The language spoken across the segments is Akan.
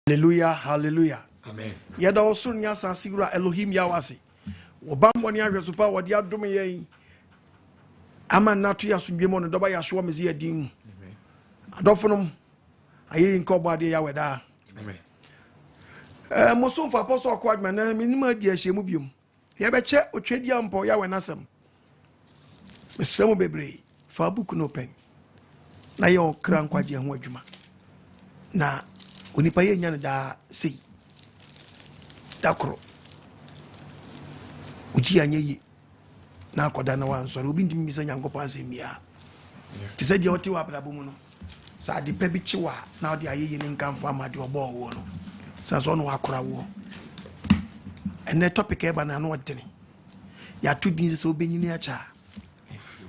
Hallelujah, hallelujah. Amen. Yada osun nyasa sigura Elohim yawasi. Obambo ni agresupa wadi adome ye. Ama natu ya sunjemo no doba ya shwa mezi edin. Amen. Adofonum aye nko bade ya weda. Amen. Mosun fa apostle AGYEMANG na minima di ahyemu biom. Ye be che otwedi ampo ya wenasem. Mesemu bebre fa buku no pen. Na ye okra nkwaje ho adwuma. Na onipa ye nya da sei dakoro uji anye yi na akoda na wansori obi ntimi bisa nyankopɔ asɛmia te sɛ deɛ ɔte wɔ abrabɔ mu no sa de pa bi kyewa na ɔde ayeye ne nkamfo ama de ɔbɔ wo no sa so no akora wo ene topic eba na no ɔtene ya to din sɛ Benyini acha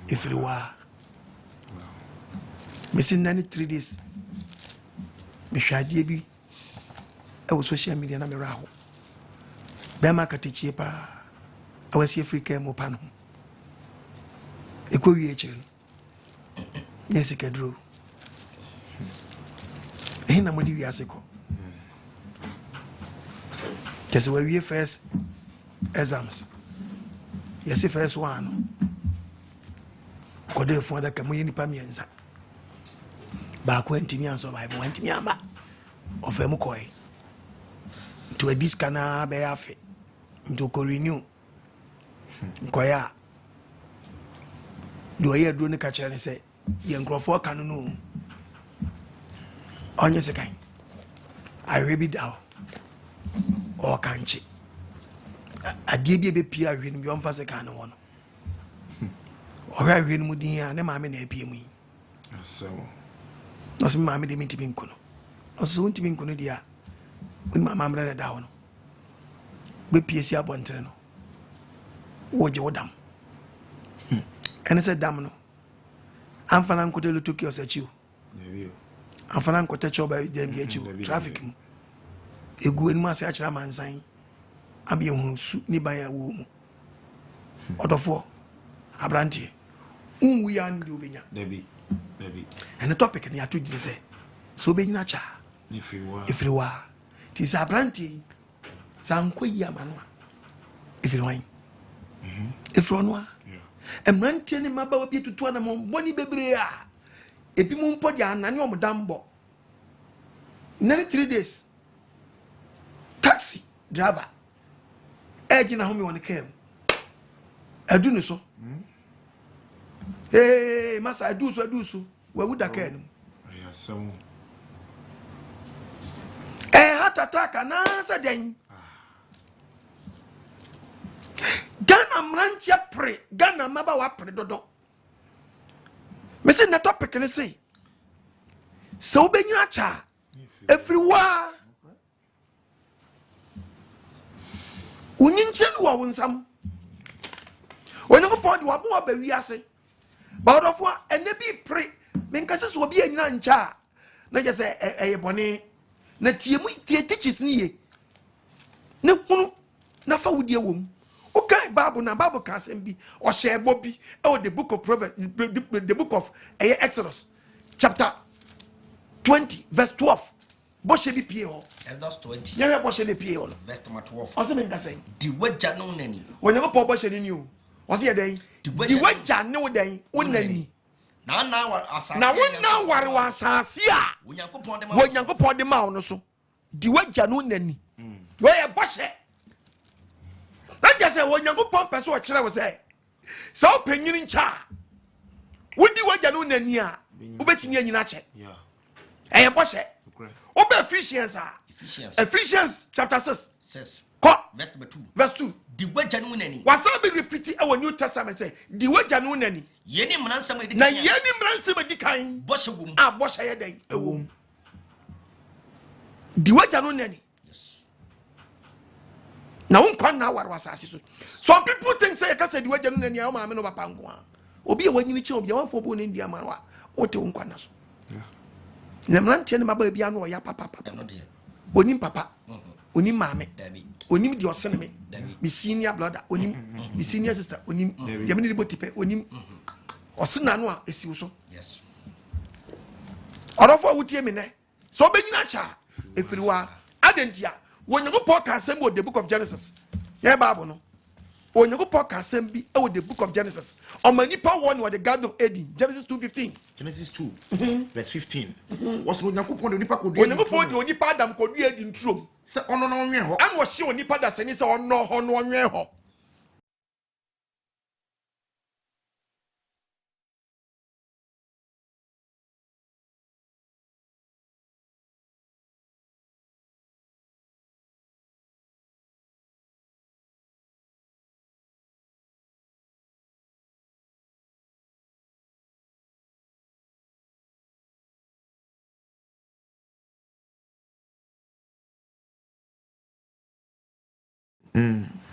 Efiri wa mesin nani 3 days mehwadie bi e wo social media na meraho bema katechie pa awasi Africa mo pa no ekowie ekire nyesi kadro ehina modi wiase ko kese we wie first exams yesi first one kode fu da kamo yini pa mienza ba ko ntimi an survive wantimi ama ofem koi to a discana be afi to ko renew koya do ye do ne ka chere se ye nkrofo ka no onye se kan I rebi daw o kanchi adie bi be pia hwe no bi on fa se kan no no o hwa hwe no mu din a ne maame na apie mu yi aso no se maame de minti binko no o so unti binko no dia un maame na dawo no be pie si abontre no woje wodam ene se dam no amfana nkote lutoki osachiu amfana nkote choba dem bi achiu traffic mu egu enu ase akira mansan abi ehunu su ni ban ya wo mu odofo abrantie unwu ya ndi obenya debi ene topic ni atu di se so Benyini acha Efiri wa ti sa abrantie sanko yi amanwa Efiri wan Efiri onwa emrantie ni maba obi tutu na mo boni bebre a ebi mu mpo dia na ne omdambo nearly 3 days taxi driver eji na homi won kem adu ni so hey masa adu so we wuda ka enu ayaso heart attack na sa den Ghana mrantia pre Ghana maba wa pre dodo me say na topic ni say so Benyini acha Efiri wa unyinche no wa wonsam onyo po de wa bo ba wiase ba odofo ene bi pre me nka se so obi anyina ncha na je se eye bone na tiemu tie teachers ni ye ne kunu na fa wudie wom okay Bible na Bible can say bi o share bobi e the book of Proverbs the book of Exodus chapter 20 verse 12 bo she bi pie ho Exodus 20 nya bo she le pie ho no verse 12 o se me nka say di wagya no nani onye ko bo she ni o o se ye den di wagya ne wo den wonani na asase na wonna ware wa asase a Onyankopɔn de ma wo no so di wagya no nani we ye bo she na just say Onyankopɔn pese o kire wo say so Benyini ncha wodi wagya no nani a wobetimi anyina che eye bo she obe Ephesians chapter 6 says verse 2 di wagya no nani wasa be repeat our New Testament say di wagya no nani yeni mransam edi na yeni mransam edi kan bo she wom a bo she ye den ewom di wagya no nani na unkwan na war wasase so some people think say ka say di wagya no nani a ma me no papa nko a obi e wanyini che obi wanfo bo ne ndia ma no a o te unkwan na so na mrantie ne maba bia no o ya papa onim papa onim maame onim di osene me senior brother onim me senior sister onim de me ni botipe onim osena no a esi so orofo wutie me ne so Benyini acha Efiri wa adentia when you go podcast the book of Genesis yeah Bible no when you go podcast be the book of Genesis on my nipa one was the Garden of Eden Genesis 2:15 Genesis 2 verse 15 was when Yakupon the nipa could when you go the nipa Adam could be in true say ono no nwe ho and was she on nipa that say ono ho no nwe ho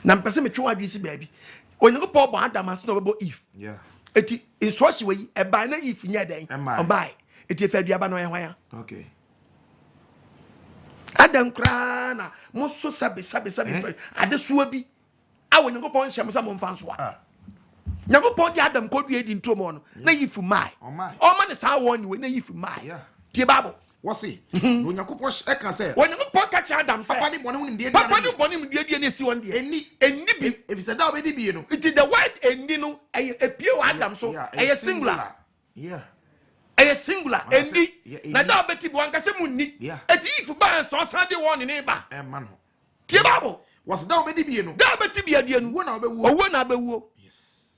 na mpese me twa adwisi baabi onye ko bo Adam as no bo Eve yeah eti instruction we e ba na Eve nya den on bai eti fa aduaba no hwan okay Adam kra na mo so sabe ade so bi a onye ko pon hyem sa mo mfa so a Nyakopon di Adam ko dua di ntromo no na Eve mai o ma ne sa won ni we na Eve mai tie Bible what say no Yakupon e kan say when Nyakopon catch Adam say papa ni boni nim die na si won die eni bi if you say that we be no it is the word eni no e pie Adam so e singular yeah e singular endi na da beti bu anka se munni eti if ba so san de won ni ba e man ho tie Bible was that we be no da beti bi ade nu wo na be wo yes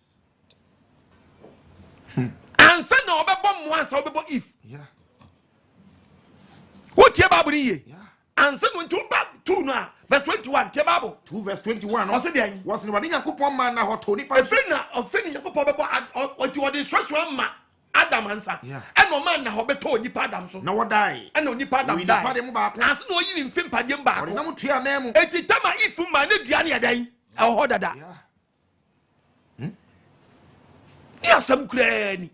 ansa na obebo mo ansa obebo if yeah what tie Bible ni ye ansa no ntu ba 2 na verse 21 tie Bible 2 verse 21 o se de an was ni wadi Yakupon man na hoto ni pa ofeni Yakupon bebo oti wodi swaswa ma Adam ansa and no man na hobeto nipa Adam so na wo die and no nipa Adam die ansa no yi ni mfim padem ba ko na mutua na mu eti tama if man na dua na dan e ho dada ni asam kurani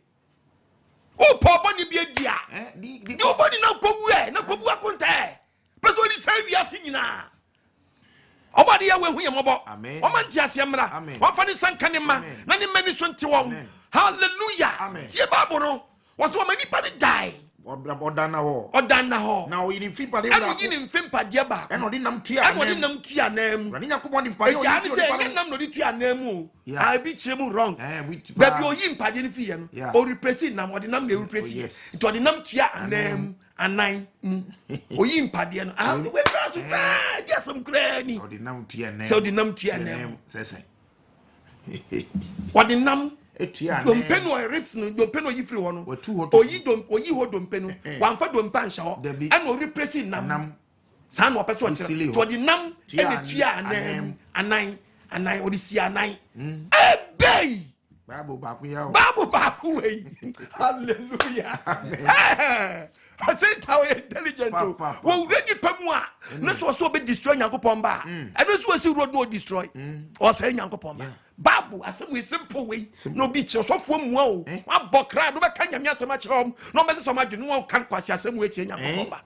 o po boni bi adia di o boni na kowu na kobu akonta peso di sai wi asinyina obade ya we hu ye mobo o man ti asiemra o fa ni sanka ni ma na ni mani so nti won hallelujah tie Bible no was wo mani pa die odana ho na o yin fimpa de ba yin fimpa de ba e no di nam tua na mu rani Yakupon di pa yo ya ni se nam no di tua na mu I be chemu wrong baby o yin pa de ni fi ye no o represent nam o de nam na represent to de nam tua anam anan o yin pa de no ah we try to just some granny o de nam tua na so de nam tua na sese o de nam etua na dompeno rips no dompeno yi free ho no oyi ho dompeno wan fa dompa ncha ho and o represent nam san no person kire to the nam e na tua anan o di si anan ebei Bible baku we hallelujah I say how intelligent wo ready pamu a na so be destroy Yakupon ba and so see road no destroy or say Yakupon ba Bible asem we simple way no be che so fo mu o wa bokra do be kan nyame asem a kirom no be so ma dwene won kan kwase asem we che Yakupon ba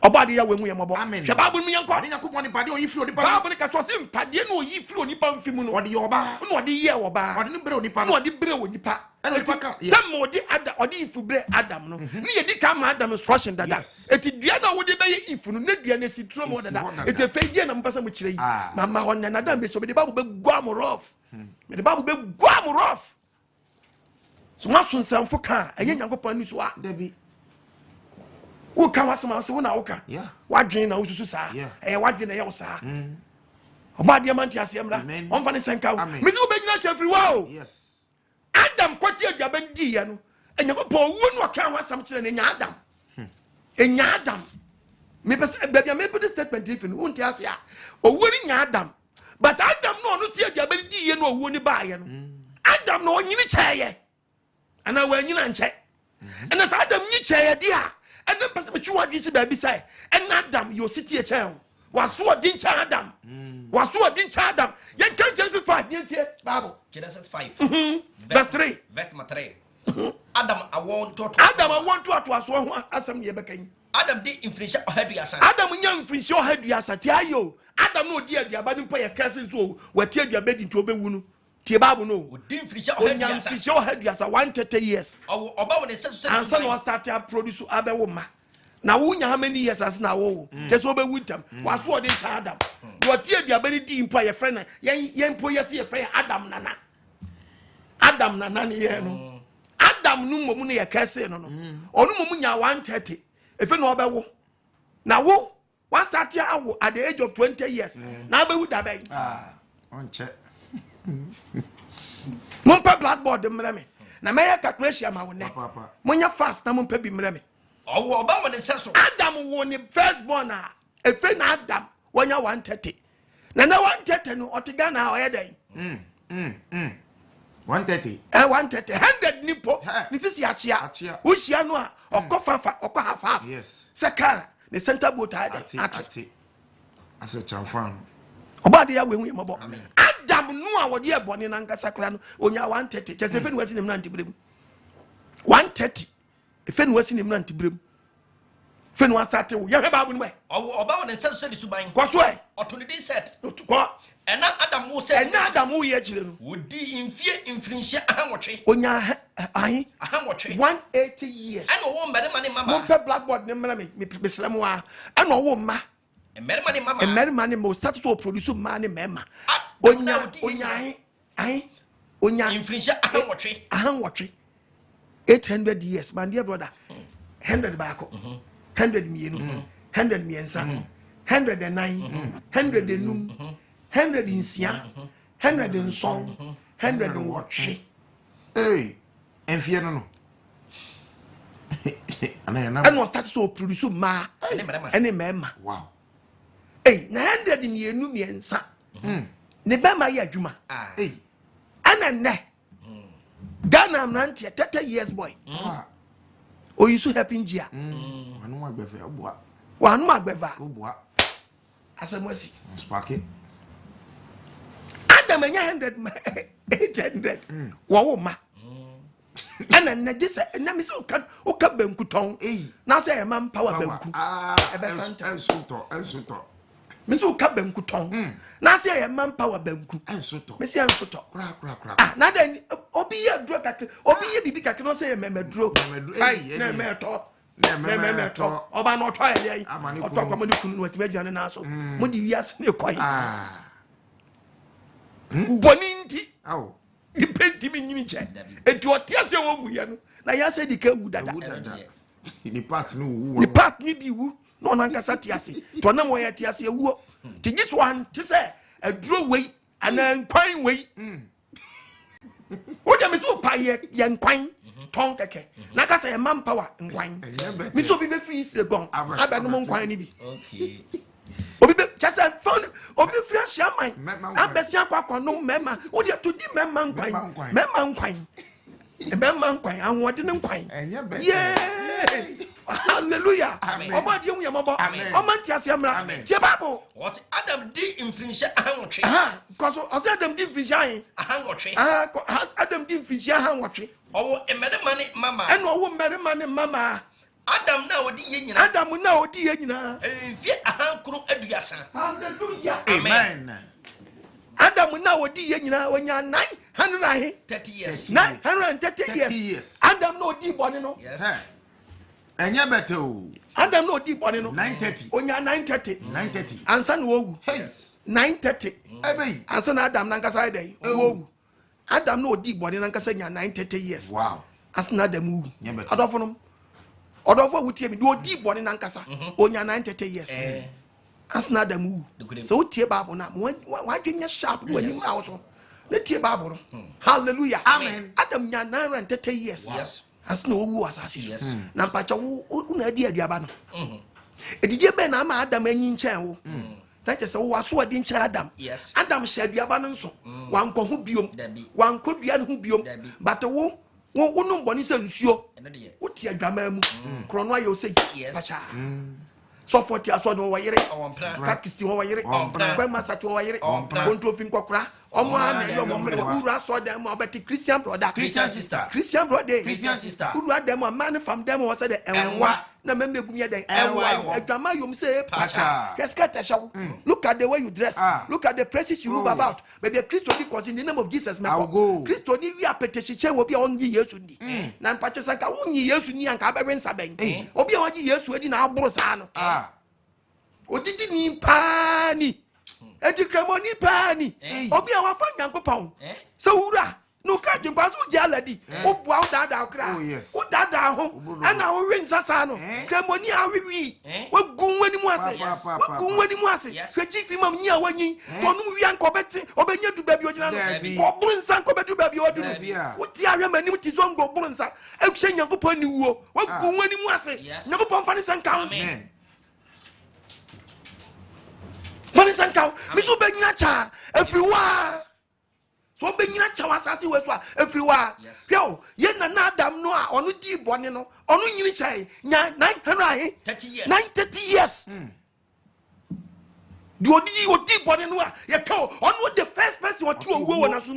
obade ya we hu ye mobo hwe Bible mu yanko Yakupon ni pade o yifiri onipa Bible ka so sim pade na o yifiri onipa mfimu no ode yoba no ode ye woba ode no bre onipa no ode bre onipa Tamo di Adam odi ifu bre Adam no ni ye di ka ma Adam instruction dada eti dua na wo de be ye ifu no na dua na si tro mo dada eti fe ye na mpasa mo kire yi mama ho na Adam be so be the Bible be gwa mo rough me the Bible be gwa mo rough so ma sun sanfo ka enye Yakupon ni so a dabi wo ka wasema so wo na wo ka wadwen na wo susu sa wadwen na ye wo sa obade man ti asiemra on fa ne senka wo me se wo be nyina chefri wo yes Adam kwati aduaba ndi ye no Yakupon wo no ka ho asam kire ne nya Adam enya Adam me pese bia me put statement if no unti ase a owo ni nya Adam but Adam no no ti aduaba ndi ye no owo ni ba ye no Adam no onyini cheye ana wa nyina nche ena sa Adam nyi cheye dia ena pese me twa disi ba bi sai ena Adam yo city e cheye waso odin cha Adam waso odin cha Adam yen kan Genesis 5 yen tie Bible Genesis 5 verse 3 verse 3 Adam I want to aso ho asem ye bekan Adam di infringe ohaduasa Adam nya infringe ohaduasa ti ayo Adam no di aduaba ni mpa ye kase so wati aduaba di nti obewu no tie Bible no odi infringe ohaduasa 130 years oba won se ansa no start to produce abewo ma na wo nya how many years as na wo just obe wutam waso ode cha Adam wo tie aduaba ni di mpo ye friend yen mpo ye se ye friend Adam nana ne ye no Adam no momu ne ye kase no onu momu nya 130 efe no obewo na wo one start awo at the age of 20 years na abewu da ben on check mumpa blackboard mreme na meye calculation ma wone munya fast na mumpa bi mreme owo oba mo ne seso Adam wo ne first born a efe na Adam wonya 130 na 130 no otiga na oyeden 130 130 100 nipo ni sisi achia wo hia no a okofafa okohafa yes sekara the center boat ati as a chamfan obade ya wehu yembo Adam no a wode ebone na nkasa kra no onya 130 kese fe ni wasi nim na ntibrem 130 fe ni wasi nim na ntibrem fe ni start wo ye ba bu ni oba won nsa so di suban ko so e oto ni din set ko ena Adam wo set ena Adam wo ye chire no wodi infie infrinhye ahanwotwe onya ahi ahanwotwe 180 years ena wo mberema ne mama mo pe blackboard ne mra me besra mo a ena wo ma mberema ne mama mberema ne mo start to produce ma ne mema onya ahi onya infrinhye ahanwotwe 800 years my dear brother 100 back 100 mienu 100 miensa 109 100 enum 100 insia 100 nson 100 nwotwe enfie no and was start to produce ma ene mema wow na 100 mienu miensa ne ba ma ya adwuma ana ne Ghana amnantie 30 years boy o you so happy njia anu agbefa oboa wanu agbeva oboa asemwasi spake Adam enya 100 800 wo ma ana na disa na mi se o ka banku ton na say man power banku ebe santa ensoto mi se o ka banku ton na say man power banku ensoto mi se ensoto kra na den obi ye duro kakre obi ye bibi kakre no say memeduro na meto oba no to ele oto kwa mani kunu no timagia ne na so mo di wiase ne kwai boninti di penti mi nyimi che etu otiase wo mu ye no na ya se di ka wu dada ni part ni bi wu no na nkasa tiase to na mo ya tiase wu ti this one ti say aduro wei ana nkwan wei o de me so pa ye nkwan ton keke na ka say man power nkwan mi so bi be free is the gon aba no nkwan ni bi okay obi be just found obi free shaman abesi akwa no mema o de to di mema nkwan anwode ne nkwan yeah hallelujah oba de hu yamabo o man ti ase amra tie bible what Adam di infrinhye ahanwotwe because Adam di infrinhye ahanwotwe Adam di infrinhye ahanwotwe owo emerema ne mama eno owo mmerema ne mama Adam na odi ye nyina enfie ahankuru aduasa hallelujah amen Adam na odi ye nyina onya 930 years 930 years Adam na odi bone no yes enye beto Adam na odi bone no 930 onya 930 ansa na owu 930 ebei ansa na Adam na nkasa dey owu Adam na odi bone na nkasa nya 930 years wow asna Adam wu odofo wutie mi do odi bone na nkasa onya 930 years asna Adam wu so wutie bible na wa dwenya sharp wani ma wo so na tie bible no hallelujah amen Adam nya 930 years yes asna owu asase so na pacha wo na adi aduaba no edidie be na ma Adam anyi nchen wo na chese wo aso adi nchen Adam Adam hye aduaba no nso wankɔ ho biom wankɔ dua no ho biom but wo no mboni se nsuo wo tie adwama mu krono ayo se pacha so 40 aso no wo yere kakisi wo yere kwa masatu wo yere kontrofin kokora Omo na yo mo ura so dem obeti Christian brother, Christian sister, Christian brother, Christian sister. Ura dem man from them was say enwa na memegum ye den enwa adwama yom say pacha. Look at the way you dress. Look at the places you move about. Maybe Christo because in the name of Jesus me go. Christo ni wi apetichiche wo bia onyi Yesu ni. Na mpache sanka onyi Yesu ni anka ba wensa ben. Obi a onyi Yesu edi na aboro sa no. Odidi ni pa ni. Edi kremoni pa ni. Obi a wafa Nyankopon. So wura no ka jimpa so je aladi. O bua o dada okra. O dada ho. Ana o wensa sa no. Kremoni awiwi. We gun wani mu ase. We gun wani mu ase. Kweji fi mam nya wanyi. So no wi anko beti obenya du ba bi ogina no. Ko brunsa anko bedu ba bi odu no. Wo ti ahwe manim ti zo ngo brunsa. E hye Nyankopon ni wuo. We gun wani mu ase. Nyankopon fa ni sanka. Amen. Fanisanka, miso benyina cha everywhere. So benyina cha wasasi weso everywhere. Yo, ye na Adam no a onu di bone no. Onu nyini chai nya 30 years. 30 years. The odi bone no a ye ko onu the first person what you owo na so.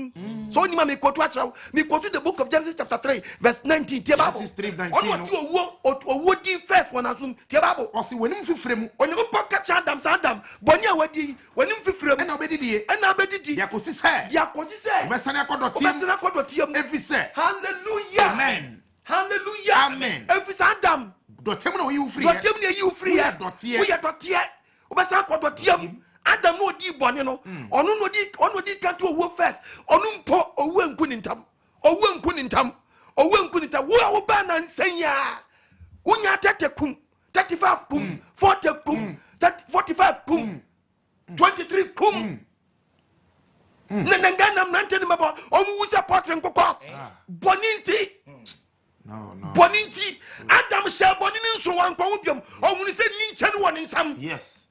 So onima me quote the book of Genesis chapter 3 verse 19 tie Bible. Genesis 3:19. Onu owo di first one asum tie Bible. O se wenim fifrem. Onye ko catch Adam boni a wadi wenim fifrem. E na obedidi. Diakosi se. Obesane akodotiem. Every say. Hallelujah. Amen. Hallelujah. Amen. Every Adam. Dotem na you free. Dotem na you free. We are dotie. Obesa akodotiem. Adam no di boni no. Onu no di kan to owo first. Onu mpo owo nkunintam. Owo nkunintam. Wo ba na nsenya. Unya 30 kum, 35 kum, 40 kum, 45 kum, 23 kum. Nangana mnante ni mabo. Omu uza potre nkoko. Boninti. No. Boninti. Adam share bonini nso wanko ubiom. Omu ni se ni nchani wani nsam. Yes.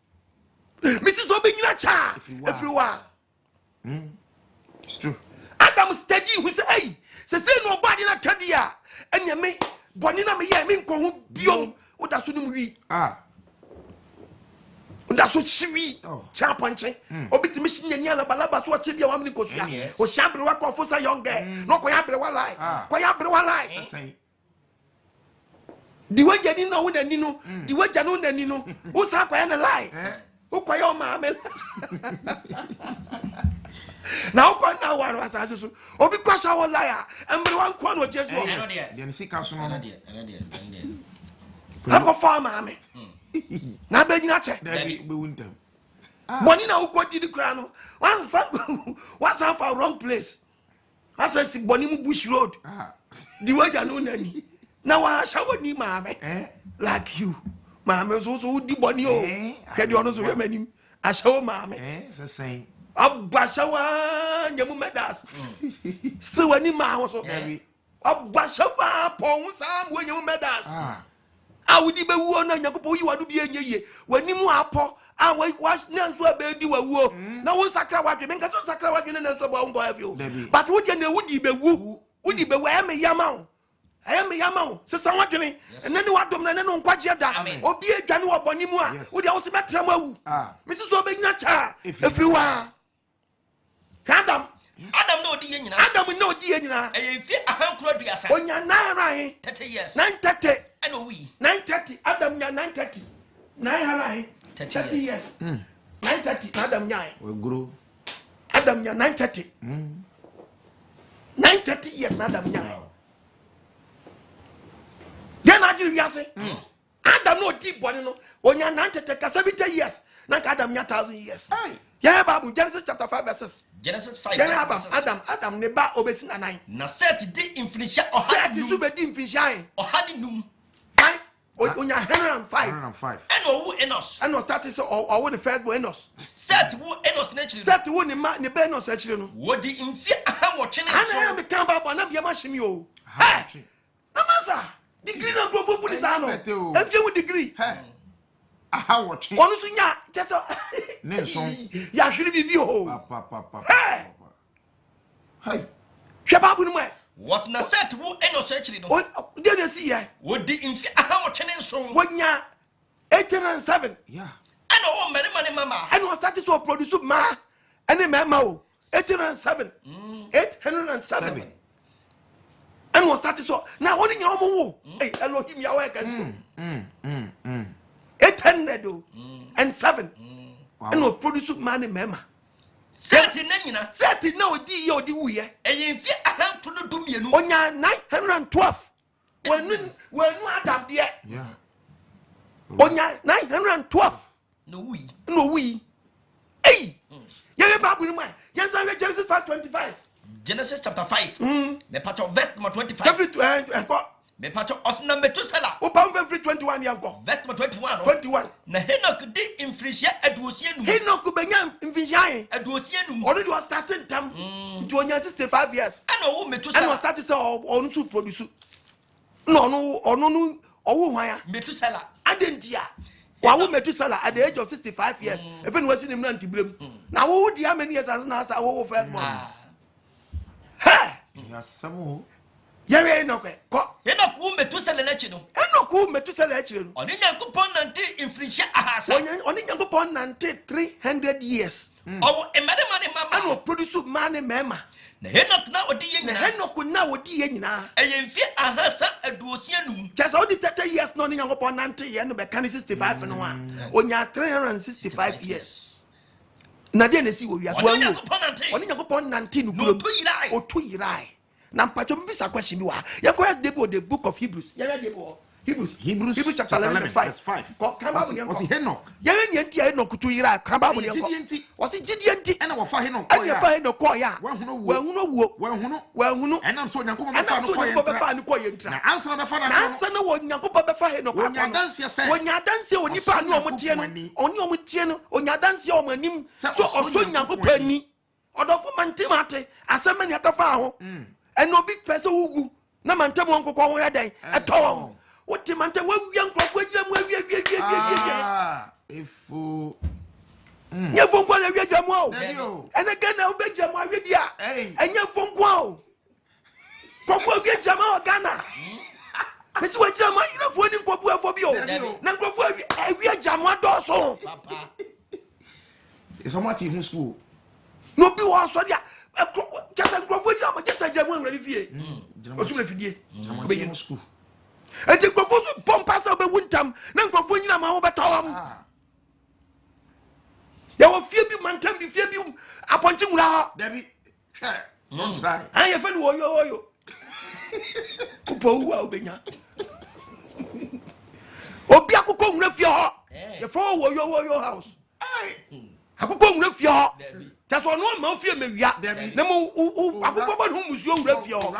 Mrs. Obenyina cha. Everywhere. It's true. Adam steady who say, hey, say nobody na kadia. Enya me. Bonina me ye me nko hu biom oda so dum wi oda so chiwi cha panche obiti me shinya la balaba so chi dia wa me kosua o shabre wa ko fosa yonge no ko ya bre wa lai say di waja ni no na ni no di waja no na ni no o sa kwa ya na lai o kwa ya ma me na uko na waru asase so obi kwasha wo liar embre wan kwa no jesu dem sika so no ako fa ma me na benyina che be wuntam boni na uko di kra no wan fa wasa fa wrong place asa si boni mu bush road di waja no nani na wa shawo ni ma me like you ma me so di boni o kedi ono so we manim a shawo ma me so say Abashawa nyamu medas. So wani ma so. Abashawa pon sam we nyamu medas. Awudi be wu na Nyankopon yi wadu bi enye wani mu apo an we na nso abedi wawu na won sakra wadwe menka so sakra wadwe na nso ba ngo avio. But wudi na wudi be wu e me yama o se san wadwe ene ni wadom na ne no nkwaje da obi edwane wo boni mu a wudi a wo se metra mu awu. Mrs. Obenyina cha everywhere. Adam no di nyina. Adam no di nyina. E fi ahankro duasa. Onya na ran 30 years. 930. And we 930. Adam nya 930. 30 years. 930 Adam nya. We grow. Adam nya 930. 930 years na Adam nya. Then ajiri wiase. Adam no di boni no. Onya 930 ka 70 years. Na Adam nya 1000 years. Yeah, Bible Genesis chapter 5 verses. Genesis 5 verses. Adam ne ba obesi na 9. Na set di infinisha ohani num. Set di infinisha ohani num. 5 onya 105. Eno wu Enos. Enos that is or the first born Enos. Set wu Enos naturally. Set wu ni ma ni be Enos actually no. Wo di infi aha wo twene so. Ana me kan Bible na bia ma hwemi o. Hey. Na masa. Degree na go for police ano. Enfi wu degree. Hey. Aha watching. Onu sunya teso. Nenson. Ya hwiri bibi ho. Papa. Hey. Hwebabu no mo. What na set wo Enos actually no. O dey na see here. Wo di infi aha watching nson. Wonya 807. Yeah. Ana o mama. Ana o start to produce ma. Ene mama o. 807 807 and was started so now only your move hey Elohim Yahweh 807 and will produce money mema Set in Nina. set it now di or di wuye And you fear a hand to the Dumian. onya 912 when Adam dear Yeah. onya 912 No, we hey yeah Bible my yes Genesis 5:25 Genesis chapter 5. Me patch of verse number 25. every Me patch of us number 2 seller. Upon every 21 yanko Verse number 21. 21 Na Henok di infrisia Edwosian. he no could begin vision Edwosian. already was starting time to onya 65 years I know me to and was seller. starting say on to produce no owo hwan ya Me to seller. adentia wa wo Metusela at the age of 65 years even was in him nanti brem na wo di how many years as na sa wo first born ha Yeah, some. yare enokwe ko Henok wo me to seller na chi no. enoku Metusela akire no Oni Nyankopon nante infrisia ahasa. oni nyankopon nante 300 years Owo emade mane and mama. will produce man mema Na Henok na odi ye na nyina. enoku na wodi ye nyina Eyemfie ahasa Edwosian. just all the 30 years no nyankopon nante ye no be kan 65 no a onya 365 years na de na si wo wiase Oni Nyankopon nante. oni nyankopon nante no No kurom to yirai. otu yirai na mpacho bisa question bi wa ye ko the book of Hebrews ye Hebrews chapter 11 verse 5 Was he Enoch? ye ni ntia Enoch tu yirai kan ba mo ne ko was gidie nti And our fire Enoch. and ye fa Enoch ko ya Wa hunu wa hunu and I'm so Yanko and so nyankopon be fa ne ko ye ntra answer the father. na ansa na wo nyankopon be fa Enoch Wonya danse se. wonya danse oni pa no omotie no oni omotie no onya danse o manim so oso nyankopon ani odofo mantem ate asema ne akafa ho and no big person ugu na mantem onkokọ ho ya dan eto what mantem wa wi nkrofo agira mu awi If nye fonko na wi agira mu o Debio. ene Ghana obi agira mu awi dia Hey. enye fonko o kokọ awi agira mu o Ghana mesi wa agira mu ira fo ni nkobu afo bi o Debio. na nkrofo awi agira mu adoso Papa. it's a matter in school. no bi wa so dia just nkrofo agira mu just agira mu anwari fie osu na fidie Be in school. enti nkrofo so pompa sa obewu ntam na nkrofo nyina ma ho betawam ya wo fie bi mantam bi fie bi aponche nwura ha Debbie, try. Don't try. aye fe ni oyo kupo wu a obenya obi akoko nwura fie ho ye fo woyo house akoko nwura fie ho taso no ma fie mewia na mo akoko ba no musuo nwura fie ho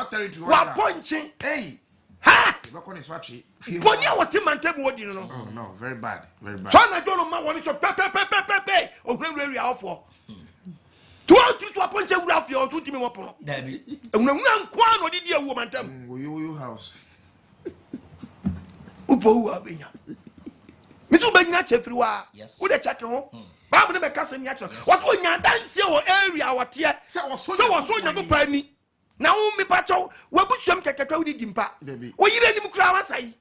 wa ponche Hey, ha look on his watch. boni a wote mantam wodi no Oh no, very bad, very bad. so na jono ma woni so pe ohunwura ria ofo to aponche nwura fie ho so timi wo pono Dabi. nwura nkwa no didi ewu mantam You house. upo wu abenya misu benya chefiri wa Yes. wo de check ho Bible ne be kase nya che what wo nya danse wo area wote Say was so so wo so nya go pani na wo mi pa cho wo butuam kekekwa wo di mpa Debi. wo yire ni mukura wasai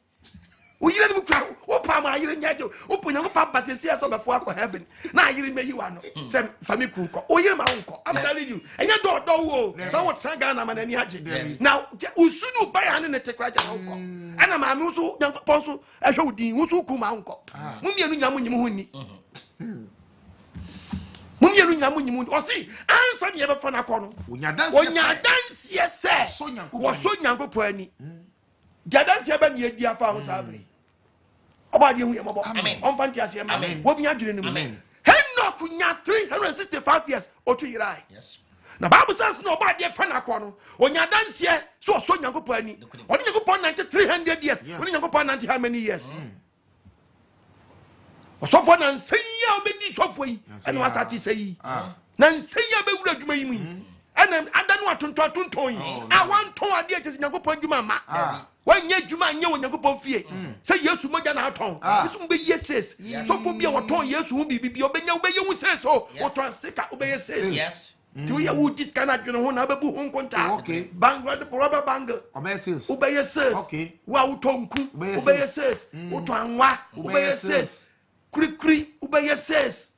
wo yire ni mukura wo pa ma yire nya je wo ponya go pa basesi so be fo akọ heaven na yire meyi wa no se fami ku ko wo yire ma wo ko I'm telling you enya do wo so wo tranga na manani age now usudu ba ya ne tekra ja wo ko ana ma mi so nyankopon so ehwe wudin wo so ku ma wo ko mu mienu nya mu nyim ho ni mu mienu nya mu nyim o si ansa ne be fo na ko no Wonya dance. onya dansie se So Nyankopon wo so nyankopon ani jadansie ba ne edi afa ho sabre oba de hu ye mobo Amen. on fanti ase ma Amen. wo bia dwene ne mu Amen. Enoch nya 365 years otu yirai Yes. na Bible says no oba de fa na ko no onya dansie so so nyankopon ani oni nyankopon 300 years oni nyankopon 90 how many years osofo na nsenya obedi sofo yi ene wasati sei na nsenya be wura dwuma yi mu ene adanu atonton yi a wanton ade a tesi nyankopon dwuma ma wanya dwuma anye wo nyankopon fie se Yesu moja na aton yesu mbe yeses sofo bia woton Yesu hu bibi obenya obeye hu ses o woton sika obeye ses Yes. tu ya wu dis kana dwene ho na bebu hu nkonta Okay. bangle de rubber bangle Obey says. obeye ses Okay. wa utonku Obeye obeye ses utonwa obeye Obeye ses kuri obeye ses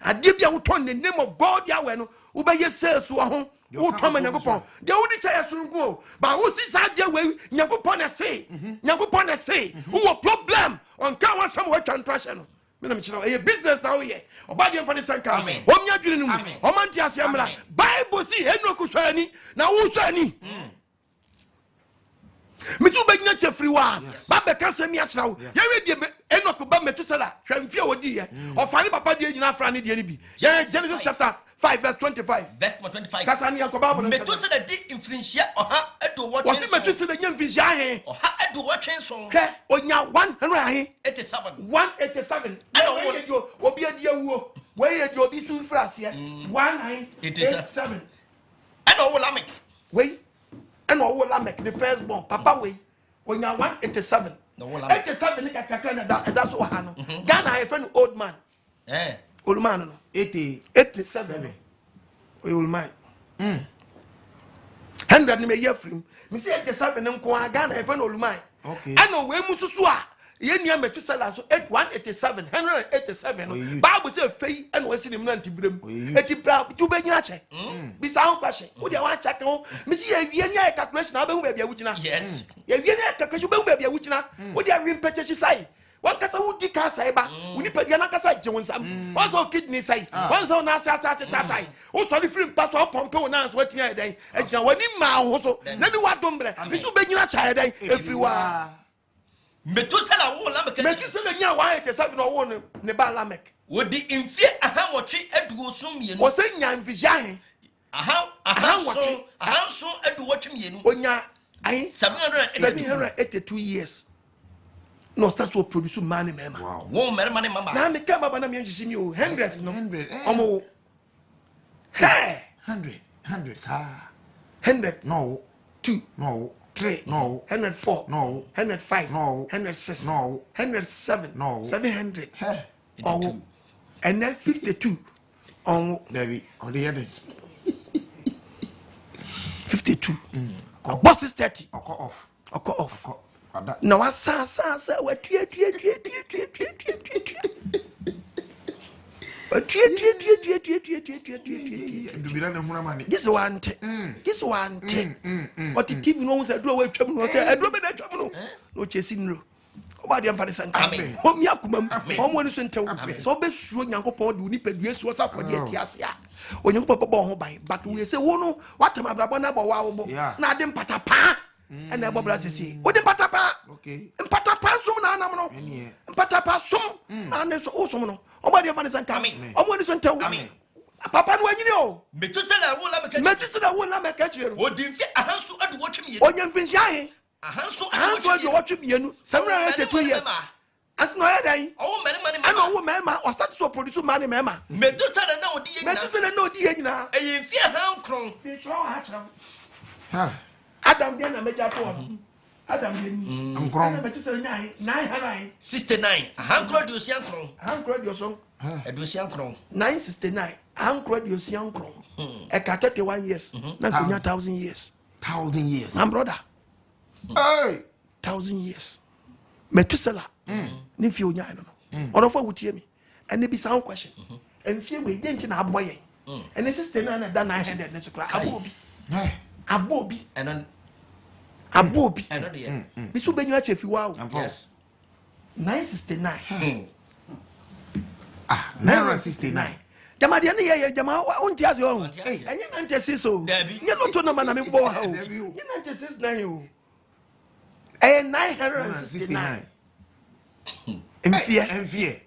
ade bia wo ton the name of God ya we no wo be ye sales wo ho wo ton ma Nyankopon de wo di cha yesunku o ba wo si sa de we Nyankopon na say Nyankopon na say wo problem on kan wa sam wo twa ntrahye no me na me chira e business na wo ye obade mfa ne sanka o mi adwene no mu o man ti ase amra Bible si Enoch so ani na wo so ani misu begina chefri wa ba be ka semi a chira wo ye we de Enoch ba Metusela hwamfie wodi ye ofane papa de nyina afra ne de ni bi Genesis chapter 5 verse 25 verse 25 kasani yakoba bo Metusela di infrinchia oha edo wo wasi Metusela nya mfinchia he oha edo wo twenson ke onya 100 he 187 ano wo obi adi awuo we ye di obi su frase 1987 ano wo Lamek we ano wo Lamek the first born papa we onya 187 no wo Lamek 87 ni kakaka na da so ha no Ghana ha friend old man old man no 87 old man 100 ni me ye free me say 87 nko Ghana ha friend old man okay ano we mususu a ye nia Metusela so 187 187 Bible say fei and we see them nanti brem eti bra tu be nyina che bi sa ho kwashe wo dia wan check ho me see ye wie nia calculation abehu ba bia wugina yes ye wie nia calculation behu ba bia wugina wo dia wi mpechechi sai wan kasa wo di ka sai ba wo ni padua na kasa je wonsam wan so kidney sai wan so na sa tatai wo so li free pass wo pompe wo na so watimi adan agina wani ma ho so na ni wadom bre bi so be nyina cha adan efiri wa Metusela wo Lamek Metusela nya 187 no wo ne ba Lamek wodi infie aha wotwe aduo sum mienu wo se nya mfija he aha so aduo wotwe mienu onya ai 782 years no start to produce man mema wow wo merma ne mama na me kama bana me njiji mi o hundreds no 100 omo hey 100 sa 100 no 2 no 3 no 104 no 105 no 106 no 107 no 700 oh and then 52 on David or the other 52 boss is 30 off na wa sa wa tue dubira na huna mani this one what the TV no say do we twam no say do me na twam no no chesi nro obade am fa san ka hom yakumam hom wonu so ntew so be suo Nyankopon de unipadua suo safo de atiase a Onyankopon bo ho ban but we say wo no watam abrabo na bo wa wo bo na ade mpata pa ena bo bra sesi wo de mpata pa okay mpata pa sum na anam no mpata pa sum na ne so wo sum no obade am fa san ka wonu so ntew papa no anyini o Metusela wo Lamek chire no wodi infie aha so aduo wotwe mienu onya mfinhia he aha so aduo wotwe mienu 782 years as no hedan oh merma ne ana wo mema o start to produce man mema Metusela na odi ye Metusela na odi ye nyina e infie aha nkron be tro ha chira Adam dia na meja to no Adam dia ni nkron na Metusela nya 969 aha nkron di osia nkron aha nkron di oso eduosia nkron 969 aha nkron di osia nkron e ka 31 years na konya 1000 years my brother hey 1000 years Metusela ni fi onya no ono fa wutie mi ene bi sound question en fi we dent na aboye ene sister na da 900 ne sukra abobi eno de bi so benyu ache fi wa yes 969 969 jama de ne ye jama onti ase o enye 96 o nye no to no na me bo ha o nye 969 o 969 Enfie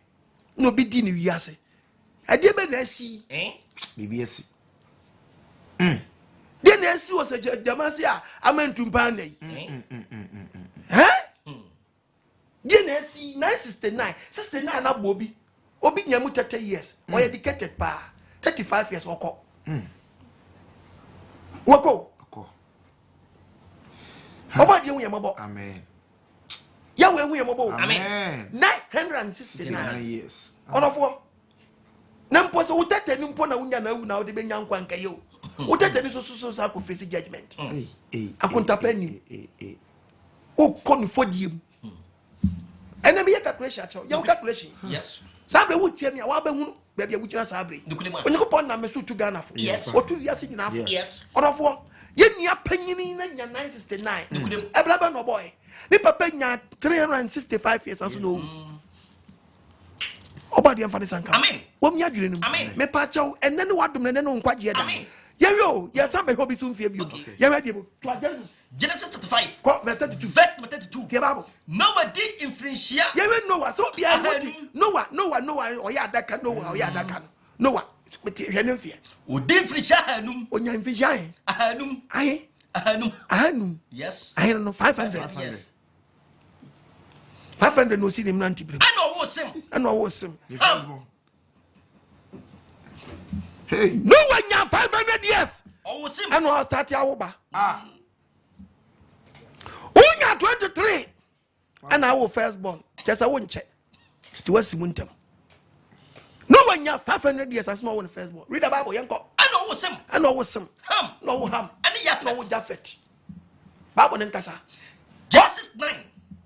no bi di ni wiase ade be na asi bibi asi de na asi wo se jamasi a amantumpa na yi de na asi 969 na bo obi nyamu 30 years or educated pa 35 years wako oba de hu yamabo amen ya we hu yamabo amen 969 years onofo na mpo se wotete ni mpo na wunya na wu na wode benya nkwa nka ye o wotete ni so sa ko face judgment akunta pani o kon fodiem ena me calculation acho ya calculation yes sabe wo tie me wa ba hu baby we just abre Dukulema. onye ko pon na me so to Ghana for Yes. o 2 years nyina for Yes. odofo ye nua panyini na nya 969 e blaba no boy ni papa nya 365 years aso no obadi am fa sanka amen wo mi adwire no me pa chaw enne ne wadom ne no nkwaje da ye yo ye san be hobi so mfie bi ye ready bo to Genesis 35 verse 32 verse 32 tie bible nobody infringia ye we Noah so bia Noah o ya adaka Noah o ya adaka Noah hwe ne mfie o di infringia hanum onya infringia hanum hanum yes I don't know 500 yes 500 no see them nanti bre and no was sim Hey, no one nya 500 years o wo sim and no start ya woba unya 23 and I will first born just I won't check to was simuntem no one nya 500 years as no one first born read the bible yanko and no wo sim ham no ham and ya no Japhet bible nkasa Genesis 9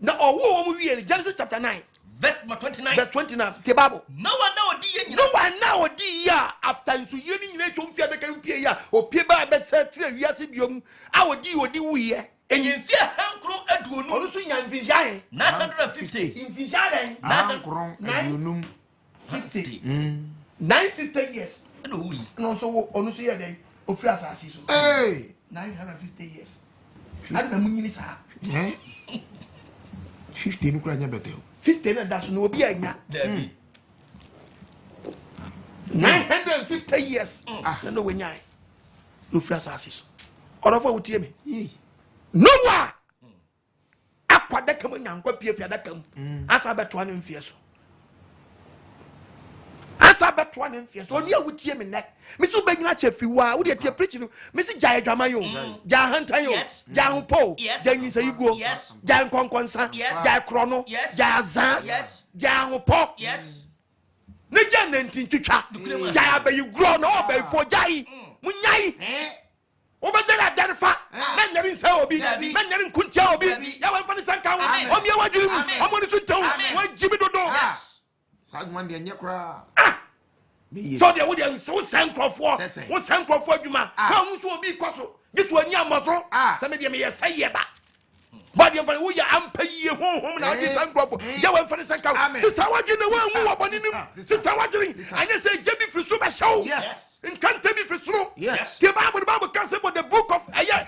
na owo mo wie Genesis chapter 9 verse 29 verse 29 the bible no one now di yen no one now di ya after nso yeni nyina chomfia de kan pie ya opie ba be tre wiase biom a odi wuye enyimfia hankro aduonu onu so nya mfinjae 950 mfinjae Ankron Adunum 950 years no wi no so onu so ye dey ofri asase so Hey, 950 years adba munyini sa 50 nukura nya betel. 50 na daso no obi anya Dabi 950 years na no wanyai ofri asase so orofo wotie me Noah akwada kam nyankwa pie fia dakam asa beto ne mfie so oni awutie me nek me so banyina chefi wa wo de tie preach no me si jae dwama yo ja hantan yo ja hopo ja nyisa yigo ja nkonkonsa ja krono ja azan ja hopo ne ja nantin twitwa ja abayi gro no obayi fo jai munyai obedera derfa na nyari nsa obi na nyari nkuntia obi ya wan fa ne sanka wo omi awadwiri mu omoni so taw wa jibi dodo Sagman de nya kura. so de wo de so sankrofo wo sankrofo adwuma wa mu so obi kwaso gisu ani amaso se me de me yesayye ba ba de fa wo ya ampa yie honhom na odi sankrofo ya wan fa ne sanka sisa wadwiri wa mu wo boninim sisa wadwiri anya se jebi frisu ba shaw in can't be for true. Yes. The Bible can say about the book of Isaiah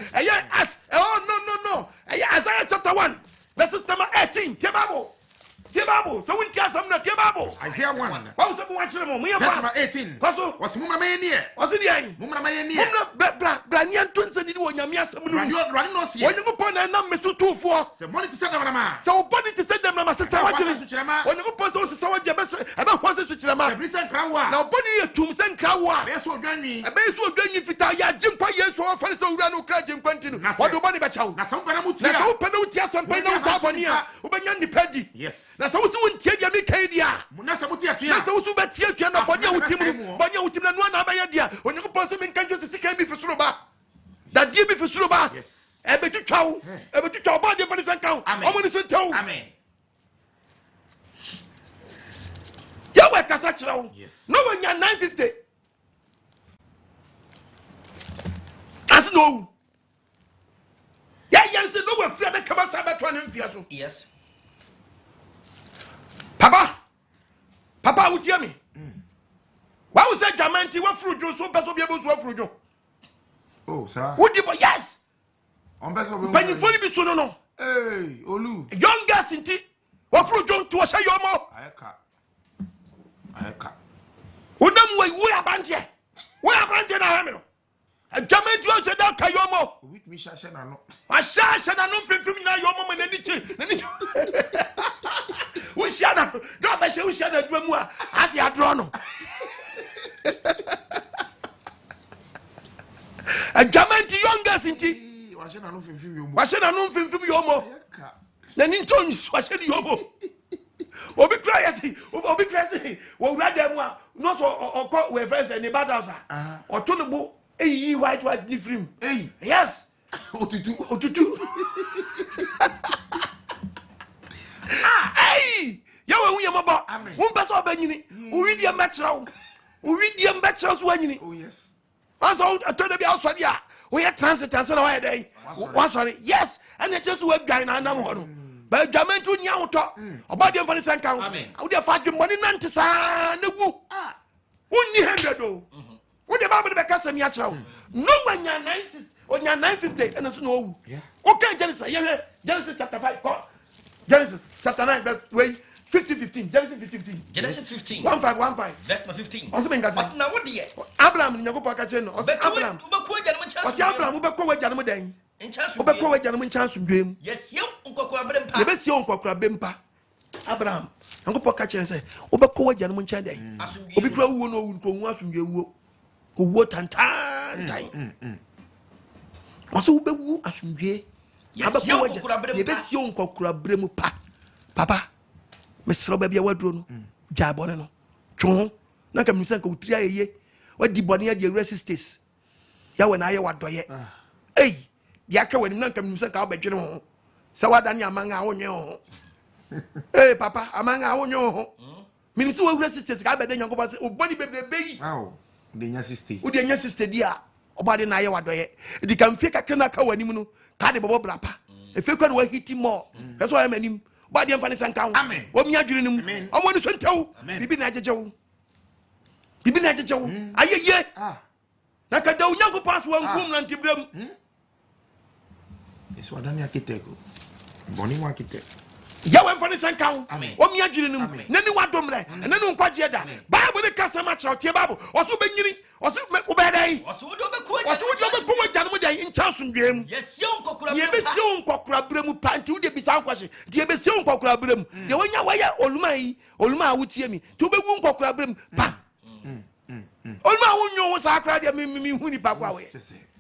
chapter 1, verses number 18. The Bible. So we can some the Bible. Isaiah 1. What was the watch them? We Verse have number 18. Was Mumma Mayne? Was it the end? Mumma Mayne. Branian twins and you and Yamia some Running no see. when you upon a number two for The money to send them. so body to send them my sister when you post also so what about what's it to them Recent Krawa. now body to send Kawa Yes, so Johnny. a base will do you fit ya Jim Kwa yes so for so run Jim Quentin what do money bachow Na some Garamutia. na so penalty some penalty Tafonia Ubanyan the Peddy Yes. na so won tie dia me Kadia Munasa Mutia. na so so betie na for dia wutim banya wutim na no na abaya dia onye ko se me kan jo se kan bi fi soro ba da die bi fi soro ba Yes. e be twitwaw ba de fa ne sankan omo ni so taw Amen. ya we kasa kira wo Yes. no won ya 950 as no ya yanse no we fia de kaba sa beto ne mfia so yes papa would hear me why was that diamante wa frujo so beso bia beso frujo Oh, sir. would you yes On beso be. when you fully be so no Hey, Olu. young girls inti wa frujo to sha yomo Ayaka. wonam we abanje na ha me no diamante wa se da ka yomo With me shasha na no. a shasha na no fimfim na yomo me nani we shana do be she we shana adwa mu a asi adro no a diamante young girls inti Washe na no fimfim yo mo. wa shana no fimfim yomo Ayaka. nani nton wa shana yomo obi crazy wo wura dem a no so okọ we friends any battles a otonubo eyi white different Hey. yes Otutu. hey ya we hu yamabo Amen. wo pesa Benyini wo wi dia mechrawo we diem betches wanyini. Oh yes. Also I told you also dia. We are transit and say why day. One sorry. Yes, and it just work guy na nam but German to nya uto. About them for the same count. How they fight money nante sa na wu. Wonni 100 do. What the Bible be kasa mi achraw. No one ya 960 or ya 950 and so no. Okay, Genesis chapter 5. Genesis chapter 9 verse 15. Genesis 15. Genesis 15. 15. Verse 15. Also been kasa. Now what dear? Abraham ni nyako ka che no. Abraham. Wasi Abraham ubekọ wajanum den. Ubekọ wajanum nchansu ndwem. Yes, you unkokura bempa. Ye besi unkokura bempa. Abraham. Nyako ka che say ubekọ wajanum nchan den. Obi kura wuo no ntonwu asundwe wuo. Wuo tantan. Wasi ubewu asundwe. Abekọ wajanum. Ye besi unkokura bremu pa. Papa. Mesro bia waduro no. Jabone no. Twon. Na ka misa ka utiri ayeye. Wadi bone ya de resistance. Ya we na aye wadoye eh ya ka wani nanka misa ka obedwene ho se wadane amanga wonye ho eh papa amanga wonye ho minisi we resistance ka bede nyanko ba se oboni bebrebe yi de nya sister dia obade na aye wadoye di kan fie kakra na ka wani mu no ka de bobo brapa e fe kwa no wa hiti mo e so ya manim obade mfa ne sanka ho o mi adwiri nim o mo ni so ntew bibi na ajejewo ayeye naka da unyango pass wa ngum na ntibram eso adani akiteko boni wa akite ya we mfani sanka o mi adwiri num nani wadomre nani nkwaje da bible ne kasa ma chawo tie bible oso benyini oso ubedai Oso do be ko wajanum da in chansu ndwem yes you unkokura ye be si unkokura bremu panti u de bisa nkwahye de be si unkokura bremu de wonya waya oluma awutie mi tu be wu unkokura bremu pa olma wonyo sakra de mi huni pa kwa we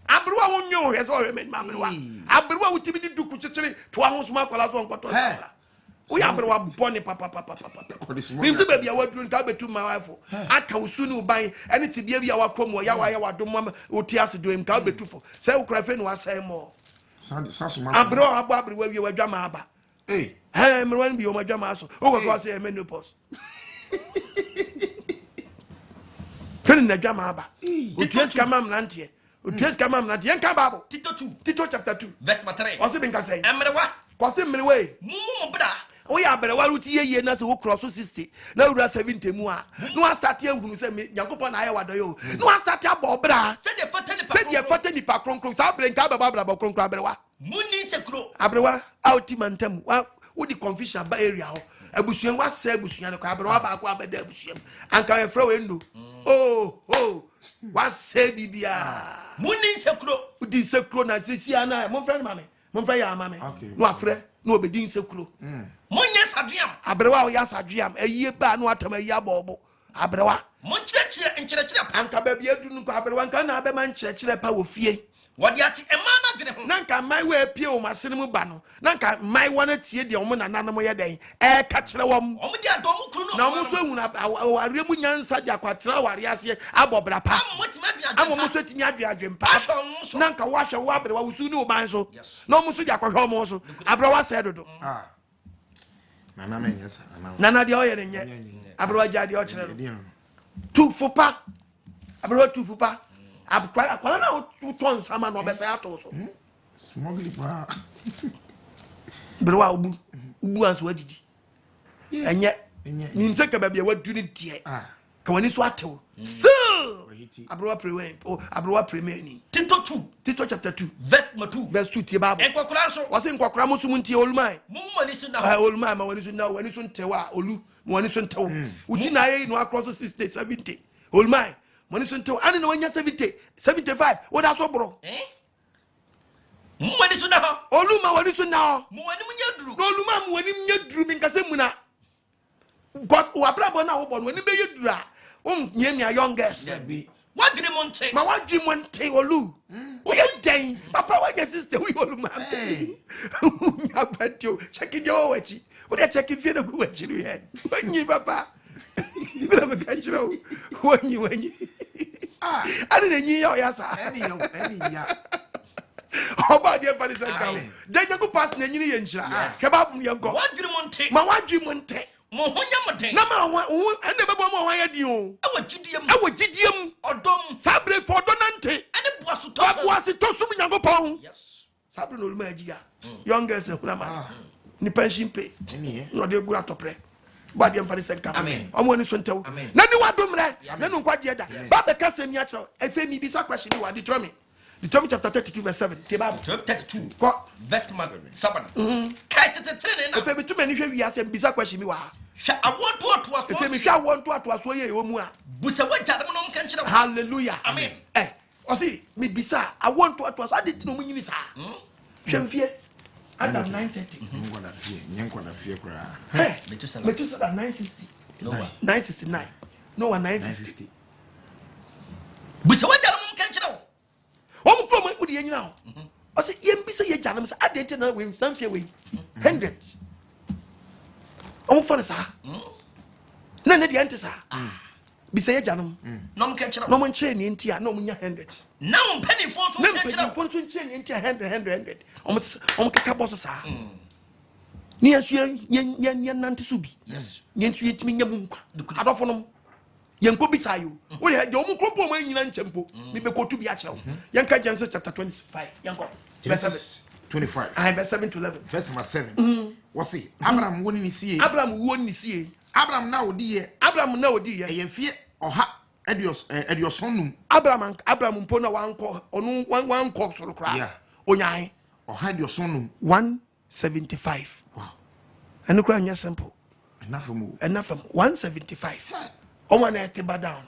abruwa wonyo he so me mamruwa abruwa wutimi di duku chichiri to ahosuma kwala so nkoto sala we abruwa boni papa mi se bia waduru ka betu ma wafo aka usunu ban ene te bia bia wakom ya wadom oti asedo em ka betu fo se ukra fe no asai mo abruwa abruwa wi wadwa ma aba mrwan bi o madwa ma so o ko say menopause Feeling the drama aba. Uties kamam nantie. Uties kamam nantie. Yenka Bible. Tito chapter 2. Verse 3. What's it been say? Emrewa. Kwase mlewe. Mumu bra. We ya berewa ruti ye na se wo cross 60. Na ura 70 mu a. No asate ehunu se me Yakobon na aye wadoyo. No asate abo bra. Se de fata ni pa kronkron. Sa brenka baba bra kronkron abrewa. Muni sekro. Abrewa outi mantam. Wo di confusion ba area ho. Abusuan wa se abusuan no abrewa ba ko abeda abusuan. Anka ye fra we ndo. Oh, what say bibia? Muni sekro. Udi sekro na sisi ana. Mon friend mame. Mon friend ya mame. No afre, no obedin sekro. Monye sadriam. Abrewa o ya sadriam. Eyi ba no atam eyi abobo. Abrewa. Mon nchire pa. Anka ba bia dunu ko abrewa nka na be man nchire pa wo fie. Wodi ati emana dwene ho. Nanka mai we pie o masene mu ba no. Nanka mai wona tie de o mo nananom ye den. Ka kire wom. O mo de adom kru no. Na mo so ehun aware mu nyansa de akwatra aware ase abobra pa. Amo mo so timi adwempa. Nanka wa hwe wa abrewa wusu ni o ban so. Na mo so de akwhwe mo so. Abrewa se dodo. Nana menyesa. Nana de o ye nye. Abrewa jade o kire no. Tu fupa. Abrewa tu fupa. Akwala na uton sama no besa ato so smugly pa brewa ubu anso adidi enye ni nse ka bia wadu ni die ka wani so atew still abrewa prewen abrewa premeni Tito chapter 2 verse 2 tie bible enkokura so wase nkokura mo sum ntie olumai mumma ni so na olumai ma wani so ntewa olu wani so ntew uti na ye no across 60 70 olumai money so ntew ani no wanya 70 75 woda so bro money so na ho oluma wani so na ho mo wani munya duru no oluma mo wani munya duru min kase mu na because wa brabo na wo bon wani be yeduru a nyemia youngest wadri monte ma wadri monte olu we den papa wa your sister we oluma nya patio check it your wachi we dey check if you no go wachi you head wanyi papa ibra me kanjiro wanyi ani na nyi ya sa any ya oba de fani sanka de jago pass na nyini ye nshira kebab ye go wadri monte ma wadri monte mo honya moden na ma ho ene bebo mo ho ya di o ewo gidiem odom sabre for donante ene boaso to sum Nyankopon yes sabre no luma agia youngest hunama ni pension pay no de gura topre ba de mfa de senka omo ni so ntew na ni wadomre na no nkwaje da ba be kase mi a kire efe mi bisa question ni wa de tell me Deuteronomy chapter 32 verse 7. Deuteronomy 32 verse 7. Kai tetetere na. Efe mi tu mani hwe wi asem bisa question mi wa. Hwa awonto ato aso. Efe mi hwa awonto ato aso ye wo mu a. Busa wagya dem no mka nkire. Hallelujah. Amen. Osi mi bisa awonto ato aso ade ti no mu nyini sa. Hwe mfie. Adam 930. Nyankwada fie kura. Metusela 960. Noah 969. Noah 950. Busa wagya dem mka nkire. Omo kro mo ekudi nyina ho. Osi yem bi se ye janam se adente na we sanfie we 100. Omo fa sa. Na ne de ante sa. Bi se ye janam. No mo kenchira. No mo nche ni ntia na omo nya 100. Na mo penny fo so kenchira. Na penny fo so nche ni ntia 100. Omo kaka boss sa. Ni asu ye nante so bi. Yes. Ni asu ye timi nya mu nkwa. Adofo no yenko bisayo wo de omu kropo mo nyina nchempo mi be kotu bi a chew yenka Genesis chapter 25 yenko verse 25 verse 7 to 11 verse 7 what say Abraham woni ni sie Abraham na odi ye yemfie oha ediosonum Abraham mpo na wanko soro kra onyan oha ediosonum 175 wow eno kra nya simple enough 175 Omo na etiba down.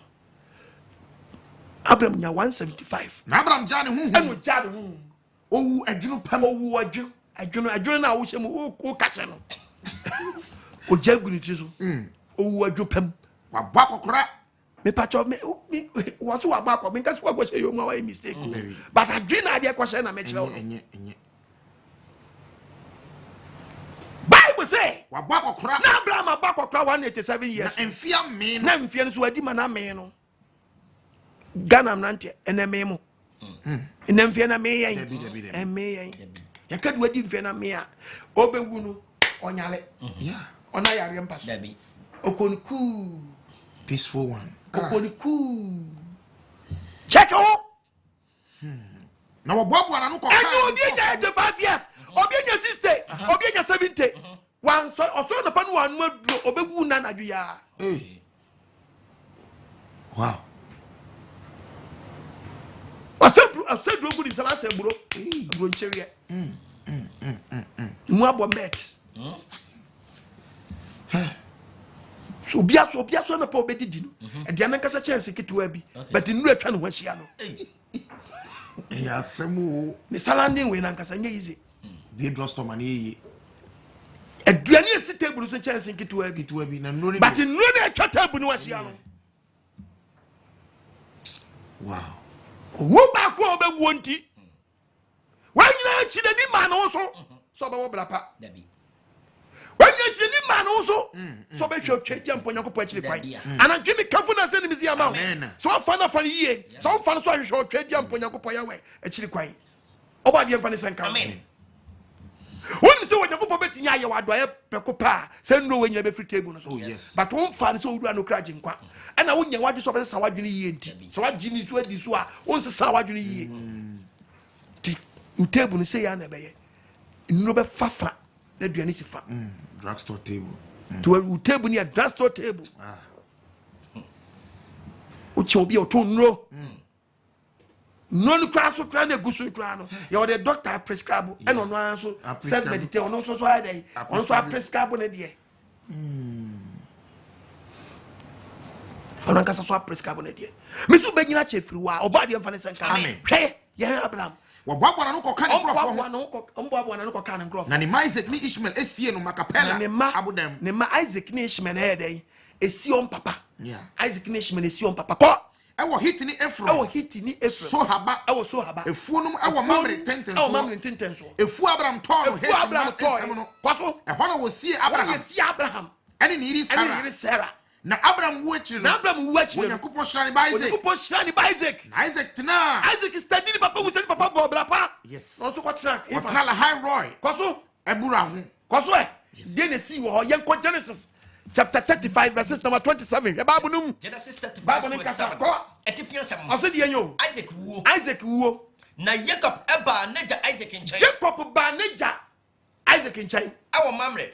Abraham nya 175. Na Abraham jane hu. Eno jade hu. Owu adwunu pam owu adwunu na wo hyem wo kache no. O jagunu tizo. Owu adwo pam. Wa bwa kokora. Me pacho me wo so wa bwa ko me nka so wa hye yo mu wa mistake. But adwunu ade kwahye na me kire wo. Enye. Bible say wabwa kokora na Abraham abwa kokora 187 years na enfia me na enfia no so wadi mana me no Ghana nante ene me mo ene enfia na me yen eme yen ya kadu wadi enfia na me a obewu no onyale yeah ona yare mpaso dabi okoniku peaceful one okoniku check o na wabwa na no kokora enu obi nya 85 years obi nya 60 obi nya 70 wan so oso na panu wan maduro obewu na nadu ya wow asedro gudi sala sebro bro ncheria mu abo met so bia so na pa obedidi no aduane nkasa chance ketewa bi but nuru atwa no hwahia no ya semu ni salanding we na nkasa nye easy bi drostom na yeye aduane esi table so chance ketewa bi na nuru but nuru na atwa table no hwahia no wow wo ba ko obewu nti wanyina chi ni ma no so ba wo brapa dabi wanyina chi ni ma no so be hwe twedi mpo Nyankopɔ akiri kwan ana dwemi kafu na se ni misi ama so fa na fa yie so fa no so hwe twedi mpo Nyankopɔ yawe akiri kwan oba de mfa ne senka amen woni se wo Nyankopɔ betinya aye wadoye pekopa se no wanyina be free table no so but won fa no so wura no kra ginkwa ana wonya wage so be sa wadwene yie nti so wagini so adi so a won se sa wadwene yie ti table no se ya na be ye nno be fafa na duane si fa drugstore table to table ni a drugstore table uchi obi oto nro no kra so kra na gusu kra no ya o the doctor prescribe e no no an so self meditate on so dey on so prescribe na dey on kan so prescribe na dey me so begina chefiri wa oba dey mfa ne senka hwe ya Abraham wabwa na no koka ne krofo ombwa na no koka ne krofo na ni Isaac ni Ishmael esie no makapela abudam ne ma Isaac ni Ishmael na dey esi on papa yeah Isaac ni Ishmael esi on papa ko ewo hit ni Efro so haba efuo no ewo mamre tenten so efuo Abraham to no kwaso ehona wo sie Abraham ene ni iri Sarah na Abraham wo chire Onyankopɔ shira ni Isaac Isaac tena Isaac study papa wo send papa bo brapa yes no so kwatra na la high roy kwaso ebura ho kwaso de na si wo yen ko Genesis chapter 35 verses number 27. Genesis 35 27. Isaac wuo. Na Jacob eba neja Isaac in chain. Jacob ba neja Isaac in chain. Our mamre.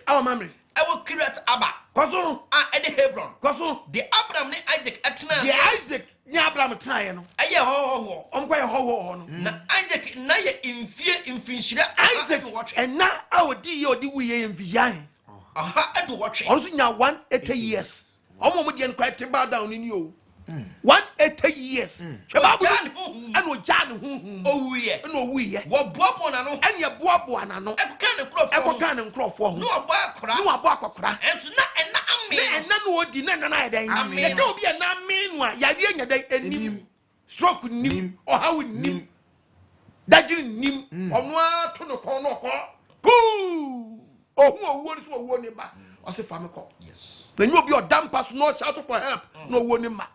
Our Kiryat Abba. Kwaso. Any Hebron. Kwaso. The Abraham ni Isaac atna. The Isaac ni Abraham try no. Aye ho. Omkwa ho no. Na Isaac na ye infinshira Isaac and na awodi odi wiye mfiyan. Aha edu watch. Also nya 180 years. Omo de nkwa teba down ni o. 180 years. Shebabu and o jan hu. Oh ye. No we ye. Wo boabo na no. And ye boabo na no. Eko nkrofo. No abo akora. No abo akokora. Enso na ena amen. And no odi na na den. Amen. Ye ka obi na amen wa ya de nya den enim. Stroke nim or how nim. Dagiri nim. Ono ato no kon no ko. Ku. Oh wo so wo ni ba. O se fa me ko. Yes. When you obi o damn pass no shout for help. No wo ni ma.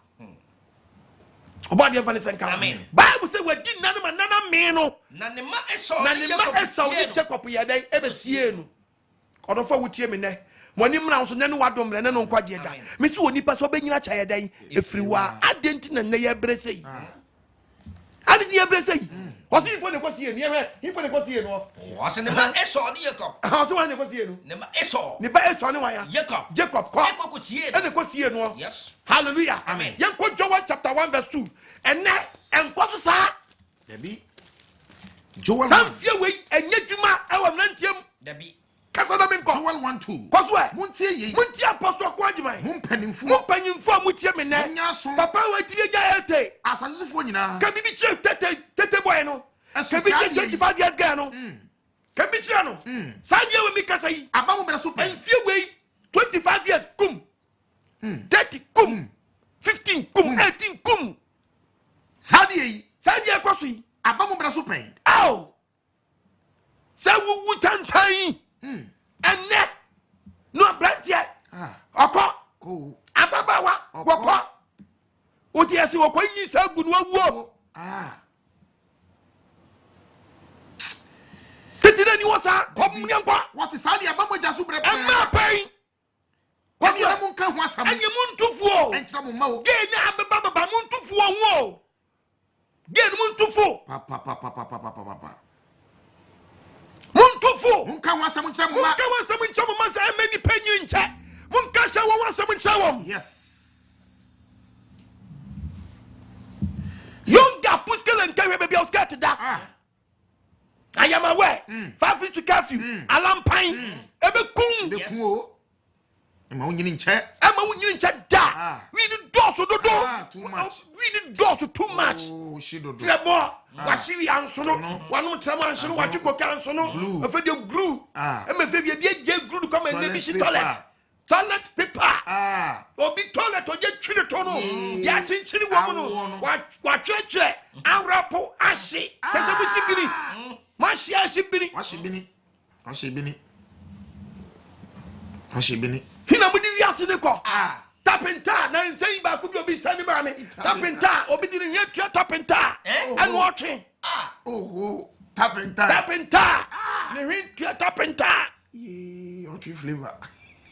Obadi Vanessa and Amen. Bible say we did nana me no. Nanima Esau ni Jacob ya dai ebe sie no. Odofo wutie me ne. Moni mra so ne no wadom re ne no nkwaje da. Me si oni pa so benyina cha ya dai efiri wa adenti na ne ya brese yi. Adi ye brese yi. O si fo ne kwasie ni ehwe, ifo ne kwasie no. O se ne ma Esau ni Jacob. O se wa ne kwasie no. Ne ma Esau. Ni ba Esau ni wa ya. Jacob kwa. Eko kwasie. Ene kwasie no. Yes. Hallelujah. Amen. Yen ko Joel chapter 1 verse 2. Ene enkoso sa. Debi. Joel. Sam fie we enye dwuma e wa mrantiam. Debi. Kasa na me nko. Joel 1:2. Kwaso e. Muntie yi. Muntie apostle ko agyeman. Mumpanimfo mutie me ne. Papa we tire nya ete. Asasifo nyina. Ka bibi che tete boy no. Ka bibi 25 years guy no. Ka bibi che no. Sa dia we mi kasa yi. Abamu bere so pen. Fie we 25 years kum. 30 kum. 15 kum. 18 kum. Sadia kwaso yi. Abamu bere so pen. Ow. Sa wu tantan. Enne. No brantia. Oko. Ko. Ababawa. Woko. Oti esi woko yin sa gunu awuo. Tetire ni wosa. Komnyankwa. What is Sadia Abamu jasu bere pen. Emma pen. Kwani ya munka ho asam. Enye muntufuo. Entra mo ma wo. Ge na ababa muntufuo wo. Ge muntufuo. Papa. Muntufuo. Munka ho asam ntra mo ma. Munka ho asam ntra mo ma sa emani panyi nche. Munka sha wo asam ntra wo. Yes. Yonga puskele nkawe baby oskat da. I am aware. 5 feet to curfew. Alarm pine. Ebe kum. De ku. Ema wonyini nche. Da. We the doors do. Too much. We the doors too much. Oh, she do. Tremo. Washiri ansono. Wanu tremo ansono. Wachiko kansono. Efe de glue. Emefe bi je glue come and maybe she toilet. Toilet paper. Obi toilet oje twire to no. Ya chinchini wo no. Wa twetwe. Awrapo ahye. Kese bi sibiri. Mashi ashibiri. Ashibini. Hina mudi wiase ne ko. Tapenta na nsɛn ba ku bi obi sani ba me. Tapenta obi diri nye tua tapenta. Anu otwe. Tapenta. Ne hin tua tapenta. Ye, otwe flavor.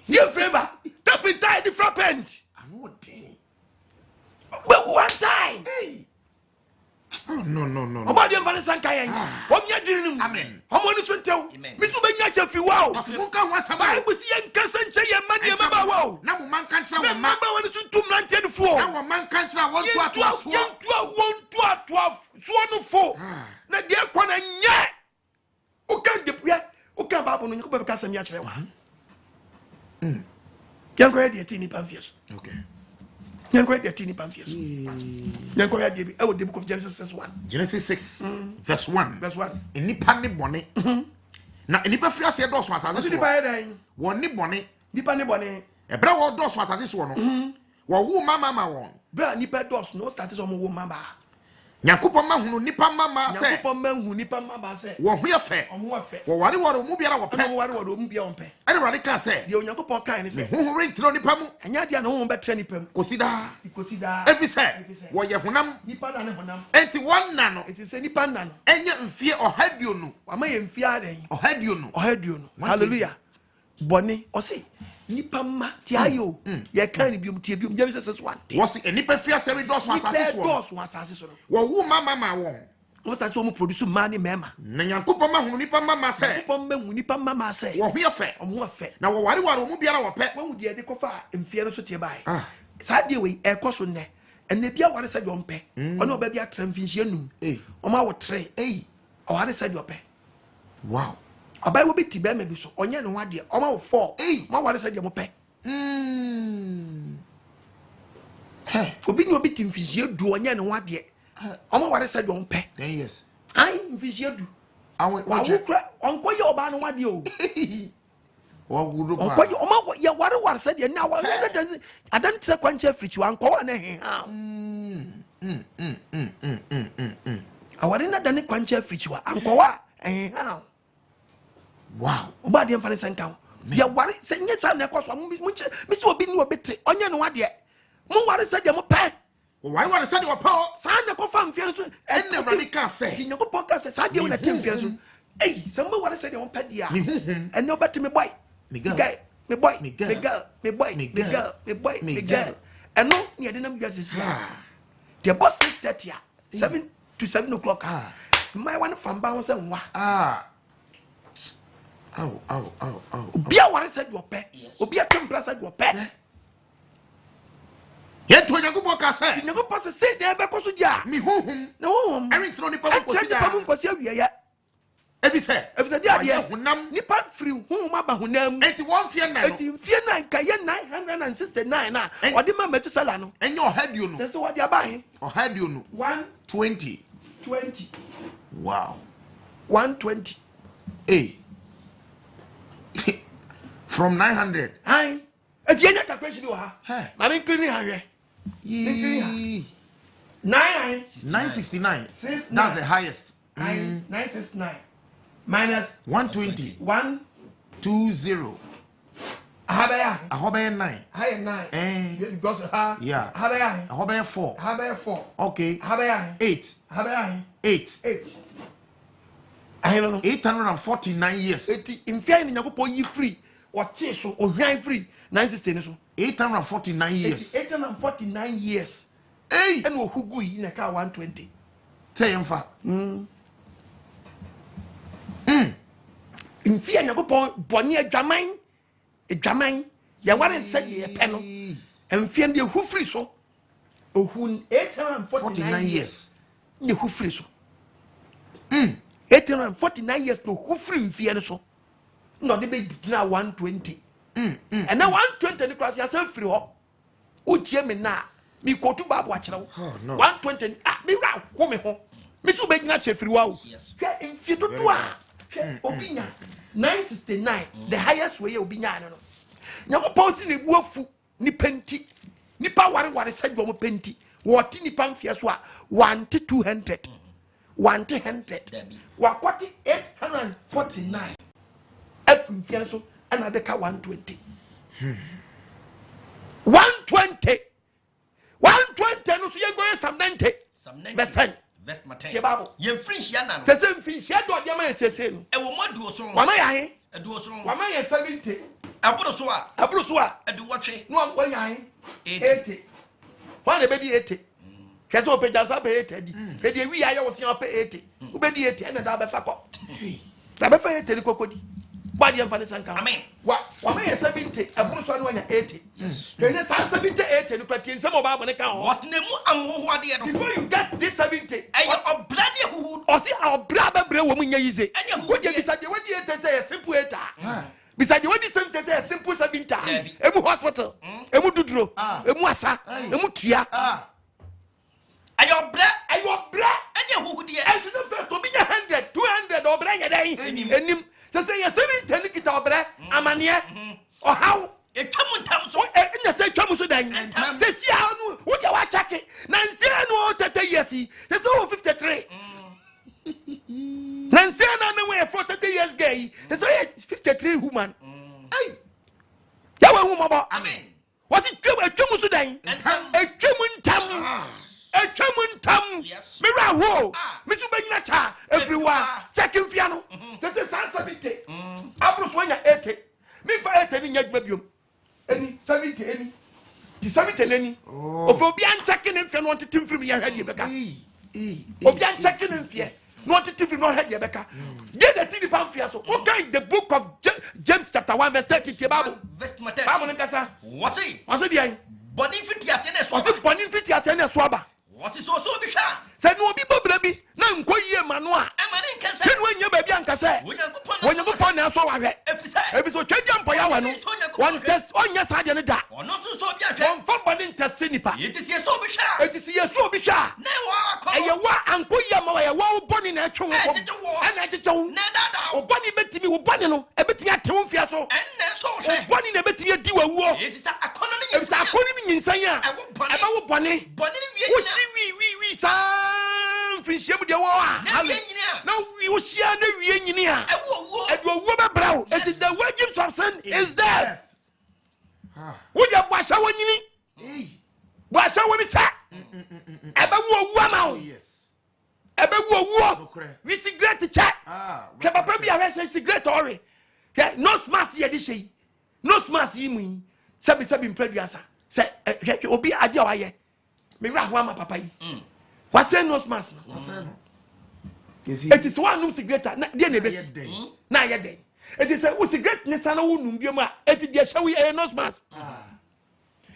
Ye flavor. Tapenta different paint. Anu odi. But one time. Hey. Oh no. Obadi Vanessa Kayen. Omnya dirinim. Amen. Omoni so ntew. Misu benya chafi wow. Munka ho asam. Bible si en kasa nche ye mani e maba wow. Na mo man kantra wo ma. Maba woni so tum rantie fo. Na wo man kantra won to ato. So no fo. Na de kwa na nye. O kan de pia. O kan Bible no nyako be kasa mi a kire wa. Yanko ya de tini pamfies. Okay. Yanko ya tini pamfies. Yanko ya de bi e wo the book of Genesis 6:1. Genesis 6 verse 1. Enipa ne bone. Na enipa fi ase do so asase so. Enipa hedan. Won ni bone. Nipa ne bone. Ebra wo do so asase so no. Wo wu mama won. Bra nipa do so no start so mo wo mama. Nyankopon ma hunu nipa mama se. Nyankopon ma hunu nipa mama se. Wo ho yefe. Wo ware mu biara wo pe. Wo ware mu biara wo pe. Ene ware ka se. De Nyankopon kan ni se. Ho rentiro nipa mu. Anya dia na ho betre nipa mu. Kosida. Every say. Wo ye honam. Nipa na ne honam. Enti won na no. Enti se nipa na no. Enye mfie ohaduonu. Wa ma ye mfie aden. Ohaduonu. Hallelujah. Boni o se Nipama tiayo. Ye can be bium Jesus one. Was it a nipper fear series dos was assassin. Well, who mama won? Was that some produce money, mamma? Nanyankupama Nipa Mama say, Nipa Mama say, or here fair, or more fair. Now, what do I will be our pet? When would you decofa in Fierro by? Sadly, we air cost ne, and the beer what I said your pay, or no baby at Tramfision, or my tray, or what I said your pay. Wow. A Bible be Tibet maybe so, on your one dear, or my 4, my what I said your pay. For being a bit in Fizio, do on your one dear. Omo what I said don't pay. Yes. I vision do. I will cry on quite your ban one you. What would you quite your mother? Yeah, what I said, you now I don't say quench every you and call an I want not done a quench every you and call how. Wow, about the infinite account. Yeah, what is saying? Yes, I'm not cost one Miss will be no bit on your one yet. More what I said, you're pay. Why want to send you a power? Sana confirm fears and never can say. In your podcast, I give a team fears. Hey, somebody what I said on Pedia and no better me boy. Me girl, me boy, me girl, me boy, me girl, me boy, me girl. And no, you didn't just see. The boss is 30 7 to 7 o'clock. My one from bounce and what? Be a what I said your pet. Be a temper said your pet. Yet when you go back, I said, you never pass a say there because of ya. Me home, no, I return the public was here. Every say, if the idea, Nipa free whom Abahunam 81 fear 969, or the mamma to Salano, and your head, you know. That's what you're buying. Or head, you know. 120. Wow. 120. Hey. From 900. Aye. If you're not a question, you are. I'm including her. 969. That's the highest. 969 minus 120. 120. Habaya 9. Higher 9. Because yeah. Habaya 4. Habaya 4. Okay. Habaya 8. Habaya 8. 8. I don't know. 849 years. In fair, you go free. What is so or free? 960. 849 years. 849 years. Hey, and who go in a car 120. Say him fa. In fear, you go Bonnie a Jamine. Ya one said a panel. And fear the who free so. Oh, who 849 years. You who free so. 849 years no who free fear so. No, the big now 120. And now 120 the class yourself free. Utie me na me ko to bab wa kire wo 120 me ra ko me ho me so be gina che free wa wo hwe mfi dodo a hwe obinya 969 the highest way obinya no nyako pause ne buafu ni penti nipa ware said wo penti wo ti nipa mfia so a 1 to 200 1 to 100 wa kwati 849 mfia so ana beka 120 120 no so yengo some 90 verse 10 verse 10 Bible ye finhia na no se finhia do de man sese no e wo modu so wa man yan edu so wa man yan 70 aburo so a edu wotwe no wa yan 80 wa na be di 80 kese o peja sa be 80 di e di wi aye wo se o pe 80 wo be di 80 na da be fa ko da be fa 80 ni kokodi body and fanny sanka amen wa man yan 70 aburo so no yan 80 kese sa 70 80 ni kwati nsem oba abone kan what nemu anwoho ade no before you get this 70 aye obra ne huhu o si obra bebre wo munya yize wo je bisa de wodi 80 say simple 80 bisa de wodi 70 say simple 70 emu hospital emu duduro emu asa emu tua aye obra ene huhu de and to the first obinya 100 200 obra nya dai enim say 70 ni kita obra amane o how etwamu ntam so enya say twamu so dan say si ha no wo de wa chake na nsia no 30 years say 53 na nsia na me we 40 years gay say 53 woman ai ya wa hu mobo amen what it twamu so dan etwamu ntam me ra ho me so banyina cha everywhere checking fiano say 70 abro so nya 80 me fa 80 ni nya djuma biom any 70 any the 70 any of obian checking him for not to film your head yebeka obian checking him fear not to film not head yebeka get the TV pamphia so okay the book of James chapter 1 verse 30 Bible nkasa what's it there Bonifiti asene so what's it Bonifiti asene so aba what is also be sha said no be bobra na nko yie manu a emani nkasa ken wanya ba bia nkasa wonyankopon na so wahwe ebi so twagya mpoya wa no one test onya sa de ne da ono so bia hwe on fa body test nipa yetisi so be sha etisi yeso bi sha na wa ko eye wa anko yie ma wa ye wa boni na atwe wo ana ajejewo na dada o boni betimi wo boni no ebetimi atewo mfia so enne so hwe o boni na betimi adi wa wuo yetisa akono ni ebisa akoni ni nyinsan a eba wo boni ni wie wo shi wi san finhiem de wo a na wo shia na wie nyini a edo wo bebrao it is the wages of sin is death wo de bwasha wo nyini bwasha wo ni cha eba wo wu ama wo ebe wo we cigarette cha ke papa bi a we cigarette ore ke no smash ye di shei no smash yi mu sabi mpraduasa se obi ade a waye me wra ho ama papa yi what say no smash no it is one no cigarette na de na besi na ye den it is a cigarette ne sana wo num biom a it dey shawi e no smash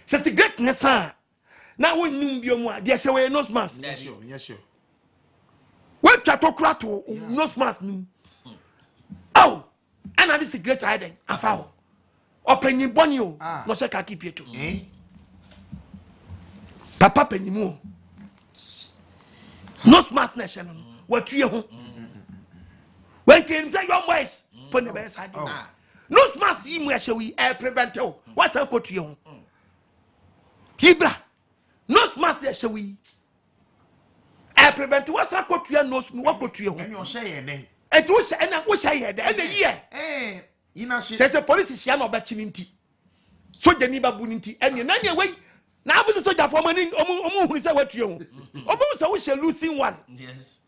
se cigarette ne sana na wo num biom a dey shawi no smash yes sure what chatokra to no smash num oh ana this cigarette I den afa ho opanyin boni o no se ka keep it papa panyimu no smash na she no what tue ho when can say your voice pon the best side no smash yi mu ahyewi e prevent o what say ko tue ho hibra no smash ahyewi e prevent what say ko tue no smash what ko tue ho emi o hye ye den et wo hye na wo hye ye den na ye ina hye there's a police hye na oba chiminti soja ni babu nti eni na ne wey na abu soja for mani omu hu say what tue ho omu say wo hye losing one yes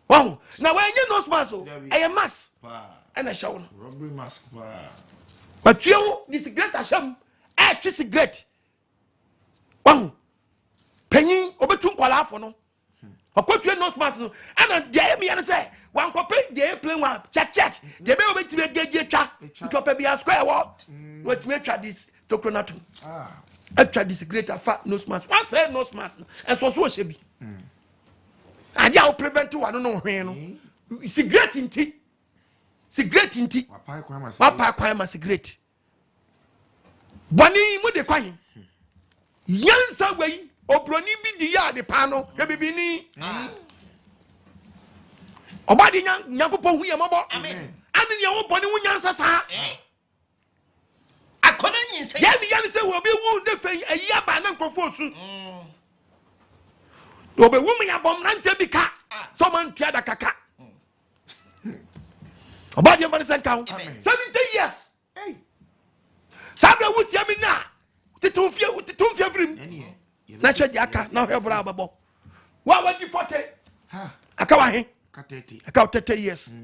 wow na when you no smash o e mask and a show robbery mask but you this great asham e twi cigarette wow penyin obetu nkwala afo no akotu no smash no and dey me and say wan kope dey play one check dey be obeti be geje twa ntopa bi square wo what me twa this tokronato twa this great afa no smash one say no smash and so she bi ade a prevent one no hwen no cigarette inti wapa kwa ma cigarette bani mu de kwan yansa gwayi obroni bi di ya de pa no ke bibini obadi nyankopɔ hu ye mɔbɔ amen ane ne wo bɔne hu nyansa sa akona nyinsa yani se wo be wu ne fe ayi aba na nkofo su do be wu me ya bom na nte bi ka so man tua da kaka obadi mfa ne sanka 70 years sabra wutia mi na titumfia vrim na chedi aka na hevra ababo wa wadi 40 aka wa he aka 30 years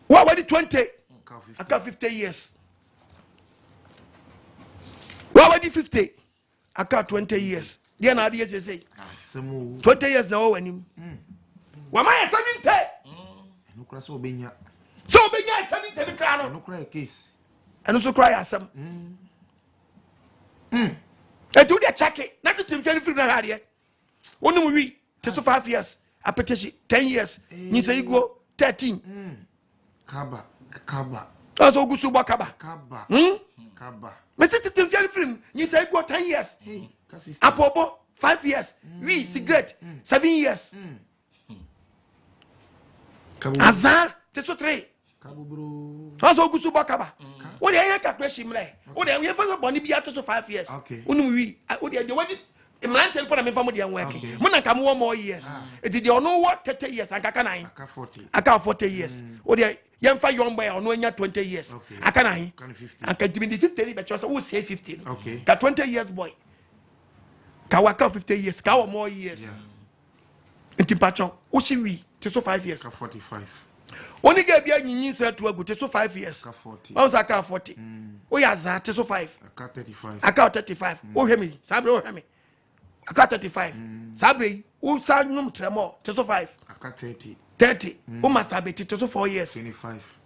wa wadi 20 aka 50 years wa wadi 50 aka 20 years dia na ade say 20 years na wo wanim wa ma 70 enukra so obenya 70 bi kra no enukra case eno so cry asem etu dia check na tetem fere firi na hade wonu wi te so 5 years apetition 10 years ni say go 13 kaba aso gusu bo kaba me se tetem fere firi ni say go 10 years apobo 5 years we cigarette 7 years azan te so 3 kabubro aso gusu bo kaba wo de yan calculation mre wo de yan fa boni bi ato so 5 years wonu wi wo de wadi imrantel po na me fa mo de yan work mo na kam wo more years it de ono wo 30 years aka 9 aka 40 years wo de yan fa yon boy ono anya 20 years aka 9 aka dibi 50 be cho so wo say 15 ka 20 years boy ka waka 50 years ka wo more years nti pacho wo shi wi to so 5 years ka 45 Only get be a set to a good so 5 years. 40. I was a car 40. Oh, yeah, that so 5. I got 35. I got 35. Oh, hear me. Sabre, oh, hear me. I got 35. Sabre, oh, sad num tremor, so 5. I got 30. 30. Oh, must have been to 4 years. 25.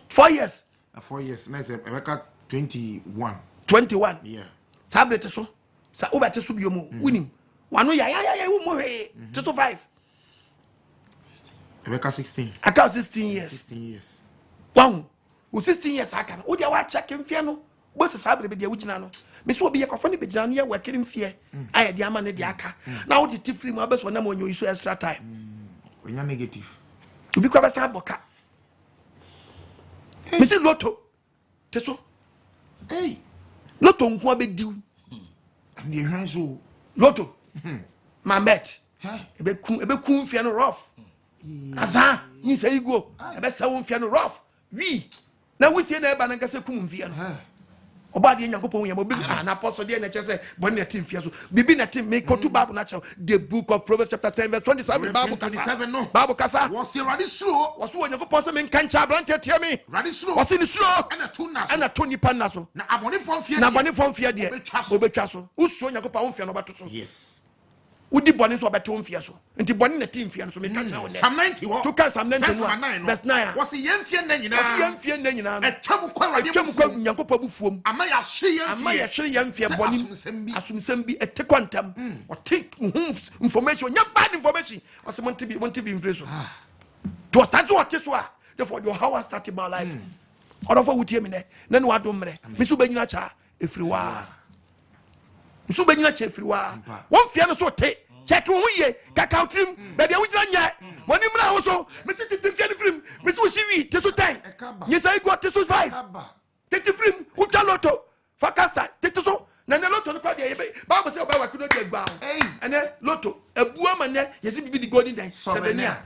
4 years. 4 years. Nice. I got 21. 21. Yeah. Sabre to so. Sa over to sub you winning. One way, to 5. I got 16. I got 16 years. 16 years. Wow. 16 years I can. Oh, they are checking piano. What's a sabre be the original? Miss will be a coffin be down here working in fear. I had the man the aka. Now the tip free my best when I'm on you so extra time. When you're negative. You become a saboka. Mrs. Lotto. Teso. Hey. Lotto nkwa be diu. And the hands who Lotto. My bet. Ebe kun fia no rough. Asa, yin say go. Ebe sa won fia no rough. Wi. Na we see na eba na nkase kum fia no. Oba de Nyankopon yam obi na apostle de na chese boni na tim fia so. Bibi na tim me ko to Bible na chew. The book of Proverbs chapter 10 verse 27 Bible 27 no. Bible kasa. Was ready slow. Was wo Nyankopon say me kan cha brante tie me. Ready slow. Was ni slow. And a two nas. And a Tony pan na so. Na abone fon fia. Na abone fon fia de. Obetwa so. Usuo Nyankopon won fia no beto so. Yes. Udi boni so beto won fia so. Nti boni na tim fia so me kan cha won. Psalm 91. To kan Psalm 91. Verse 9. Was yen fia na nyina. Was yen fia na nyina. E twam kwa wade twam kwa Nyankopon bufuom. Ama ya hwe yen fia. Ama ya hwe yen fia boni. Asumsem bi ete kwantam. O take information, nya bad information. Was monti bi infreso. To start what this wa. Therefore your how I started my life. Odo for wutie me ne. Na no adom mre. Me so banyina cha efiri wa. Nso banyina cha efiri wa. Won fia no so te. Check who ye. Kakao trim. Baby wujina nya. Woni mra wo so. Me se te fia ni film. Me so shiwi te so 10. Yes I got te so 5. Te film ucha loto. Fakasa te so. Na ne loto no kwa de Bible say oba wa kuno de gba. Ene loto ebua ma ne yesi bibi di golden day 7 year.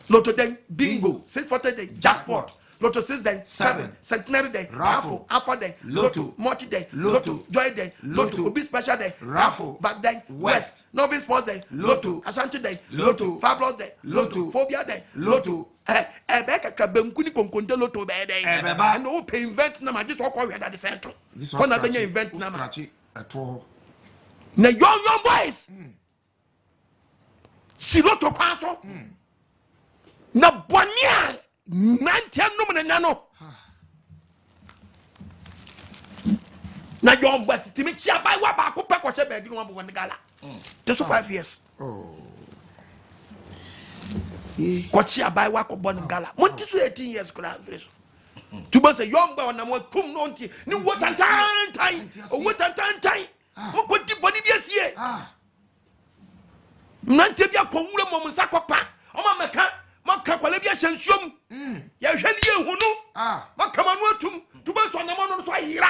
Loto then bingo 640 day jackpot. Lotto 6 day 7 centenary day raffle alpha day lotto multi day lotto joy day lotto obi special day raffle back day west novice sports day lotto ashanti day lotto fabulous day lotto phobia day lotto ebe kakra bemkuni konkonte lotto be day and o pay invent na ma just walk over at the center when na benya invent na ma na young boys si lotto paso na bonia nantia no na no na young boys timi chia bai wa ba ko pe ko che bag no abo won gala just 5 years ko chia bai wa ko bon gala monti so 18 years ko na fresh to be say young boy na mo kum no nti ni water time o water time mo ko di boni bi asie nantia bia ko wura mo nsa ko pa o ma meka maka kwale bia hyensuom ya hwe ne ehunu maka manu atum to be so na manu so ayira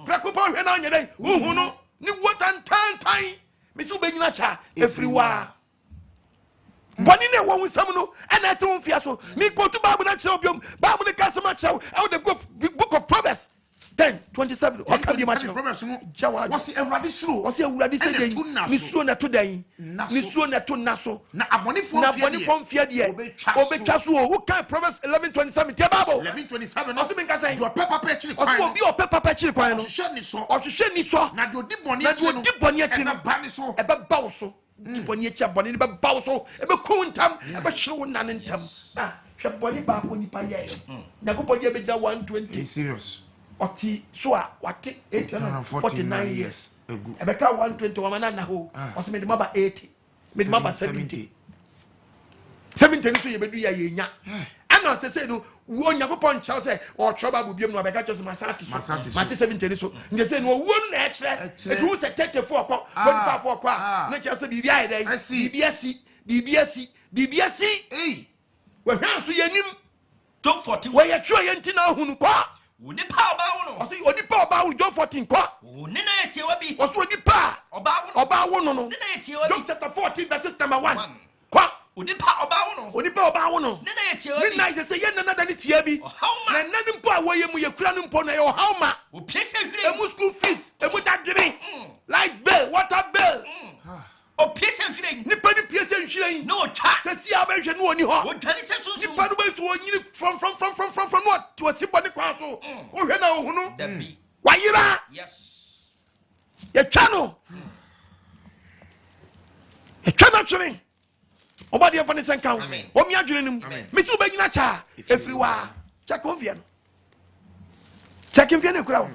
prekopa hwe na anyere uhunu ni water time me so benyina cha everywhere boni ne wo nsam no ena te won fia so me go to Bible na chew biom Bible ne kasama chew out the book of Proverbs 10:27 o ka di ma chew jawa wasi ewrade say ni suo na to dan ni suo na to naso na aboni fon fia de obetwa so o ka Proverbs 11:27 te Bible 11:27 o se men ka say do pepper chiri kwan o so obi o pepper chiri kwan no o hwehwe ni so na do di boni achi no ba ni so e ba wo so di boni achi boni ni ba wo so e be kuntam e be hwere wo nan ntam hwe boni ba ko ni pa ye na ko boni e be ja 120 serious oti so a wate 849 years ebeka 120 wamana na ho wase me de maba 80 me de maba 70 ni so ye bedu ya yenya ana se no wo Nyankopon chaw se o choba bubiem no abeka chose masati so mate 70 ni so nde se no wo na ekre etu se 34 ko 25 ko na che se bibia ye den bibia si we hwan so yenim top 40 we ye twa ye ntina hunu ko Uni pa oba wono. Osi oni pa oba wo John 14 kwa. Uni na etie wabi. Osi oni pa oba wono no. Ni na etie wabi. John chapter 14 verse number 1. Kwa uni pa oba wono. Oni pa oba wono. Ni na etie wabi. Ni na se ye nana da ni tie bi. Na nani mpo a wo ye mu ye kura ni mpo na ye hauma. O piese hwire. Emu school fees, emu dadwene. Like bill, water bill. O piese hwire. Ni pa ni piese hwire. No cha. Se si aba hwe no oni ho. O dwani se sunsun. Ni pa no what to a simple council. Oh, you know, Debbie. why you are? Yes. Your channel. A channel training. Obadi of an account. What me are doing? Miss Benyini, everywhere. Check on Vienna. Check in Vienna crowd.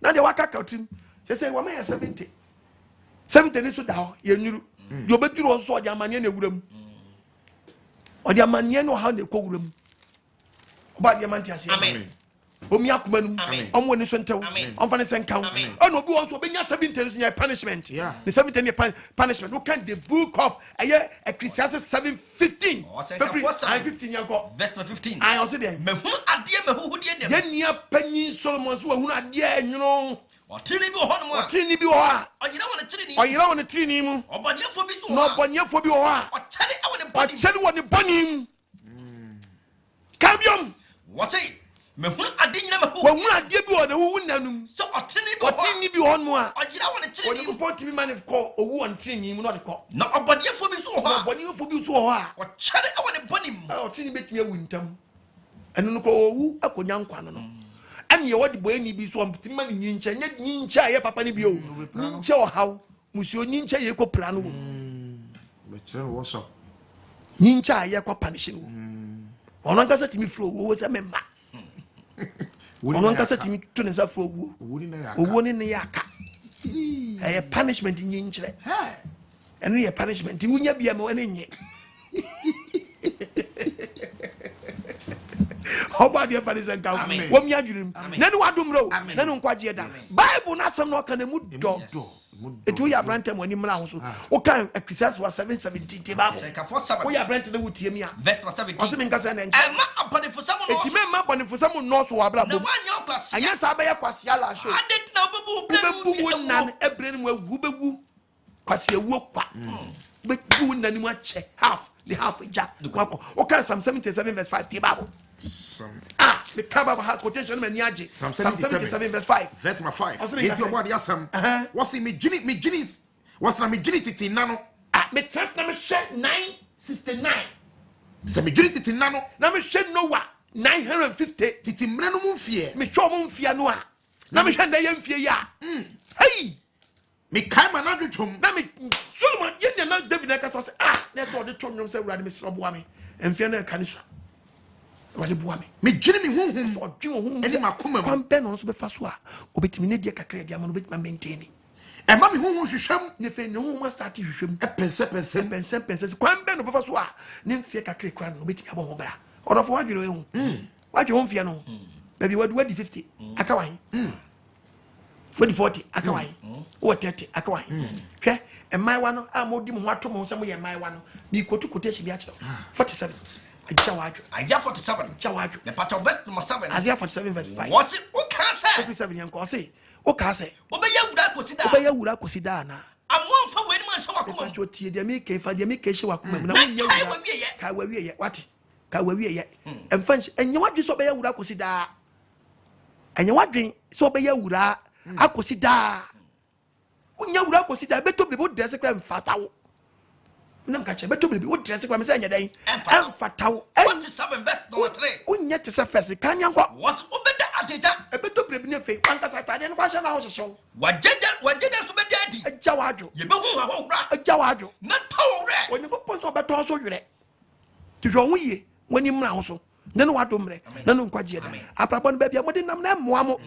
Now the waka out him. They say, well, may 70. 70 is down. You knew you better also the man in the room. Or the man, you know how they call them. About the man, amen. Omiakuman, on one is until on Vanessa count. Oh, no, go also be 17 year punishment. Yeah, the 17 year punishment. Look at the book of Ecclesiastes 7:15. 15 year ago. Verse 15. I also there. Me who adie me who die dem. Ye nia panyin Solomon so who adie you know. Otini bi ho no a. Otini bi ho a. Oyira won trini mu. Oboniefo bi so. No oboniefo bi ho a. Ochede won bonim. Kabiom. What say? Me hu ade nyina me hu. Wo hu ade bi wo na hu nanum. So otini bi ho no a. Oyira won trini. Wo ko timi man ko owu on trini mu no de ko. Na oboniefo bi so ho a. Oboniefo bi so ho a. Ochede won bonim. Otini betimi awu ntam. Enu no ko owu akonya nkwa no no. Ane ye wodi boani bi so timi man nyinche nye nyinche ye papa ni bi o. Nyinche o haw. Musio nyinche ye ko pra no wo. Me kire wo so. Nyinche ye ko punish no wo. Ono nkasa timi fro wo se memma. Ono nkasa timi to ne sa fro wo. Owo ni ne yaka. Eh punishment nyinchire. Enu ye punishment wunya bia me wona nye. Obadi e fani senka wo mi adwurim na ne wadom ro na ne nkwaje da Bible na asem no kana mu do etu ya brante mo ni mra ho so o kan Ecclesiastes 7:17 te ba wo ya brante na wutie mi a verse 17 o se mi nkasa na nche ma abonefo sam no eti me ma abonefo sam no so wa bra bo anya sa ba ya kwase ala show adet na bebu wonan ebre ni mu awu bebu kwase awu kwa bebu wonan ni mu ache half the half ja kwako o kan Psalm 77:5 te Bible the Bible has quotation me niaje Psalm 77:5 verse 5 enti obodi asam what's me gini what's na me gini titi nano me trust na me share 969 se me gini titi nano na me share Noah 950 titi mre no mfie me twa mo mfie no a na me hwe nda ye mfie ya hey me kai ma na dwetwom na me Solomon ye na David na kasa say na so de twom say urade me sro boa me mfie na ka ni so wale boa me gini me honhom so dwen honhom eni makoma mu kwambe no so be fa so a obetimi ne die kakra dia ma no betimi maintain e ma me honhom hwehwem ne fe ne honhom start hwehwem e pense kwambe no be fa so a ne mfie kakra kra no betimi abo ho bra odofo wadwere ehu wadwe ho mfie no baby wadi 50 aka wan 40 aka wan o 30 aka wan hwe e mai wa no a mo di mo ato mo nsam ye mai wa no ni kotukote hye bi a kire 47 Aya 47. Chawaju. The part of verse number 7. Isaiah 47:5. What's it? O ka say? 47 yanko say. O ka say. Obeya wura kosida. Obeya wura kosida na. Amon fa we ni man hye wakoma. Pacho tie de mi ke fa de mi ke hye wakoma na wonye wura. Ka wawie ye. What? Ka wawie ye. Emfa enye wadwe so obeya wura kosida. Enye wadwe so obeya wura akosida. Wonya wura kosida beto bebo dress kra mfatawo. Nam ka che beto bebe wo dress kwa me say anya dan emfatawo 47 verse number 3 wonya te se first kan yankwa what obeda adeja beto bebe ne fe wanka satade no kwa hye na ho hyehyw wajeda so beda adi agya wadwo ye behu ha wura agya wadwo na tawo re wonye ko ponso beto so were ti hwo ye woni mra ho so ne no wado mre na no nkwaje da aprapon ba bia modi nam na moa mo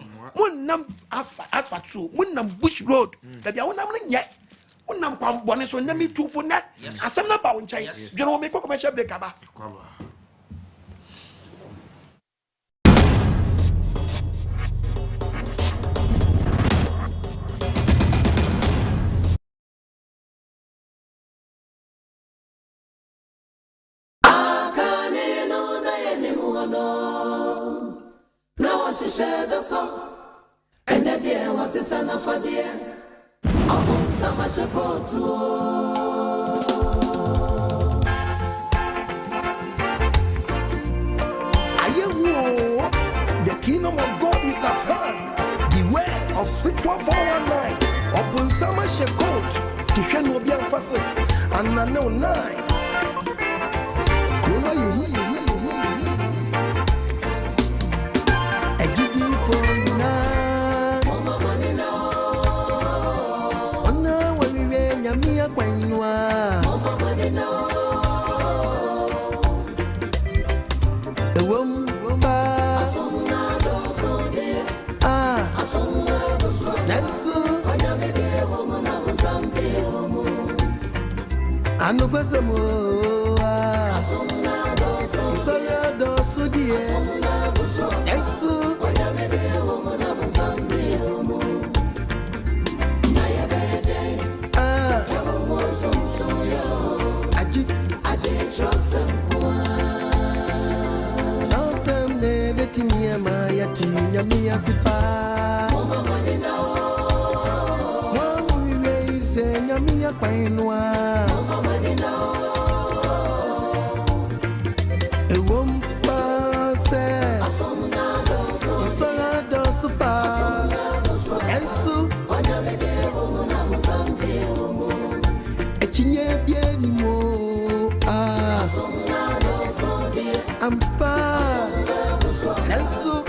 nam asfalt so nam bush road ba bia wonam no nye unam kwa bone so nyame tufo na asem na ba wo nchai dwene wo me ko commercial break aba akane no da ene muano na wa shishe da so ene de wa sisana fadie Among sama shakotu Ayewo the kingdom of God is at hand beware of spiritual 419 Open sama shakot Tifya no bi emphasis and na no 9 Koma yehu nyamia kwanwa ewom ba Nansu Anu kwesemo Isola do sudie Nansu Nyamia sipa Mwamu ise nyamia kwenwa Ewompa se Isola do supa Ensu Echinye bieni mo Ampa Ensu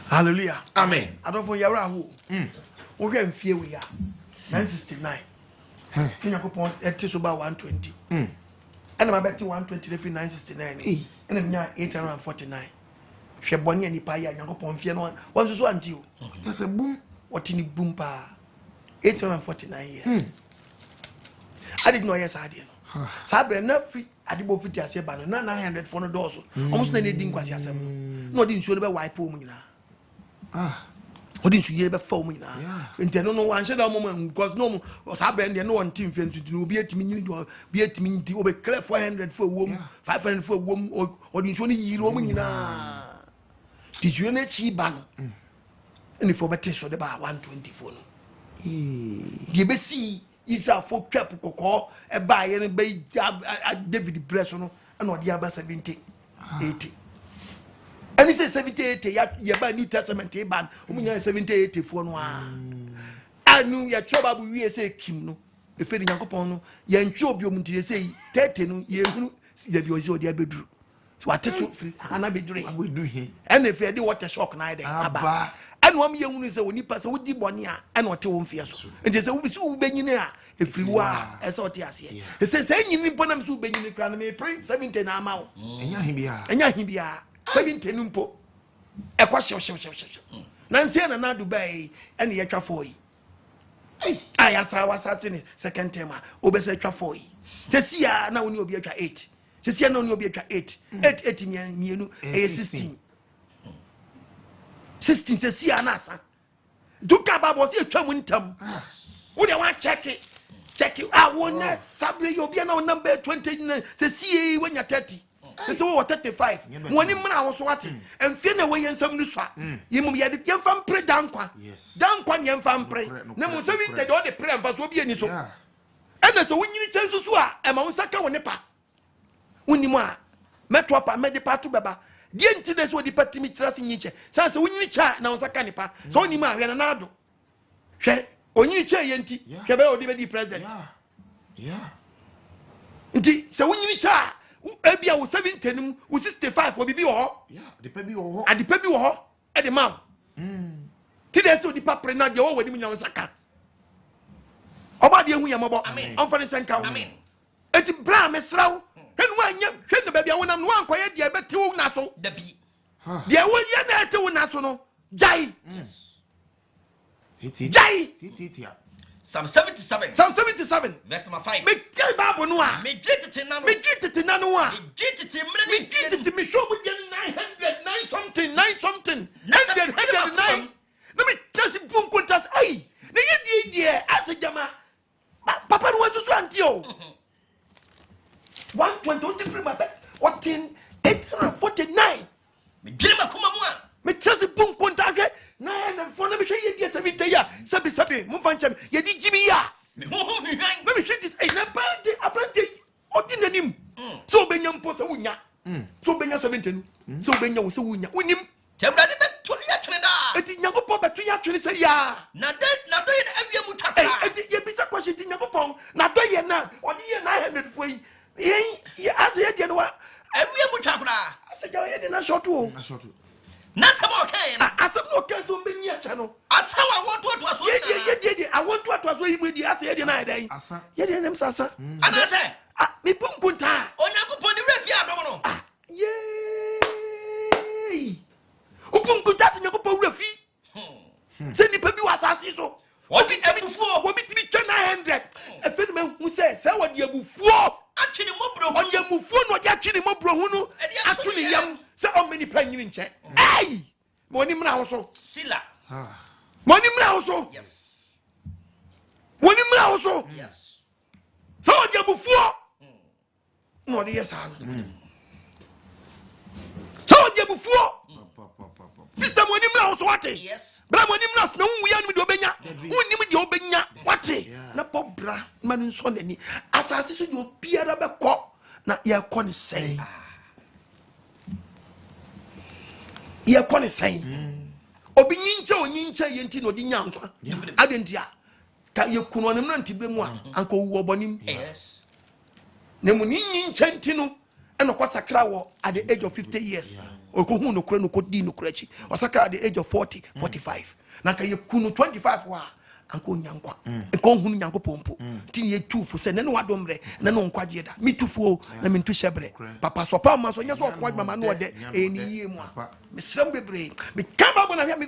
Hallelujah. Amen. I don't for Yara who. We are in fear we are 969. Kenya coupon at about 120. And I'm betting 120 every 969. And I'm now 849. She bonny and paya, young upon fear one. What was one due? That's a boom. What in the boom pa? 849 years. I didn't know, yes, I didn't. Sabre enough free at the Bofiti as a banner, 900 for no doors. Almost any didn't was as no didn't show about wipe home. What didn't you ever phone me now? And no one said a moment because no was happening and no one team to do be at me or be at me to over 400 for a woman, 500 for a woman or didn't you need woman now? Did you not see ban? And if for better so about 124. The BC is a for trap cocoa, a buy and bay David Bresson and not the other 70, 80. And he says 78, you buy New Testament, ban, 78 for one. I knew your trouble, we say Kim, if any young upon you and Chobium to say 30, you was your dear bedroom. So what is free, and I be doing, we do here. And if I do what a shock night, and 1 young is a when you pass with the bonia and what you won't fear. And there's always so Benyini, if you are as Otias here. He says, any Nippon so Benyini crown may pray 17 amount. And Yahibia. 17 numpo. A question. Nancy and another Dubai and the Trafoy. I as I was asking second tema, Obesa Trafoy. Cecia now you'll be at 8. Cecia no you'll be at 8. 8 you know, 16. 16 Cecia Nasa. Duka was a term. Would you want check it? Check it. I won't. Sabri, you'll be now number 29. Cecia when you're 30. So what 35 when him now was what and fear away and some new swat you move the young fan pray down quan young fan pray no 70 all the prayer was will be any so and so when you change to swat and my second one nepa when you are met up and made the part to baba the internet was the party me trust in each so when you chat now sakanipa so you ma we na nado hwe onyi che yenti hwe be o the president nti so when you chat Ebia was 70 was 65 for be or the baby or at the baby or at the mouth. Today, so the papa na the old wedding in Saka. About the Yamabo, on for the same count. It's Bram Mesrau. And when you the baby, I want one quiet, the bet 2 naso. The old Yana 2 national. Jai. Titia. Psalm 77. Psalm 77. Verse number 5. Make Bible noir. Me get it in Nano. Me get it in Nanoa. Me get it in Me get it in me show with 900, 9 something. 900. Let me just boom quintas. Ay, the idea as a jama. Papa was to Santio. 123 what in 849. Me dream a kuma. Me just boom quintas. so wunya unim Tembrade beto ya chenda eti Nyankopon beto ya twene say ya na do ye na awie mu twakra eti ye bisa question ti Nyankopon na do ye na odi ye 900 fo yi as ye de no awie mu twakra as ye ye de na short o na sama okay na asem no okay so be ni acha no asawa won to aso ye I want to aso yi mu di as ye de na den ye de nem sasa ana se me punpunta Onyankopon ni refi adom no yey opunkunta se Nyankopon refi se ni pa bi wasase so obi abufuo obi tibi twa 900 efe no hu se wodi abufuo atwene mobro odi abufuo no odi atwene mobro hu no ato ne yam se o mani pa nyini nche moni mra wo so sila moni mra wo so yes moni mra wo so yes se odi abufuo no odi yesa no se odi abufuo sister moni mra wo so wate yes bra moni mra so na hu ya no de obenya hu de obenya wate na po bra manu nso nani asase so de obiara be ko na ye ko ne sen ye ko ne sen obi nyinche ye nti no di nyankwa adentia ka ye kunu onem na ntibre mu a anko wu obonim yes na mu nyinche nti no eno kwa sakra wo at the age of 50 years oko hu no kura no kodi no kura chi o sakra at the age of 40 45 na ka ye kunu 25 wa anko nyankwa ko hu nyanko pompo tin ye tufu se ne no wadomre ne no nkwaje da mi tufu na mi ntu shebre papa so pa ma so nya so kwa mama no de eni yie mu a mi sram bebre mi kamba bona mi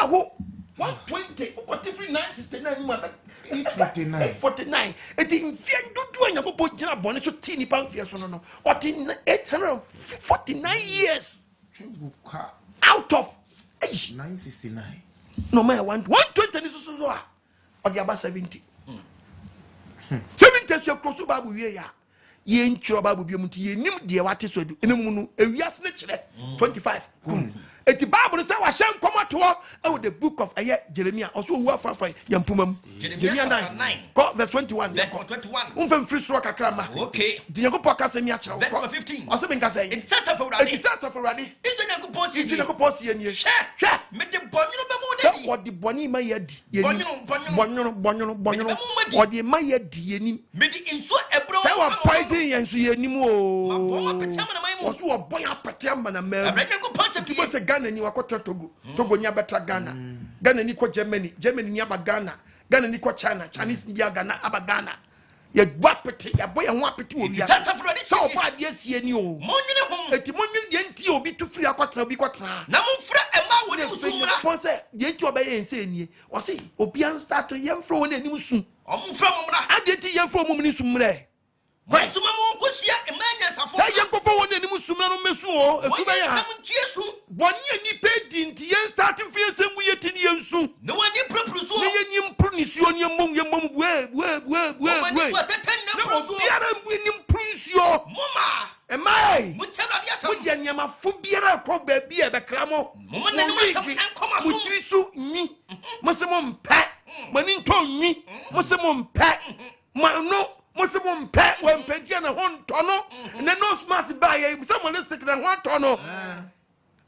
ho 120 ukoti free 969 mu aba 849 eti mfie ndudu nyanko po gina bone so ti ni pa mfie so no oti 849 years out of 969 no man 120 ni so a odi aba 70 70 so cross babu wie ya ye ntro babu bi mu ti ye nim de wate so enemu no ewiase ne kire 25 eti bible say wa shen komato e the book of Jeremiah also wu afafa yampumam Jeremiah 9 verse 21 unfem free so kakra ma okay di Nyankopon ka se mi a kire verse 15 o se me ka say it says for radi izo Nyankopon si ye hwe me de bonyo be mu de di odi boni ma ye di ye ni bonyo odi ma ye di ye ni me di inso ebro say wa poison ye nso ye ni mu o ma petem na mai mu o so wo boya petem na ma Nyankopon se bi se Ghana ni wakota Togo ni abeta Ghana ni ko Germany ni aba Ghana ni ko Chinese ni Ghana aba Ghana ye gwapete ya boya ho apete wo bia so obo ade asie ni o monyene ho eti monyene de nti obi tu firi akotena obi kotena na momfra ema woni musumra ponse de nti oba ye nse nie o se obi an start yemfro woni anim su omfra momra ade nti yemfro mum ni sumre Masuma mo kosia emanya safo. Say yankofo won anim sumra no mesu o esuba ya. Boni ani pedi nti yen start fi ensem bu yeti ni yensu. No wani propruso. Ne yenim prunisio ne yemom we. Biara mwenim prunisio. Mama. Emai. Mutela dia sam. Mudi anyama fo biara ko ba bi e bekra mo. Mama na no sam enkoma so. Mutiri so nyi. Mosemo mpa. Mani nto nyi. Mosemo mpa. Mano Mosemo mpa wa mpentia na ho ntono. Ne no smas ba ye someone stick na ho ntono.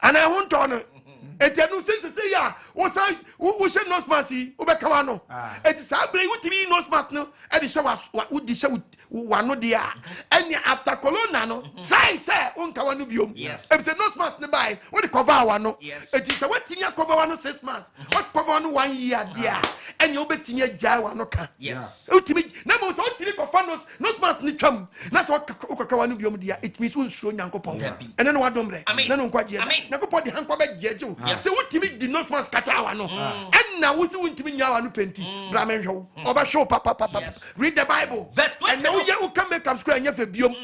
Ana ho ntono. Etenu se ya wo say wo she no smas yi wo beka wa no. Eti sa bre wo timi no smas no e di she wo di she wa no dia. Any after corona no try say unka wa no biom. E say no smas ne bai wo di cover wa no. Eti say what tinya cover wa no 6 months. What cover no 1 year dia. Eny wo betinya jai wa no ka. Utimi na mo so timi cover no smas ni twam. Na so ukaka wa no biom dia it means unsuro Nyankopon. Ene no wadomre. Na no nkwaje. Nyankopon di hankwa be jeju. Say what timi di no smas kata wa no. Na wo se wontimi nya wa no penti. Bra men hwo. Oba show papa. Read the Bible. And now you can make up square and you biom.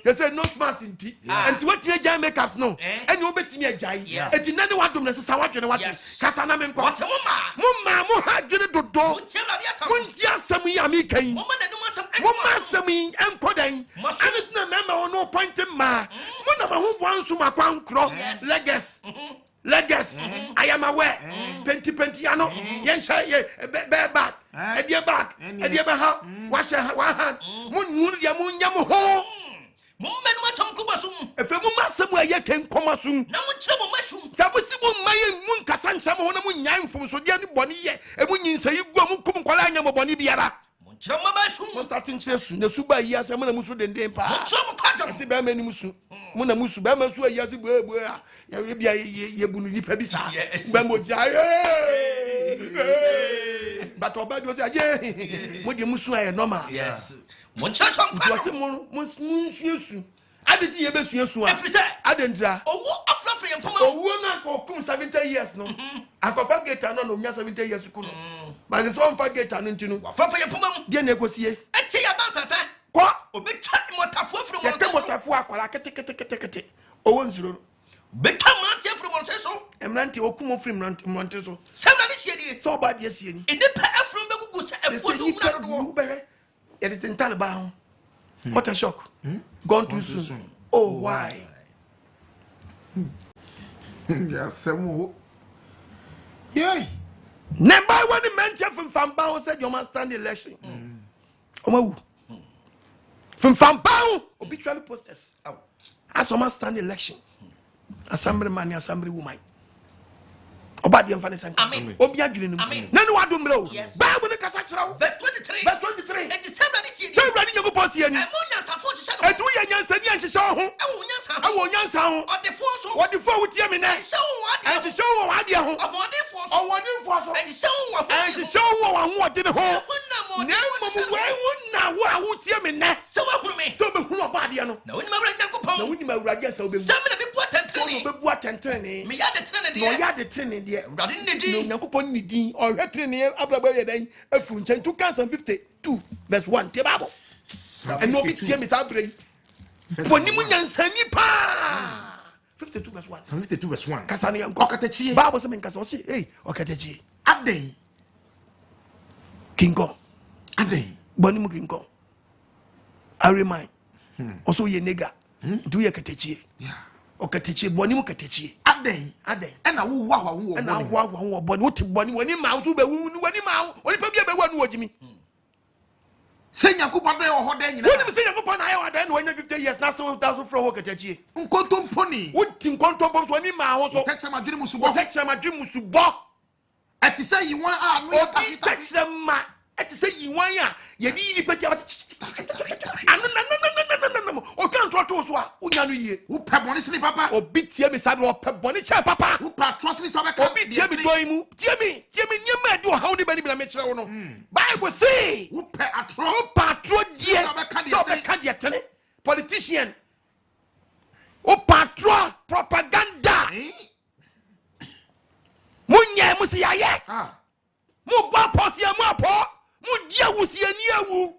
You say no smas inti. And what you jam makeups no. And you betimi ajai. And in any one dom say what you know what. Kasana men ko. Mumma mo ha gene dodo. Muntia sam yi amikan. Mumma sam yi enkodan. And it's na member no point ma. Muna ma ho bwansu makwankro. Legas, I am aware. Penti ano. Yensha ye back. Edie back. Edie back. Wash one hand. Mun ya mun yamu ho. Efe mu masem a ye ken komasum. Na mo kire mo masum. Sabusi mu maye mu nkasa nsam ho na mu nyan mfomso de ne bone ye. E mu nyinsayi gua mu kum kwala anya mo bone biara. Mo kire mo masum. Mo starting kire su na su ba yi asem na musu denden pa. Mo kire mo kwadam. Ese ba ma ni musu. Mu na musu ba ma su ayi ase bo a. Ye bia ye bunu nipa bi sa. Ba mo ja but oba do say aye. Mo de musu aye normal. Yes. Mo kire so kwadam. Mo su. Aditi ye be suasu a. Efiri say Adendra. Owo afrafra ye nkoma. Owo na ko kum 70 years no. Akofa geta no 70 years ku no. But the so mfa geta no ntinu. Afrafra ye poma mu. De na ekosie. Eti ya ban fefe. Ko Obetwa motafo afri mo. ye ke motafo akwala kete. Owo nzuro no. Betwa mranti afri mo so. Emranti okum ofri mranti so. Sebra de sie die. So bad ye sie ni. Enipa afri be gugu se afo so wura do. Bere. It is in Taliban. What a shock. Gone too soon. Oh, why? Yes, yeah. Number one mention from Fambao said you must stand the election. From Fambao, obituary posters. As you must stand the election. Assembly man, assembly woman. Obadi and Fanny Amen. Obia Green. Amen. None what do blow. Yes. Bible the Casatra. Verse 23. Verse 23. And the Sebra de sie. So ready you go post here. And Monya sa fo shisha. And 2 years and yan show. I will yan sound. On the force. What the four with you in there? So what? And she show what you home. On the force. Oh, what you for? And so what? And she show what did home. Never where what would you mean that? So what me? So be who body no. No, we never go pon. No, we never guess so be Some of the people attend be what and training. me ya the training No, there. ya the training there. Radi ne No, di. Yakupon Nidi or training Abraham then a function 252 verse 1 Bible. And no big team is outbreak. For Nimunian Sanipa 52 verse 1. 52 verse 1. Kasani and Okatechi. Bible some in Kasosi, hey, Okatechi. Ade. King Kong. Ade. Bonimu King Kong. I remind. Also ye nigga. Do ye Katechi. Yeah. Okatechi, Bonimu Katechi. Ade. Ade. And I will wow. And I want one what Bonnie when him mouse who be when him out, or if one watch me. Say Yakuba or Hoden. What do you say upon I then when you're 50 years now so 1,000 from Okatechi? Uncontum pony. What think contours when him mouse or Text my dream was what text my dream was to balk? at to say you want Or text them ma at to say you want ya, you need to no. Or can't try to swap. who pep one sleep, papa, Or beat Yemi Saddle or Pep Bonicha, papa. who patrosely saw a Or beat Yemi Doimu, Yemi, you may do how anybody will make sure. Bible say, who pet a troll, oh, patron, dear, so the candiate, politician. Oh, patron, propaganda. Munya Musiaye. ah, Muba Posia Mapo, Mudia Wusia.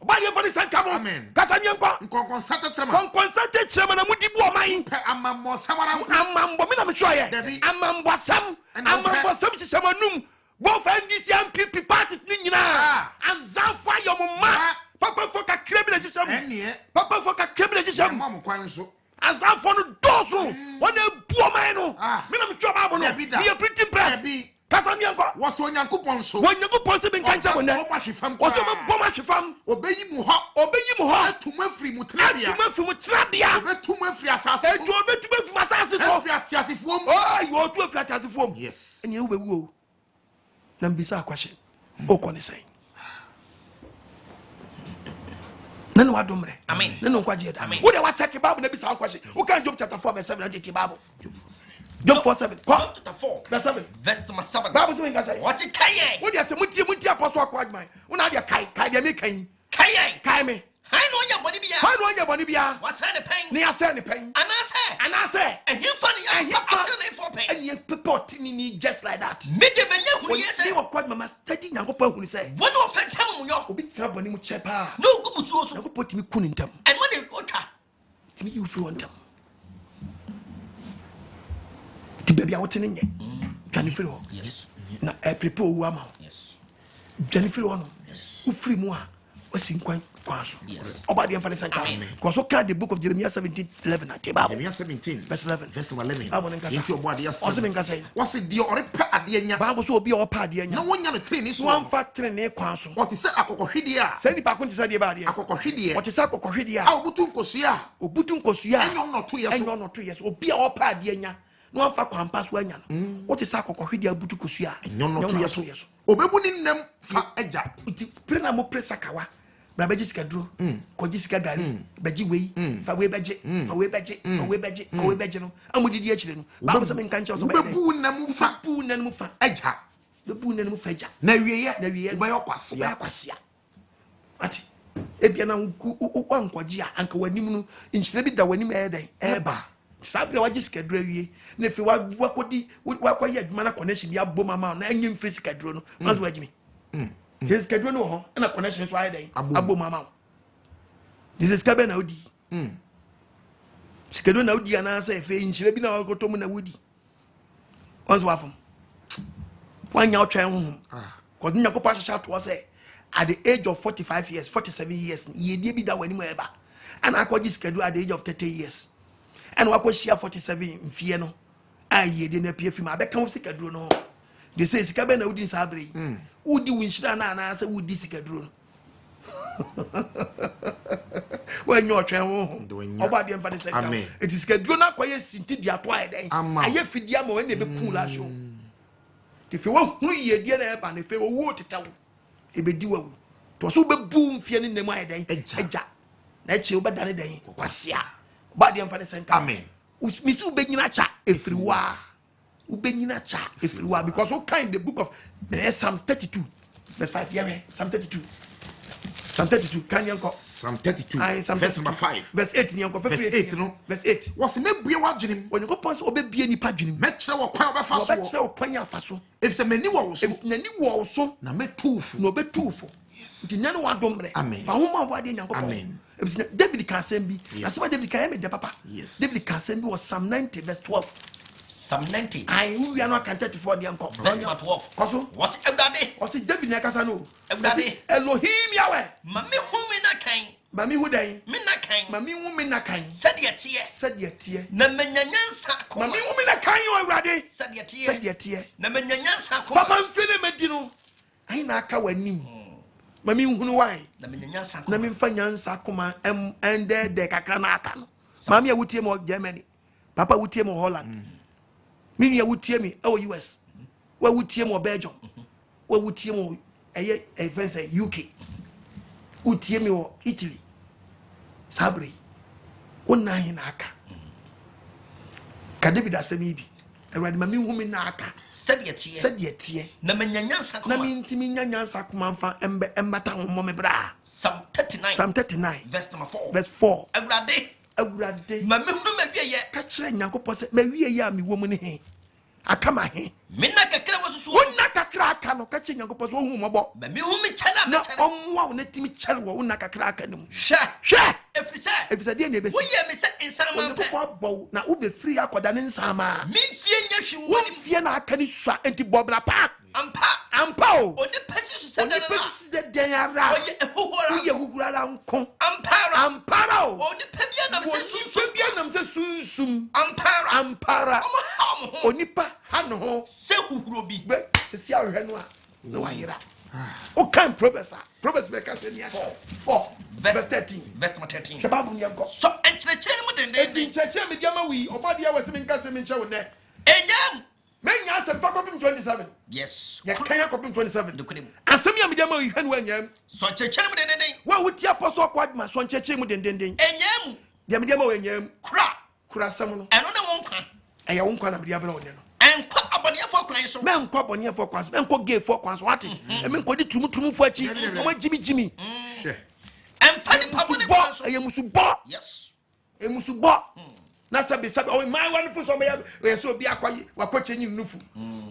Body for the Sankamo. Amen. Casanyanko. concerted Concerted chairman and Mudibo mine. a mamma, someone I'm Bominam Troy. I'm Bossam. I'm Bossam Chamanum. Both NDC and parties Nina. And Zafa your mamma. Papa for a criminalization. and yet, Papa for a criminalization. Mamma, quite so. As I for the dozen. One a poor man. Minam Job. Be a pretty press. Casanyanko. What's one young coupon so? When you go possible in Kancha, what's a bomb from? Obey you, obey you, to my free mutrabia, from Trabia. obey to my free assassin, To obey to my assassin. Oh, you are too flat as a form. Yes. And you will woo. Nambisa question. Okon is saying. None what domre. Amen. No quajet. Amen. What do I check about the Bisa question? Who can jump chapter 4 verse 7 Bible? Jump 4:7. Go to the 4. Verse 7. Verse number 7. Bible saying, What's it Kaye? what do you say? Muti apostle quite mine. When I kai, they make Kaye. kai me. I know your body be. How do I get Bonibia? What's the pain? Near send pain. And I say, And and you funny, And he I for pain. and you people tinny just like that. Mid the menu who When yes, they were quite mamma studying Nagopa who say, one of them tell me, Obi Trabonimu Chepa. no good so. Nago put me cooning them. And when they go To me, you feel on them. To baby out in ye. Can you feel? Yes. Now, I prepare woman. Yes. Jennifer on. Who free more. osinkwan kwaso obadi enfane sanka kwaso ka the book of Jeremiah 17:11 at Bible Jeremiah 17 verse 11 into obadi ya ose menka say what's the ore pa ade nya Bible so obi opa ade nya na wonya no training so one fa training kwaso what is akokohwede a say ni pa ko ntisa de ba ade akokohwede what is akokohwede a obutu nkosua enyo no to yes obi opa ade nya no one fa kwampa so anya no what is akokohwede abutu kosua enyo no to yes obebu ni nnam fa eja pre na mo pre sakawa Babaji sikadro, koji sikagari, baji wei, fa we baje, fa we baje no. Amudi di achire no. Baba se menkanche oso bae. Bebu na mu fa eja. Bebu na mu fa eja. Na wiye, ba yakwasia. Ati. Ebia na wankwaji a anka wanim no, inchire bi da wanim edan, eba. Sabra waji sikadro awie. Na fe wakodi wakoye adwuma na connection ya boma ma na anyim free sikadro no. Mazo wajimi. His schedule no ho na connection so ayday abo mama this is kabe na odi schedule na odi ana say fe inchire bi na wakoto mu na wodi onzo wafum wanya otwen ho ko nya ko pasha to say at the age of 45 years 47 years ye die bi da wani mu eba ana akwaji schedule at the age of 30 years and wako share 47 mfie no aye die na pie fi ma be kan schedule no they say sikabe na udi sabre udi winshira na say udi sikaduro when you twen ho obade mfa de say it is sikaduro na kwaye sinti dia to ayden aye fidia ma we be cool la show if you want hu ye die na e ba ne fe owo tetawo e be di wawu to so be bu mfie ne nem ayden eja na eche obadane den kwasia obade mfa de say amen misi ubenyina cha efiri wa Benyini cha Efiri wa because all kind the book of Psalm 32 verse 5 Psalm 32 can you Psalm 32 verse number 5 verse 8 ni verse 8 no verse 8 was me bue wa dwenem when you go pass obebie ni pa dwenem me kire wo kwan obefa so obekire wo kwan afa so if se mani wo so if nani wo so na metufu no obetufo yes nti nyane wa domre fa homa wo ade nyankopon amen David can send be asema David can me de papa yes David can send was Psalm 90 verse 12 Psalm 90. We are not content for the uncle. Verse 12. What's every What's it, David Nakasano? Every Elohim Yahweh. Mammy woman kind. Mammy Huday. Minna kind. Mammy woman kind. Said your tear. Said your tear. Namanyan Sako. Mammy woman kind you already. Said your tear. Said your tear. Namanyan Sako. Papa, I'm feeling medino. I na kawanim. Mammy why? Namanyan Sako. Namin Fanyan Sakuma and de Kakanakan. Mammy, I would tear more Germany. Papa would tear more Holland. Meaning you would tear me, US. Where would tear more Belgium? Where would tear more a friend say UK? Would tear me or Italy? Sabri. One nine naka. Kadavid asemibi. A red mammy woman naka. Said your tear. Said your tear. Namanyan Sako. Namin Timinyan Sakumanfa and Mbata Momebra. Psalm 39. Psalm 39. Verse number 4. Verse 4. Every Awurade mammy no be yet. Catch Nyankopɔ sɛ mawie ya me woman he akama he Minna kakra was so. wonna kakra aka no catch Nyankopɔ sɛ ohun mɔbɔ Mammy whom chala na ɔmwa wo netimi kyɛl wɔ wonna kakra aka no mu Sha. hwɛ Efiri efisɛ deɛ na ebesi wo ye me say insama pe. Nyankopɔ bɔ na wo be free akɔda ne nsama Me fie nya hwe wo wo fie na aka ni sua enti bɔbra pa ampa o oni pesi so oni na pesi de den ara oye ehuhora wo ye hugurara nko ampara ampara o oni pebia na wo se nipa bia nam sɛ sunsum ampara onipa ha no ho se huhuro bi be sisi ahwɛ no a na wayera o kan Proverbs be ka sɛ ni 4 verse 13 verse 13 kebabu ni enko so enkyerɛkyerɛ mu denden enti nkyerɛkyerɛ me dia ma wi obade ya wase me nka sɛ me nkyɛ wo nɛ enyam menya asɛm fa kɔpem 27 yes yɛ kan ya kɔpem 27 dokunim asɛm ya me dia ma wi hwɛ no anyam so enkyerɛkyerɛ mu denden wa wuti apostle kwadma so nkyerɛkyerɛ mu dendenden enyam dia me dia ma wo anyam kura asɛm no ɛno ne wɔn kwa ɛyɛ wo nkwa na me dia bra wo ne no ɛnkɔ abɔneɛfoɔ kwan so menkɔ abɔneɛfoɔ kwan so menkɔ gayfoɔ kwan so wate menkɔdi tumufo akyi ɔma gyimi ɛmfa nipa bɔne kwan so ɛyɛ musubɔ yes musubɔ na sabi o my wonderful so me so bi akwaye wakɔkye nyi nufu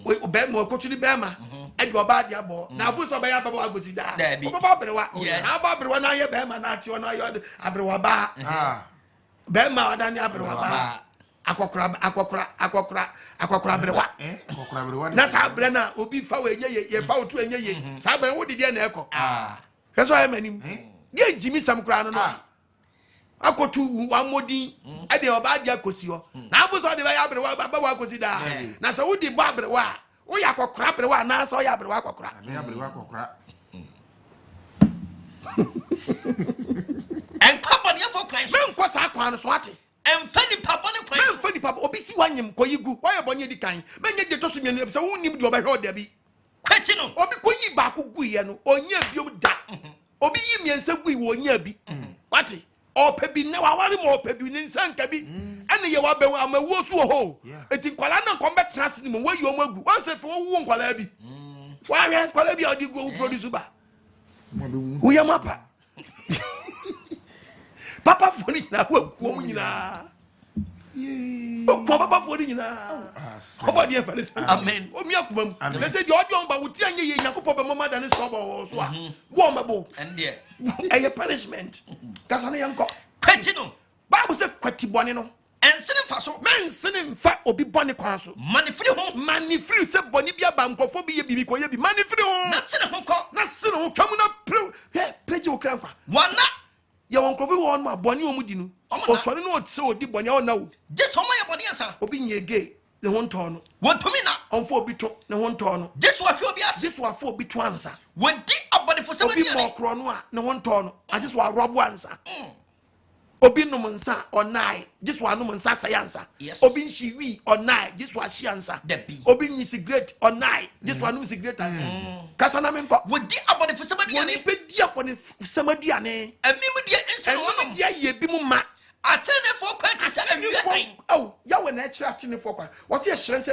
o be ma wakɔtuli be ma e do ba dia bo na afu so be ya baba agosi da o baba brewa na baba brewa na ye be ma na ati ona yo abrewa ba be ma oda ni abrewa ba akokora brewa na sa bre na obi fa we ye fa otu enye ye sa ba wo de dia na ekɔ That's why I'm in. Dear Jimmy, some crown. I go to one more day. I did about Yakosio. Now was on the way up. Baba was it? Now, so would the Barbara? We are crap. Now, so you have a crap. And company for Christ. What's our crown swati? And Fanny Papa, Fanny Papa, Obisi one him, Koyigu, why a bonny kind? Men get the Tossian, so won't him do by road, Debbie. Quetino, Obi Koyi Baku Guyan, or near you da. Obi me and said we were near be. What? Or Pebi now, I want more Pebi in San Cabi. And you are a wosu ho. It in Kuala combat transit where you are once and for one Qualabi. Why are Qualabi or do you go produce Uba? We are Mapa. Papa for it now, woman. Papa for it now. Amen. Oh, Miakum. They said you're young, but would tell you, Yakupo, Mamma, than a sober or so. Warmable. And dear, a punishment. Casanianco. Quetino. Bible said Quetibonino. And sending for men sending fat or be bonny council. Money free home, money free, said Bonibia Bancophobia, be money free home. Not send a home call, not send a home coming up. Play your crampa. One not. Your uncle won my bonny omudino. Or sorry, no, so deep bonny or no. Just how my body answer. Obin ye gay, the one ton. What to me now? On 4 bit, the one ton. This one will be asked. This one 4 bit answer. When deep up body for 7 more cronwa, no one ton. I just want rob answer. Obin no mansa or nine, this one no mansa answer. Yes. Obin she we or nine, this was she answer. Obin is a great or nine, this one is a great answer. Casanamenco would dear upon the for somebody and it be dear upon the somebody and me, dear, ye be mumma. I tell you for quite oh, you were natural for what's your strength?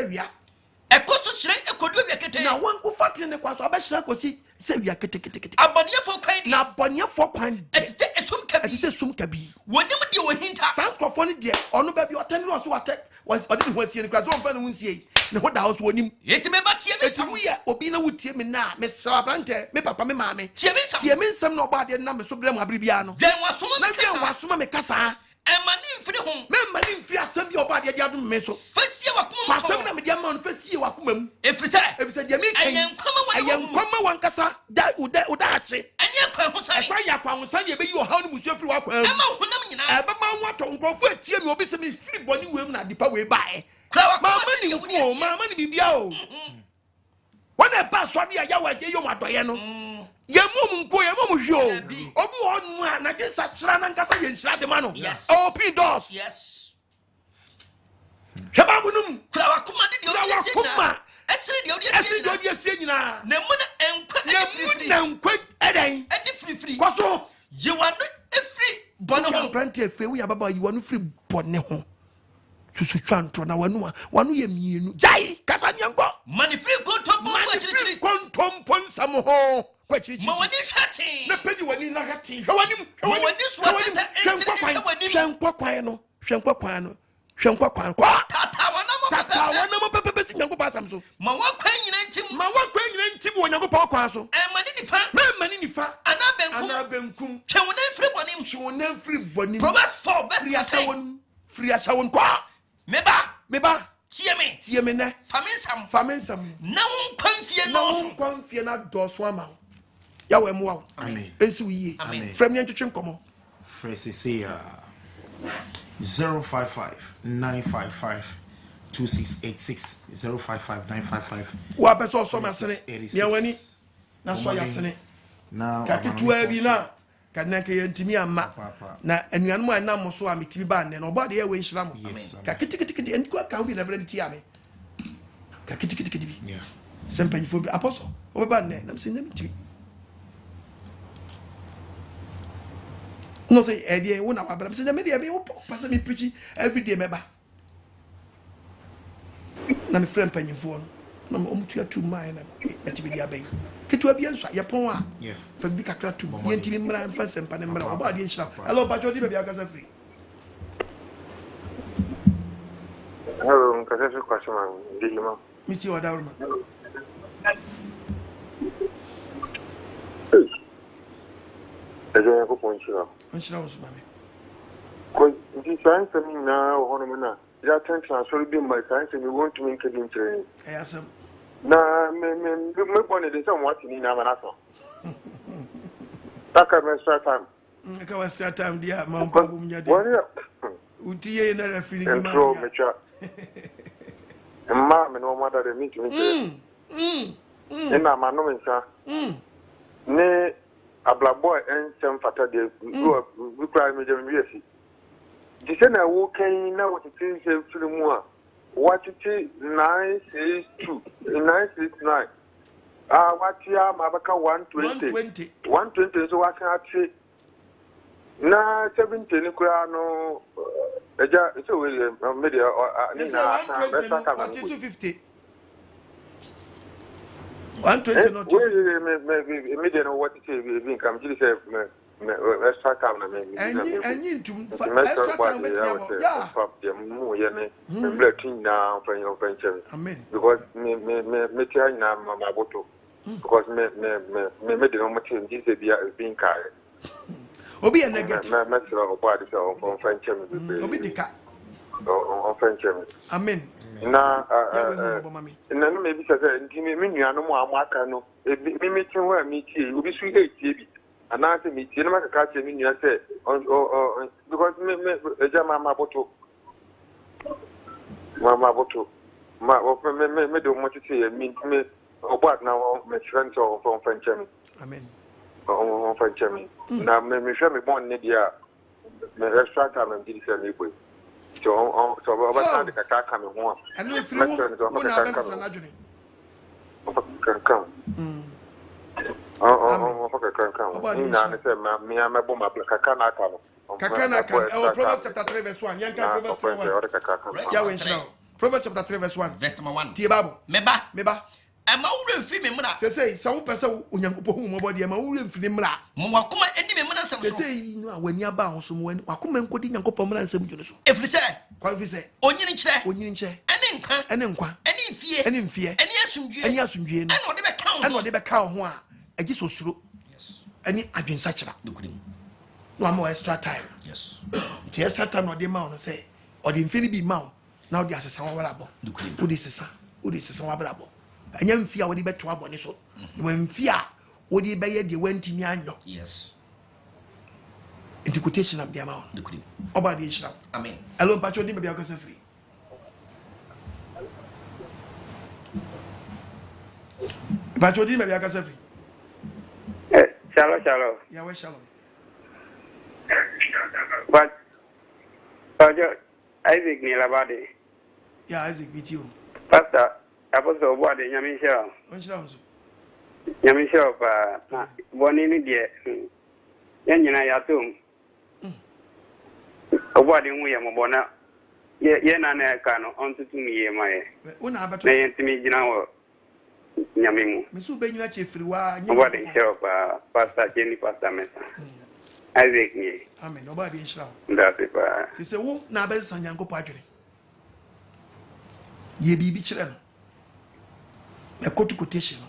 A cost to shrink a could do now one who fought in the quas of Bashak was he said we are getting a bonnier for quite now bonnier for quite it's some cabi. When you were hint, sound for funny dear, or no baby or 10 was what was or didn't was here in class one won't say. No, what the house won him. Yet, me, but we are Obina would tell me now, Miss Sabrante, me papa, me mammy. She means some nobody and number so blame Abribiano. There was some me casa. And my name for the home. My name for some your body at Yadum Meso. First, you are some of your man, first, you are come. If you said, I am come one casa, that would that say. And you come, I am son, you be your home, Monsieur Flua. But my what on go for it, you will be some free body women at the power by. My money be bio. When I pass what you are, you are Diano. Yamum go, Yamum, yo. Obu on, I guess such Ranangasa and Shademano. Yes. Open doors. Yes. Shababunum, Krawakuma, I said, you're saying now. Nemuna and quit a day. Free. What's all? You are not a free bonnet. Plenty of free. We are about you want free bonnet. Susuchan trona one you jai Casanyango. Money free contom ponsamo. What you want? The penny when you not tea. Meba, see me, famine some. No one fear not door swam out. Yawemo, amen. Ensuye, amen. From your chim come. Fresh 055 955 2686 055 955. What best also my son? Yawani. That's why I sent it. Now, Kakituabina. Kanaka yentimi amma na anuanu anam so a metimi ba ne no body e we nhira mo kakitikiti and kwa kan bi na brand ti ame kakitikiti bi yeah sempanyfo bi apostle obeba ne nam se nyam ti no say e dey wo na wa bra se nyam dey be wo pass me preach every day meba na me friend panyfo no na omutu atu mai na atibi dia ben kitu abi enso yepon a fa bi kakra tu yentimi mra fa sempa ne mra oba de nhira hello bacho di be akasa free hello nkasa fi kwasho man dilima miti wa dawrma ejo ko ponchira onchira wo sumame ko di sanse mi na hono mi na ya tension so bi my sanse mi want to make it in asam na me bone de some what ni na manaso Saka extra time. Ka extra time dia ma mpa bu mnya de. Utiye na refili ni ma. Intro mecha. Mma me no mother de meet me. Ina ma no nsa. Ne ablabo ensem fata de we cry me dem wiesi. Di se na wo kan na wo tete se firi mu a. What it is 962 969. What ya mabaka 120 120 so what can I na 70 ni kura no eja so we media ni na 250 120 not we media no what it is we come just say extra time na me and you to extra time with yeah mu ye ne blatin na open amen because me tia na mama boto because me de no mutin this be being kai obi e negative me sira obo ade so on fenche me obi deka on fenche me amen na na no me bi say nti me nua no mu amaka no me metin ho me tie obi su e tie bi ana se me tie no maka ka che me nua say because me eja mama boto me do mo tete ye me obo na me friend on fenche me amen on fenche me na me hwe me bon ne dia me extra time me di say me boy so oba na de kaka me ho a and if you wo na be sana dwene kan ina ne say me amebo ma kaka na aka no Kakana kan Proverbs chapter 3 verse 1 yanka Proverbs 3 ya we shira Proverbs chapter 3 verse 1 verse number 1 tie bible meba ama wure mfiri me mra say wo pese onyankopɔ hu mo body ama wure mfiri mra mo wakoma eni me mra nsɛm so say no awani aba ho so mo wakoma nkodi nyankopɔ mra nsɛm dwene so efiri sɛ kwa fi sɛ onyini kyerɛ ene nkwa ene mfie ene asundue no ene ɔde bɛka ho a agi so suro yes ene adwensa kyera dokurim no am extra time yes the extra time no dey ma on say or the infini be ma now dey asesa wa brabo wo dey sesa wa brabo anya mfi a wo dey beto abone so no mfi a wo dey be ye de wantimi anyo yes into quotation am dey ma on dokurim oba dey shira amen alone pacho dey be akasa free pacho dey be akasa free shalom ya we shalom but Isaac ni labade ya Isaac with you pastor apostle obade nyamisha onshira onso nyamisha pa boni ni de nyanyina yatum obade hu ye mobona ye na na ka no ontutu mi ye maye una abato na yentimi gina wo nyamimu misu be nyina chefiri wa obade nshira pa pastor Jenny pastor mesa Isaac ni amen obade nshira ndase pa ti se wo na ba san nyankopɔ adwene ye bibi kyerɛ no e kotu quotation no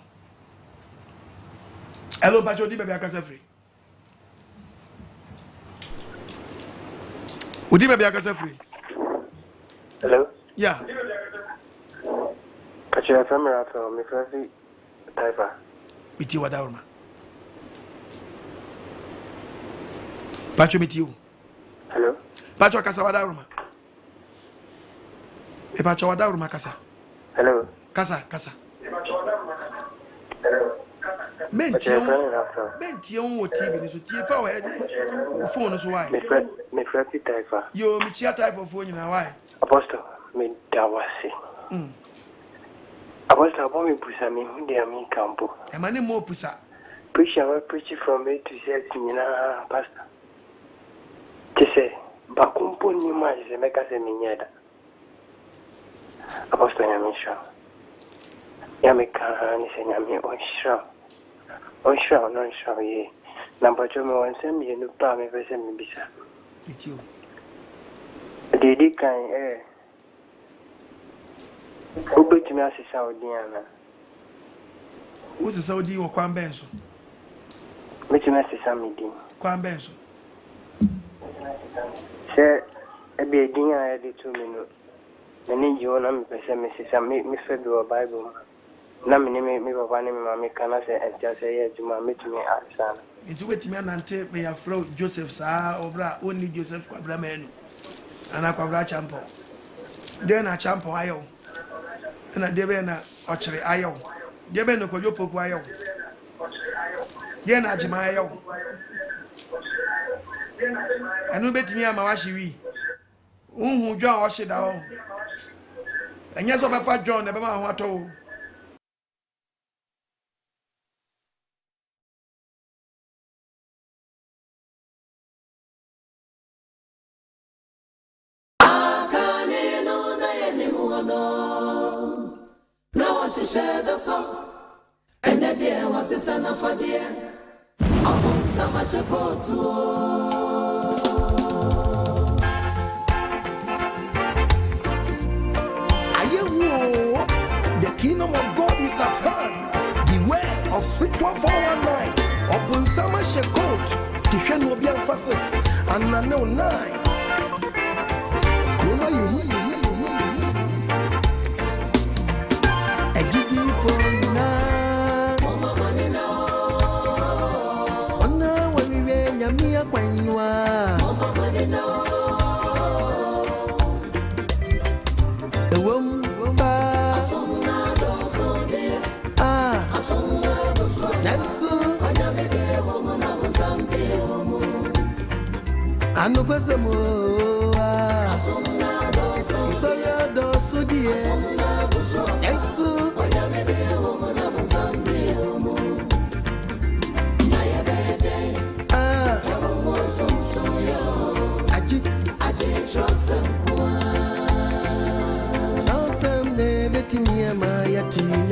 hello bajo di bebe akasa free odi bebe akasa free hello yeah Akye family after me first type miti wadaurma bajo miti u hello bajo akasa wadaurma e bajo wadaurma kasa hello kasa menti on wo TV ni so tie fa wo phone so why me first type yo mi chia type of phone na why apostle me dawasi apostle abo me pusa me hunde ami campo e mane mo pusa preacher from A to Z na pastor kese ba kumpo ni ma je me ka se me nyada apostle nyamisha ya me ka ni se nyami on sure ye number 2 me wan se me no pa me pese me bisa it's you didi kan ubetumi asesa odiana wo se saudi wo kwan benso betumi asesa midin kwan benso se ebe edin a de to me no nani ji wona me pese me sesa me fe do bible na me papa ne me mama kana se entia se ye adwuma metumi ansana nti wetimi anante me ya fro Joseph saa obra oni Joseph kwabra manu ana kwabra champo de na champo ayo na de be na ochire ayo de be no kojo poku ayo de na agima ayo anu betimi ama washi wi unhu dwa o sheda o enye so be fa John na be ma ho ato And the dear was the son of a dear. Among some I shall go The kingdom of God is at hand. Beware of spiritual 419. Open summer shekot. Defend will be emphasis. And I know 9. Anu kwesemo Soya do sudie Yesu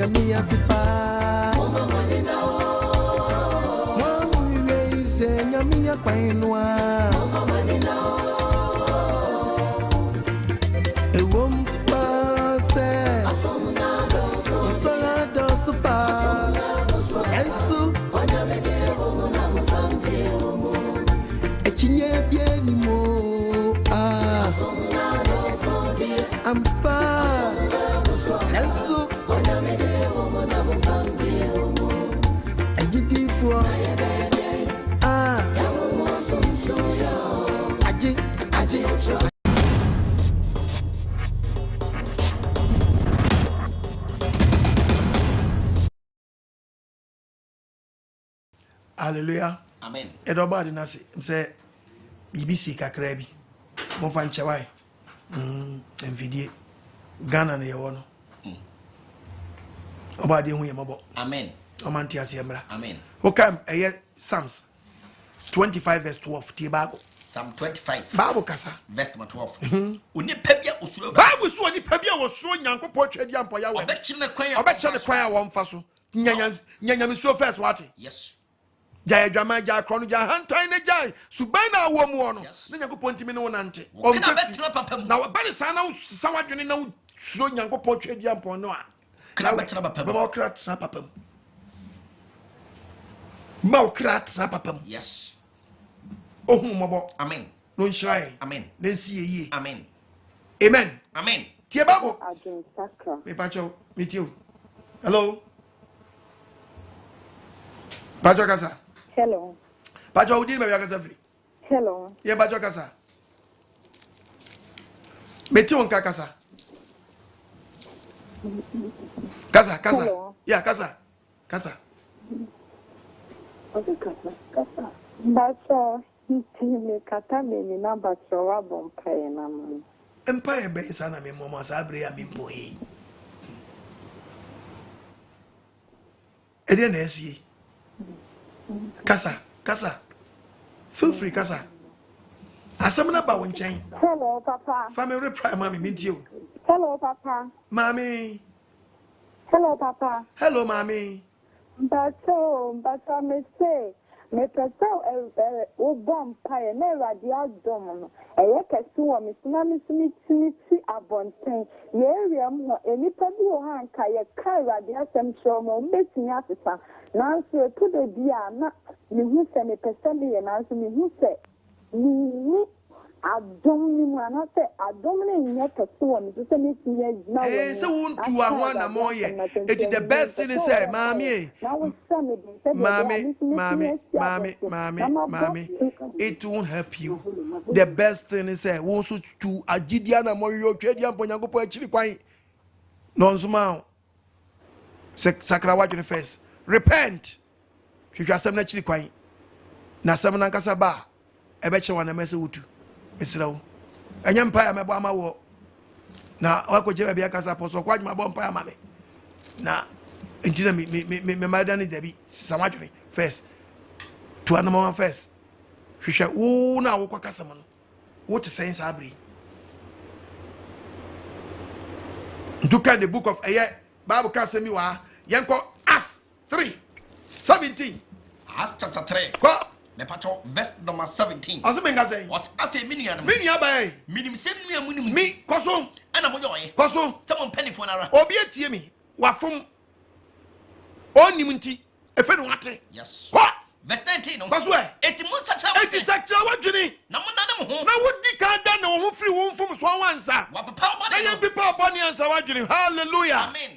Mia sipa Mami reise Nyamia kwainwa Ewom pase Sola do supa Yesu Echinye bieni mo Ampa Yesu Hallelujah. Amen. Edobadi nasi mse BBC kakra bi. Mo fa nchewai. Envidie. Ghana na yewo no. Obadi hu yemabo. Amen. Omanti asiemra. Amen. Okam Psalms 25 verse 12 tie Bible. Psalm 25. Bible kasa. Verse 12. Oni pebia osuro. Bible so oni pebia osuro Nyankopɔ twadi ampo ya we. Obechine kwan a won so. Nyanya miso first what? Yes. Jaya Jama Jaya Chrono Jaya Hantai ne Jai Subaina womuono ne Nyankopɔ ntimi ne wonante na bani sana sawa dwene na so Nyankopɔ twadi ampo no a kana betena papam ba okra tra papam ma okra tra papam yes ohun mobo amen no nshrai amen na nsi ye amen amen amen tie babo Adwen sakra me pacho me tie hello pacho kasa hello pacho udi me kasa free hello ye pacho kasa me tie on kasa kasa hello. yeah kasa Okay, kasa bacho ntime kata me ni na bacho wa bompae na mo empire be sana me momo asabre ya mimpo he ede na esie kasa feel free kasa asem na ba wo nchen hello papa family reply mami mintie o hello papa mami hello papa hello mami bacho me say me pesa o bompae na radio dom no eye kesi wo me simi abonten ye area mo enipa bi o han ka ye ka radio sem show mo mbetini asesa nanso to de bia na me hu se me pesa me ye nanso me hu se ni adomni ana se adomni nye kese wo me so se me tinye na wo eh se won tu ahwa na mo ye it the best thing say mami mami it won't help you. The best thing is say wo so tu agidia na mo yo twedi ampo nyankopɔ akiri kwan no nsoma sakra wadwene first repent hwehwa asɛm na akiri kwan na asɛm na nkasa ba ebeche wana mese wutu misirawo enye mpa ya mebo amawo na wakoje bia kasa apostle kwajuma bo mpa ya mame na entina me madani debi samadwene first to anama first hwehwe wo na wo kwakasa mo no wo te sense abri look at the book of Bible kasemi wa yenko Acts 3:17 Acts chapter 3 me pato verse number 17 Osemenga say was afi minia ba minim sem nua munim mi koso ana mo yoye koso some penifo na ra obi atie mi wafom onim nti efe no ate yes ko verse 19 no koso eti mo sakra wadwene na mo nane mo ho na wodi ka da na wo ho firi wo mfom so wansa wa papa na obani yem people obani ansa wadwene hallelujah amen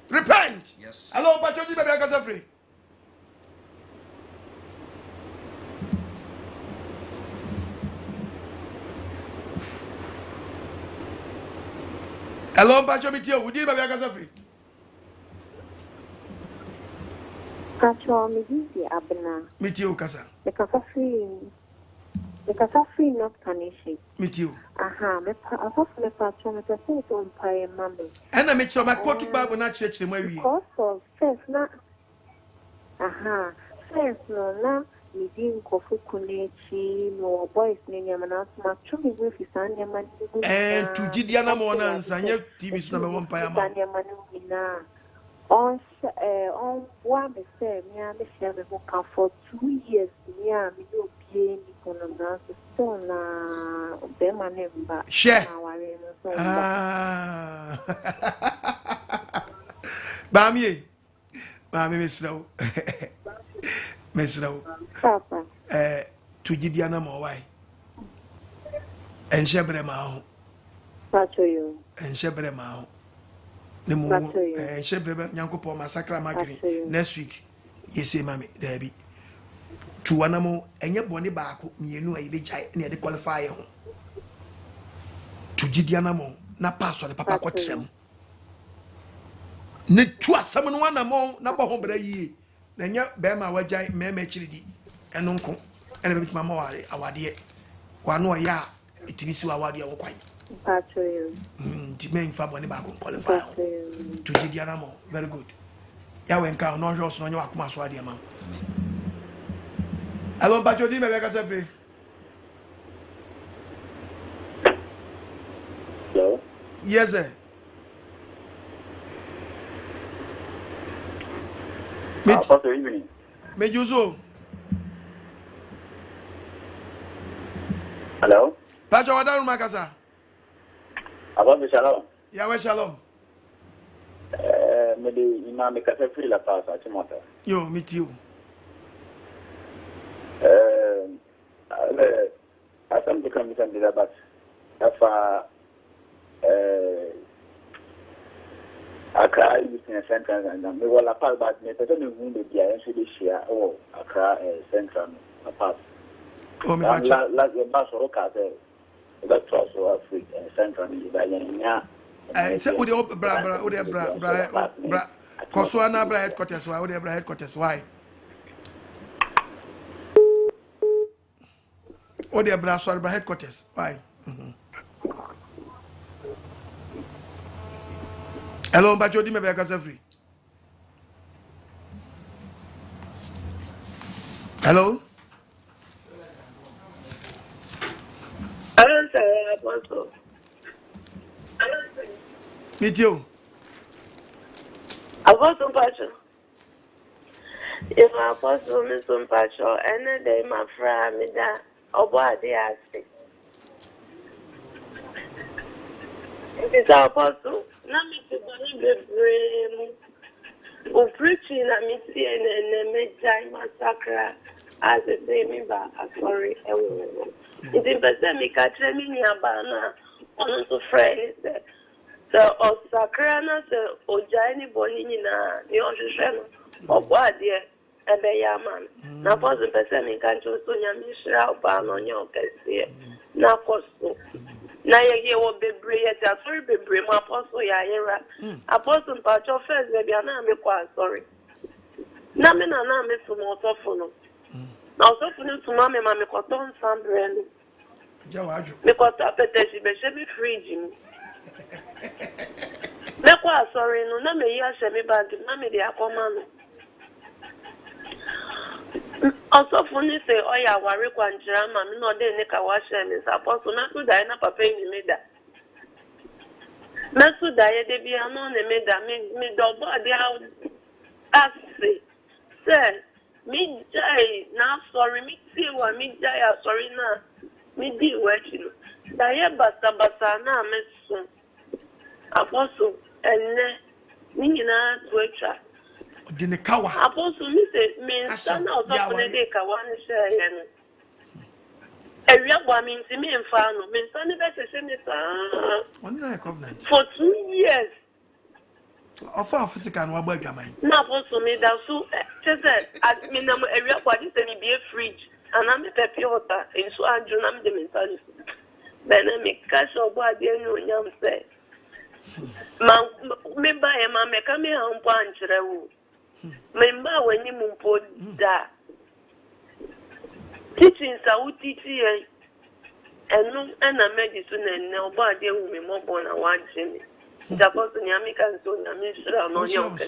repent yes hello pachoji baby akasa free hello pacho mitio wudi baby akasa free Pacho miji abna mitio kasa Because free not punish. mitio Aha, me pacho me person to umpire mammy. ena me chiro my potu bible na chire mu awie Because of first na aha, first no na me din kofu kunechi no boys ne nyama na ma chumi we fi san nyama and to gidia na mo na nsanye tv so na me won pa ya ma on one me say me a me share me for 2 years me a me do pie ni kono na so na be ma ne mba share Bami mesrawo mesrawo papa to gidia na mo wai enhye bre ma ho pacho yo enhye bre ma ho ne mo enhye bre nyankopɔ masakra magri next week yesi mami dabi to wanamo enye bone baako mienu ayi be jai na de qualify ho to gidia na mo na pass the papa kotrem ne tu asem no wanamo na bo ho bra yie na nya be ma wajai mema chiridi eno nko ene be mama ware awade wano ya itibisi awade wo kwan pacho yo di men fa bone baako qualify ho to gidia na mo very good ya we nka no hwe so no nya wakoma so ade ma hello pacho di me be ka se free hello yes sir me juzo hello pacho wadaru makasa Abba shalom ya we shalom me de imam ka se free la pass a timota yo meet you asam de kan bitan de bat afa Akra business center and me wala part but me person who be dia en de share o Akra central apart oh me pacho la ba so ka se da trust so Africa central ni ba nya say ode bra koso ana bra headquarters why ode bra headquarters why ode bra so bra headquarters why hello pacho di me be ka free hello hello sir apostle meet you apostle pacho if apostle me some pacho and day my friend me da obo ade ase it's apostle na me to boni bebre o preaching na me see and me jai massacre as a baby back, sorry, it's in Pacific, I tell me about on to friends. So, or Sakrana, or Johnny Bohina, the ocean, or what, dear, and the yaman. Now, for the Pacific, I chose to Yamishra, ban on your case. Now, Costo. Now, you will be brave, sorry, be brave, Apostle Yaira. Apostle Pacho first, baby, and I'm sorry. Namin and I'm a small telephone. Now, so for you to mammy, mammy, cotton, some brand. Because I bet she be free. Mekwa sorry no na me ya shemi bag na me dey akoma no also funny say oya ware kwanjira ma me no dey ne ka wa shemi suppose na to die na papa ni me da na to die de bia no ne me da me do body how say me jai na sorry me see wa me jai sorry na me di work no die basa na me so Apostle and Nina Twitter. Didn't cover. Apostle, me stand out of the day, Kawan share. A real one means me and Fano, means only better covenant for 2 years. Of our physical and what AGYEMANG. Now, Apostle, me that so said, I mean, a real body send me be a fridge, and I'm a peppy water, and so I do not the mentality. Then I make cash or body, and you say. Me buy a mamma come here on punch the room. Member when you move da. Teachings are teaching and no and a medicine and nobody will be more born and one Jimmy. The person Yamikan so Yamisra no young.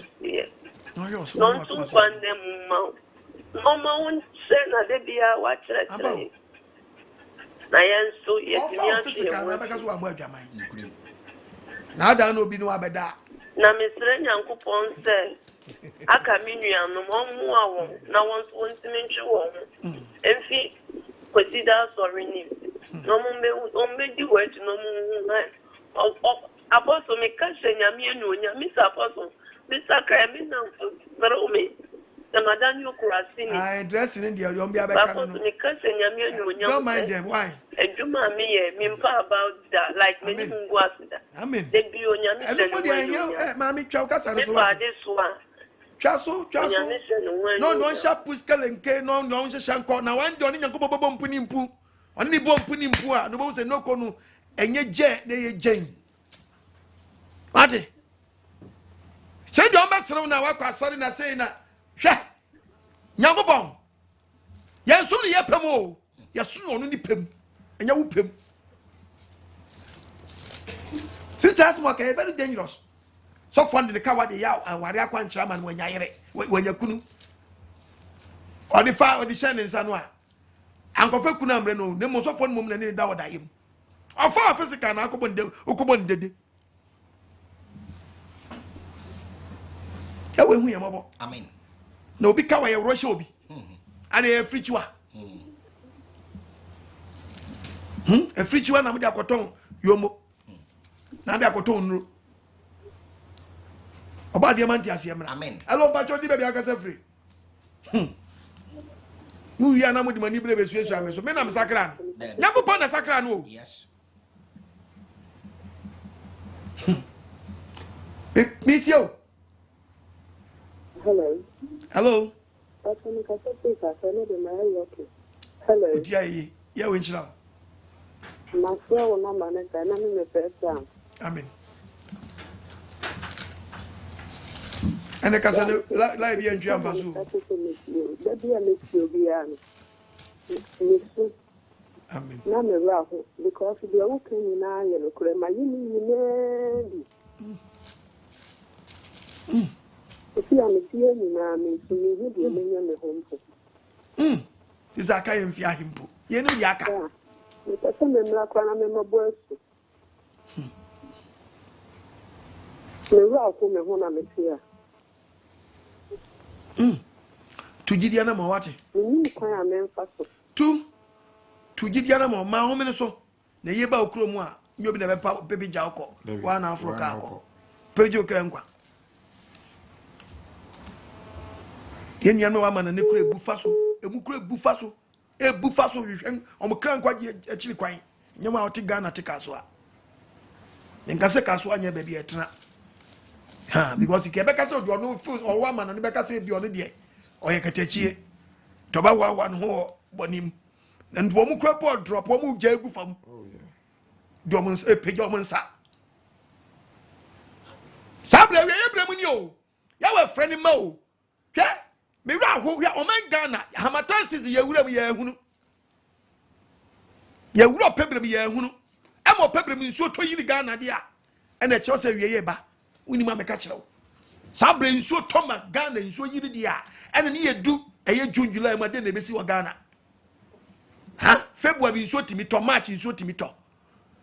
Non to find them mount. No mount send a debia watch it. I am so yet. Now, I don't be no abeda. Na Mr. Yankupon said, I come in no more. Now, once to mention one. And fee, consider sorry. No more, only the word no more. Apostle, make cash and Yamian, Miss Apostle, Mr. Cramina, throw me. The Madame Yukurasini. I dress in India, you'll be a better. Don't mind them, why? And you, mammy, mimpa about that, like many who was that. I mean, they be on your everybody. I hear, Mammy Chaukas and this one. Chasso, no, shall Puskel and K, no, shall call now. I'm doing a couple of bumping poo. Only bumping poo, no one say no conu, and yet jet, they Jane. What? Say, don't mess around now. I sorry, I say that. Nyangobon. Yan so ye pemo. Ya so no ni pem. Enya wo pem. Sisters mo ka very dangerous. So fund the car de ya aware akwa nchira man wanya yere. Wanya kunu. O de fa o de shine nsa no a. Ankofa kunu amre no. Ne mo so fund mum na ni da wodayem. O fa physical na akobon de okobon dede. Ya we hu ye mobo. Amen. No be kawa ya Russia obi. And a free chua. A free chua na mo dia koton yomo. Na dia koton nru. Oba dia man ti asiemra. Amen. Hello bacho di baby akase free. Nu ya na mo di mani brebe suesu ameso. Me na me sakra no. Nyako pa na sakra no. Yes. Meet you. Hello. Hello. Hello. Yeah, we shall. My friend will not manage and I'm in the first time. Amen. And the Castle live here in Jamfasu. That be a mixture beyond. Amen. None of Raffle, because the open in iron, my union. If you are a fear, you mean to me, you be a million home. Is a kind of Yahimpo. You know, Yaka. With a summer black one, I'm a boy. The rock woman when I'm here. To Gideon Mawati. You quite a man fast. To Gideon my home so. The Yeba Cromwa, you'll be never baby Jalco, 1 Afro. Pejo Cranqua. Yen Yano man and Nicole Bufaso. emukure bufaso e bufaso hwehwen omkran kwaje akiri kwan nyema oti Ghana tikaso a nkase kaso anya ba bi etena ha because ikebeka se odi ono feel or wa man no beka se bi ono de oye katachie toba wa no ho bonim and wo mukura po drop wo mu ja egu fam do mo e pejo mo nsa sabre we ebrem ni o ya wa friend ma o hwe me wura ho ya o man Ghana hamatan sizi ye wura mu ye hunu ye wura pebrem ye hunu e mo pebrem nso to yiri Ghana de a e na che se wie ye ba uni ma me ka kire wo sabre nso to ma Ghana nso yiri de a e na ne ye du e ye June July ma de na besi wo Ghana ha February nso timi to March nso timi to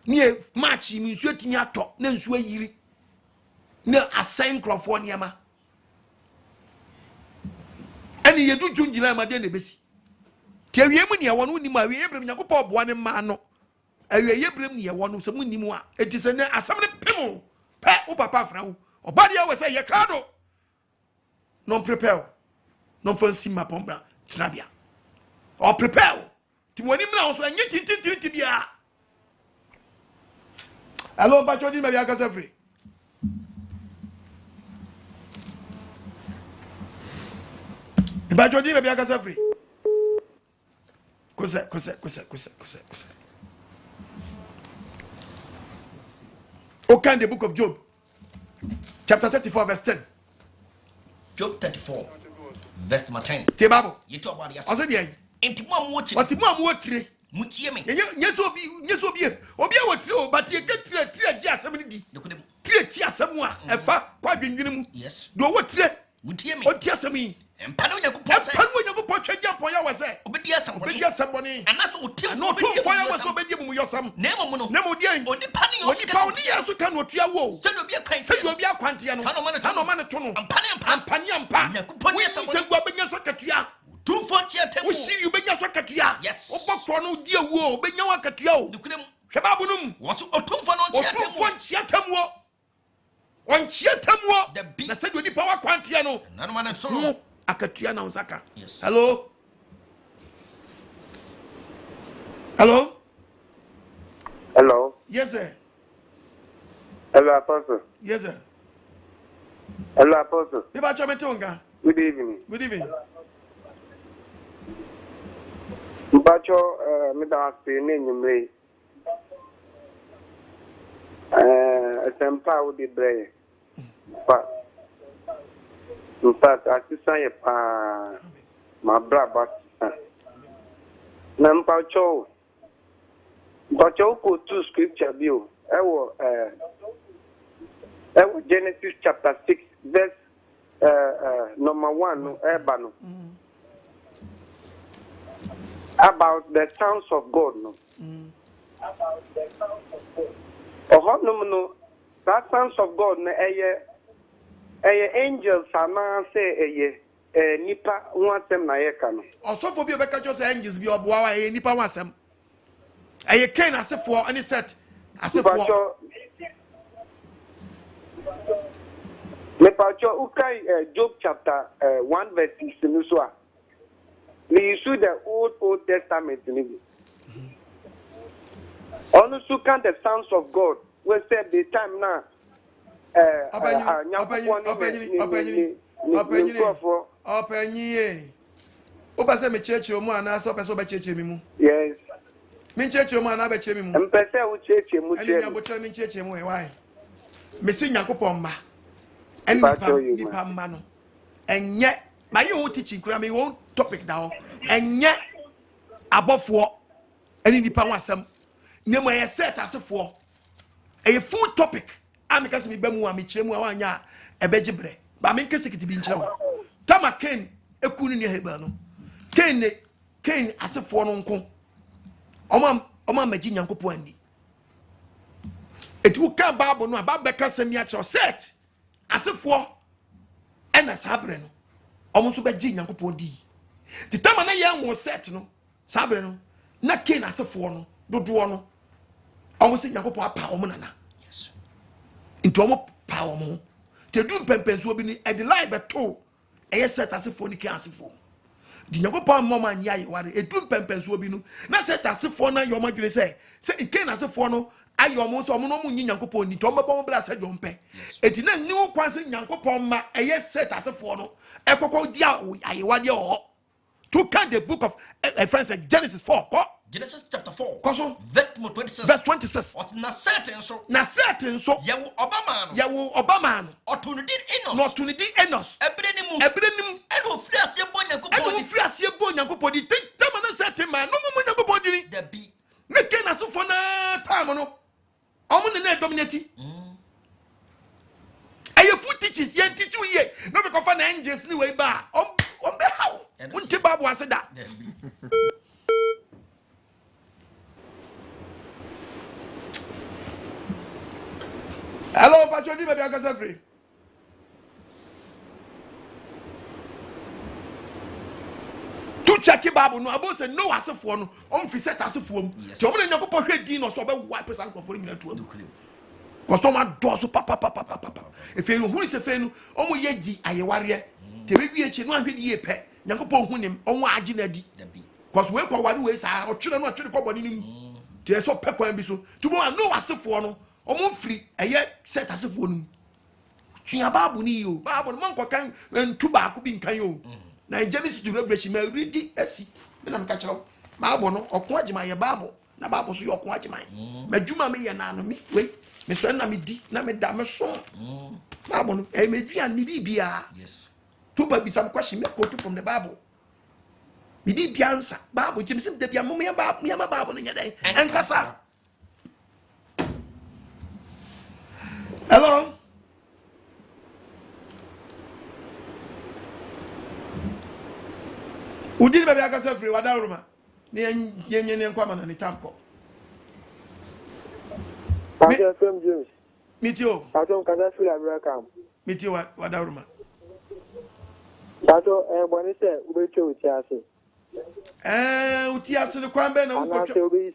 ne March nso timi ato na nso yiri na assign crofo niama ani yedu June July ma de na besi ti awie mu ne ye wono ni ma awie ebrem Yakobɔ oboa ne ma no awie yebrem ne ye wono se mu ni mu a eti se ne asam ne pemo pe o papa afra wo oba de we se ye krado non prepare non fancy ma pombra trabia o prepare ti woni mra wo so enye tintintinti bia allo ba chodi ma bia ka Efiri ba chodi ma bia ka Efiri Kose. Okay, the book of Job, chapter 34, verse 10. Job 34, verse 10. The Bible. You talk about yes. I said, yeah. Into one watch. What the mom would tree? Mutiemi. Yes, Obi what true, but you get three gas 70. You could 3 tears someone, a far quite beginning. Yes. Do what tree? Mutiemi. What tears me? And Pano portrait jump on your say. Obedience somebody. And that's what you know. 2 fire was obedient with your son. Nemo dear. Only Panny or the Paudias who cannot your woe. Said will be a kind. Said will be a quantiano. Sano manatono. And Panyampa. When you said, what began Socatia? 2 we see you began Socatia. Yes. Obokono dear woe. Benyawa Catio. You couldn't. Shababunum. Was a 2 for one Chiatamwo. One Chiatamwo. The beast said with the power quantiano. None man and so. Akatuya na Osaka. Yes. Hello? Hello? Hello? Yes, sir. Hello, Apostle. Yes, sir. Hello, Apostle. Good evening. Good evening. Bacho, Madam Spinning, Sempa would be brave. But in fact, I see my brother. Nampacho, but you go to scripture view. I will Genesis chapter 6, verse number 1, Ebano. About the sons of God. No. About the sons of God. No, that sons of God, angels are say nipa wansem na yeka no osofo bi obeka cho say angels bi oboa nipa wansem Cain asefo ani set asefo me pacho ukai Job chapter 1 verse 6 no so a we use the old testament ni onu so can the sons of God we said the time now Openye. Opase me church mu ana so pese obechechire mi mu. Yes. Me church mu ana bechechire mi mu. Mpese wo church mu church. Ani nyabo me church mu why? Me si Yakobɔ ma. Ani nipa ma no. Enye my own teaching kura me own topic da ho. Enye abofo ani nipa ho asem. Nemo ye set asefo. A full topic. Amikasi mi bemu ami chire mu awanya ebegibre. Ba me nkese kiti bi nchire wo. Tama Cain ekunu ne heba no. Cain asefo no nko. Oma magi Nyankopɔ ani. Etu ka Bible no aba beka sami a set asefo ena sabre no. Omo so begi Nyankopɔ di. Ti tama na ye anwo set no. Sabre no. Na Cain asefo no dodo no. Omo se Nyankopɔ apa omo nana. Yes. Into omo pa omo. Te dum pempenso bi ni e de lie beto eye set asefo ni Cain asefo. di Nyankopɔn mama nya ye ware edum pempenso bi no na se tasefo na yoma dwene se ike na sefo no ayomo so omo no mu nyi Nyankopɔn ni to mbebo bra se dwompe eti na ni wo kwan se Nyankopɔn ma eye se tasefo no ekokɔ dia ayewade ho to count the book of friends Genesis 4 Genesis chapter 4 verse 26 verse 26 na certain so yawo obama no otunidi enos ebrenim eno firi asie bo Nyankopɔn di tama na certain man no mo Nyankopɔn diri da bi ne ke na so for na time no omo ne na dominate aye food teachers yen teach we ye no be kofa na angels ni we ba on be how unti babu aseda hello Pacho di baby akasa free to check babu no abo say no asefo no on fi set asefo mu ti omo ne Nyankopɔn hwɛ din no so be wipe san kofo nyina to abu customer do so papa Efiri no hu se fe no omo ye di ayeware te be wie echi no ahwe di epe Nyankopɔn hu nim onwo agye na di cause we kwa ware we sa otwere no atwere kɔbɔ ni nim ti so pekwan bi so to mo no asefo no omo free eye set asefo no tua babu ni yo babu no man kan ntu ba ko bi nkan yo na Genesis to Revelation me ready asi na me ka kyerɛw babu no ɔko agyeman ye babu na babu so ye ɔko agyeman madwuma me ye na no me we me so na me di na me da me so babu no me dua me bibia yes to ba bi some question me quote from the Bible bibi answer babu tim sim de bia mo me babu no nyɛ den enkasa. Hello. Udini baby akasa free wada ruma. Ni yenye nkwa na ni tamko. Pastor FM James. Mitio. Pastor kasa free Abraham. Mitio wada ruma. Pastor boni se ubeche utiase. Utiase ni kwambe na uko. Ana se ubeyi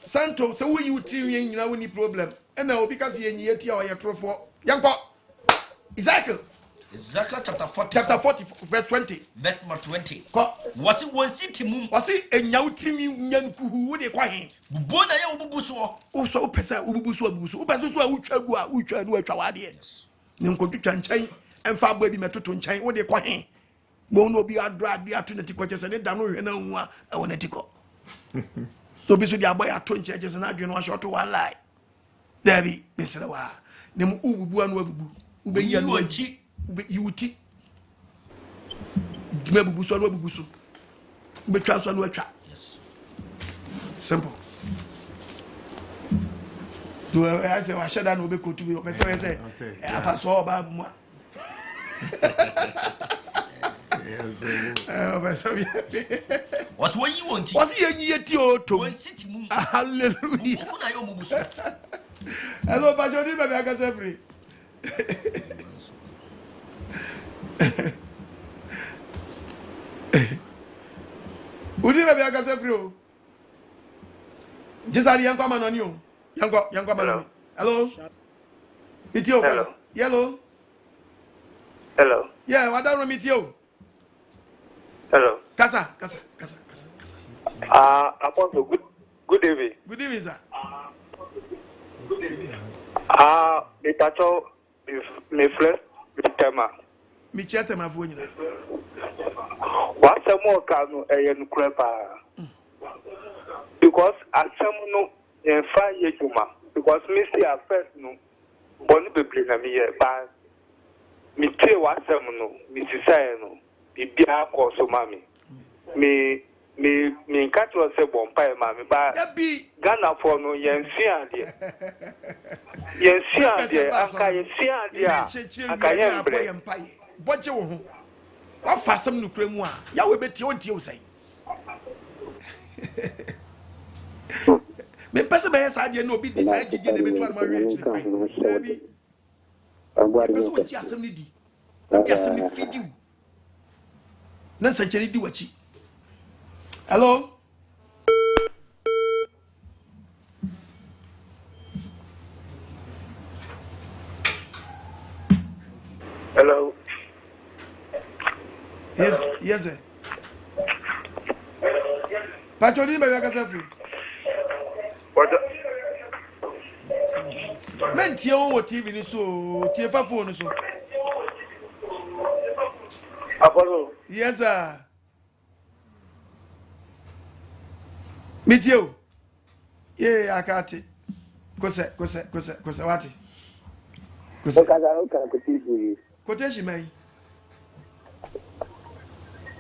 Santo se wo yi uti nyina wo ni problem. Na obi ka se yenyi eti a oye trofo. Yanko. Ezekiel chapter 40 verse 20 verse 20 was it one city mum was it enyawtimi nyankuhu wo de kwa he bubo na ye obubuso o so pesa obubuso o pesa so utwa gu a utwa nu atwa wade ne nkotutwa nkyɛn emfa abo bi metoto nkyɛn wo de kwa he mo no obi adra ade ato ne tikɔ kyɛ sɛ ne da no hwɛ na hu a ɛwɔ ne tikɔ to bi so de aboy ato nkyɛn kyɛ sɛ na adwe no ahwɛ to one lie dabi besere wa ne mu ububu anu abubu ubeyi anu anti uti dime bubu so anu abubu so ubetwa so anu atwa yes simple do I say wa sheda no be kotu bi o be say afa so oba mu was what you want was ye ti o to one city mum hallelujah na yo mubuso hello bajoni baby akasa free Udi baby akasa free o Jesari yanko manoni o yanko manoni hello Mitio hello yellow hello yeah wada ro Mitio hello kasa Apostle good evening sir Itacho me flesh tema mi chetema fu nyina wasemo ka no eye nkura pa because asem no yenfa ye juma because me see affect no bonu bebre na me ye ba mi tie wasem no mi sisai no bibia akoso mami me nkatro se bompa e mami ba Ghana for no yensi ade aka yensi ade aka yembre boje wo ho wa fa asem no kura mu a ya we betie ontie wo sai me pese be yesa ade na obi decide gigi na betu na ma wi echi dabi pese wo ti asem ni di obi asem ni fidi na sa cheri di wachi hello hello yes sir Pacho didn't make us free. Men tia on TV ni so tia fa phone so. Apollo. Yes sir. Meet you. Yeah, I got it. Kose wati. Kose. Quotation me.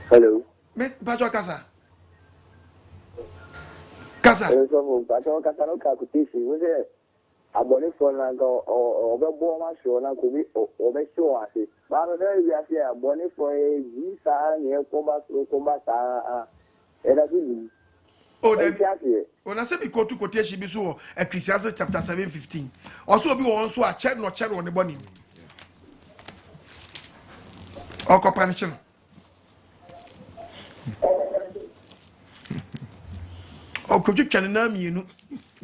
Hello. Me Pacho Kasa. Kasa. Pacho Kasa no quotation. Was it? Abone for na go or bo ma show na ko bi o be show ase ba no dey we ase abone for yi sa ne komba sa era bi oh that when I say we go to quotation bi so Ecclesiastes chapter 7:15 also obi won so a check no check on the body occupation o ko ju twene na mienu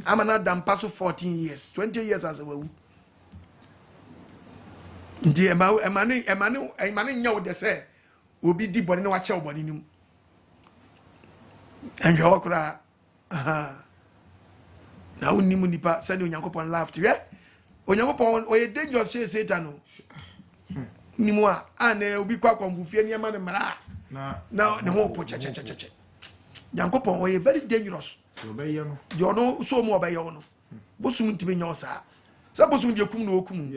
amana dam pass 14 years 20 years as a wu ndi emane nya wo de say obi di body na wa che wo body nim enje okra na unimu nipa send onyankopon laughed ye onyankopon oye dangerous say Satan no nimu a na obi kwa kwamfufie ne ma ne mara na ne ho po che nyankopon oye very dangerous obeye no yo no so mo obeye no bosum ntime nya osa sa bosum de kum na okum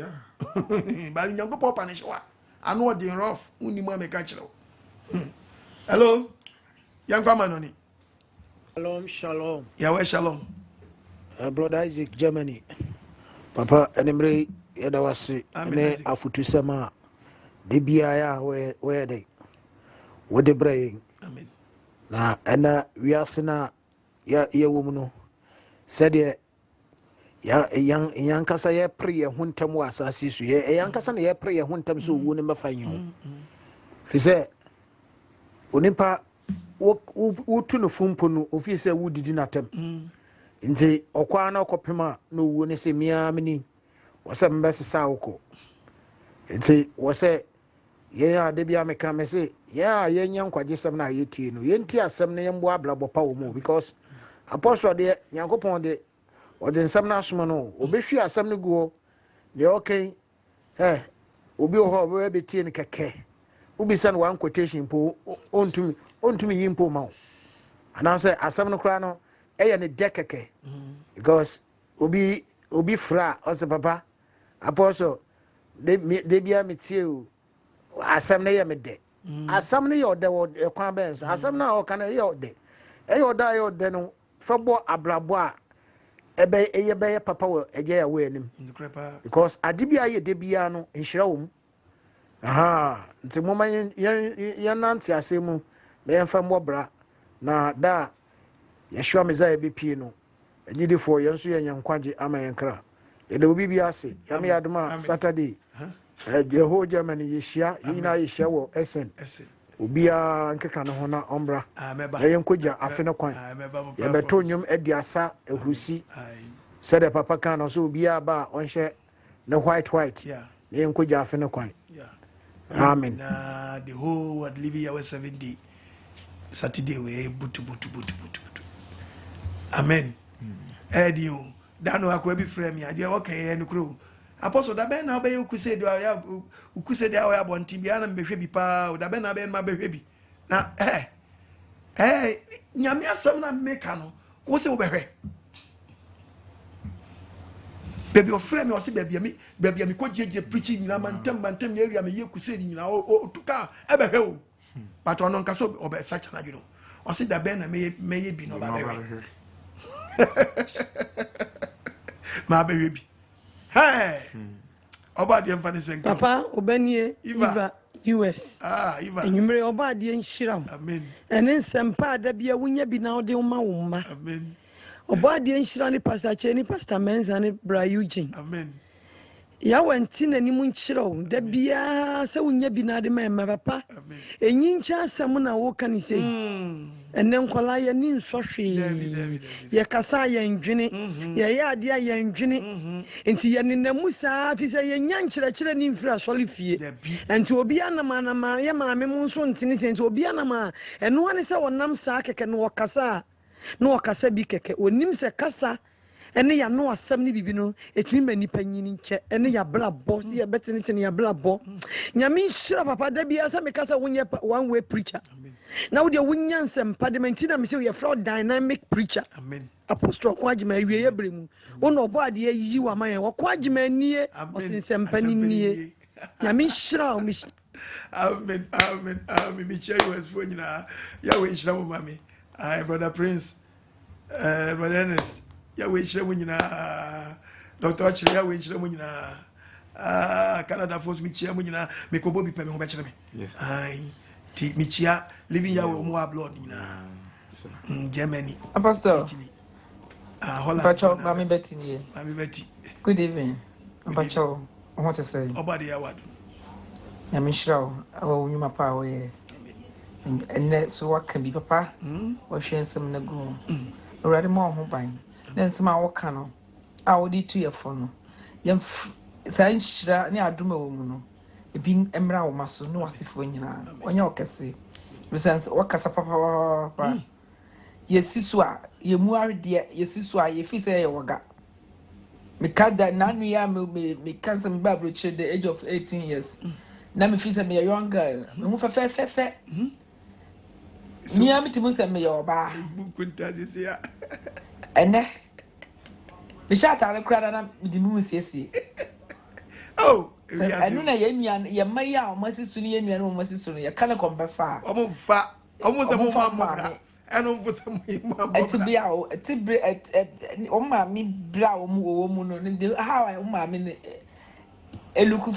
ba nyankopon punish wa anu odi rough unimu ameka kire hello yankwa manoni Shalom. Yahweh shalom. Brother Isaac, Germany. Papa, enemre yadawasi ne afutu sama de biaya where they what the brain. Amen. Na ena wiasena ya womuno said yang kasa ye pre ye huntam wa asasi so ye yang kasa na ye pre ye huntam so wo ne mafanyo. Fi se onipa wotu no fumpo no ofi se wudidi natem nti okwa na okopema no wo ne se miamini wose mbesesa woko nti wose ye ade bia meka me se ya ye nya nkwaje sem na ye tie no ye nti asem na ye mbo ablabo pa wo mu because apostle de Nyankopon de ode nsem na asoma no obehwi asem no go de okay obi ho obi be tie ne keke ubi san one quotation po ontumi yimpo ma anase asem no kra no eye ne dekeke because obi fra ose papa apostle de bia metie o asem na ye me de asem na ye ode wo kwan ben asem na o kana ye ode oda ye ode no fabo abrabo a eye be papa wo eje ya we anim because adibia ye de bia no nhira wo mu nti moma yan nanti asemu na yan fambo bra na da yeshua mezaya bepie no agidi for yan so yan kwaje ama yan kra ede obi bi ase yam yaduma Saturday jeho Germany yeshia yina yeshia wo esen obi a nkeka no ho na ombra yan koja afe no kwan ya beto nyum ediasa ehusi sede papa kan no so obi a ba onhye ne white yan koja afe no kwan. Amen. The whole world living here 70 Saturday we butu. Amen. Edio dano akwa bi frame ya dia okay en kro. Apostle da ben na be ukuse de ya bonti bia na mbehwe bi pa da ben na be ma behwe bi. Na nyame asem na meka no wo se wo behwe. Baby of frame was baby me ko jeje preaching nyina mantem na area me ye kusedi nyina o tuka ebe hewo but ono nka so obe search na dwuno o se da be na me ye bi no ba be ma be bi oba de mfa ne senka papa obanie Eva US Eva enyumre oba de nhyiram amen ene nsempa da bia wunya bi na ode uma wo ma amen Obadi enshira ni Pastor Akye ni Pastor Menza ni Bra Eugene. Amen. Ya wanti na ni mu nkyira o da bia se wonya bi na de ma papa. Amen. Enyi ncha asem na wo kan sei. Enne nkwala ya ni nsɔhwe. Ya kasa ya ndwene. Ya ya ade ya ndwene. Enti ya ni namu saa fi se ya nya nkyerɛkyerɛ ni mfira sɔle fie. Enti obi anama ya maame mu nso ntene enti obi anama eno ane se wonam saa keke no wɔkasa no kasa bi keke onim se kasa ene ya no asem ni bibi no etimi mani panyini nche ene ya bla boss ya betene tene ya bla bo nyame nhira papa da bia sa me kasa wonye one way preacher now the wunyan sem padimenti na me se we fraud dynamic preacher amen apostle ko agima wie ye bremu wono obo ade yi wa man wo ko agima nie osinsem pani nie nyame nhira o mi amen mi chai was for nyina ya we nhira mo mami brother Prince brother Ernest ya we nhira mo nyina Dr. Achille ya we nhira mo nyina Canada force mi chia mo nyina me ko bobi pe me ho be kire me ai ti mi chia living ya we mo blood nyina Germany Apostle Holland Pacho Mami Betty good evening Pacho what to say obadi ya wadu ya mishrawo awo nyuma pa we and so what can be papa o hwensem na gu already mo ho ban na nsem a wo ka no a wo di tu ye fo no yem san hira ne adoma wo mu no ebi emra wo maso no wasefo nyina onya okese sense wakasa papa yesisu a yemu arde yesisu a yefise ye woga me kada nanu ya me kansa me babro che the age of 18 years na me fise me young girl me mu fe mi am timu se me yoba kunta zisia ene me shata re kura na me di mu siesie oh anu na ye nuan ye maya o masisu ni ye nuan o masisu ye kana kombefa omo se mo mamra eno mfo se mo mamra etibia o etibre o ma mi bra o mu wo mu no ne how o ma mi ne eluku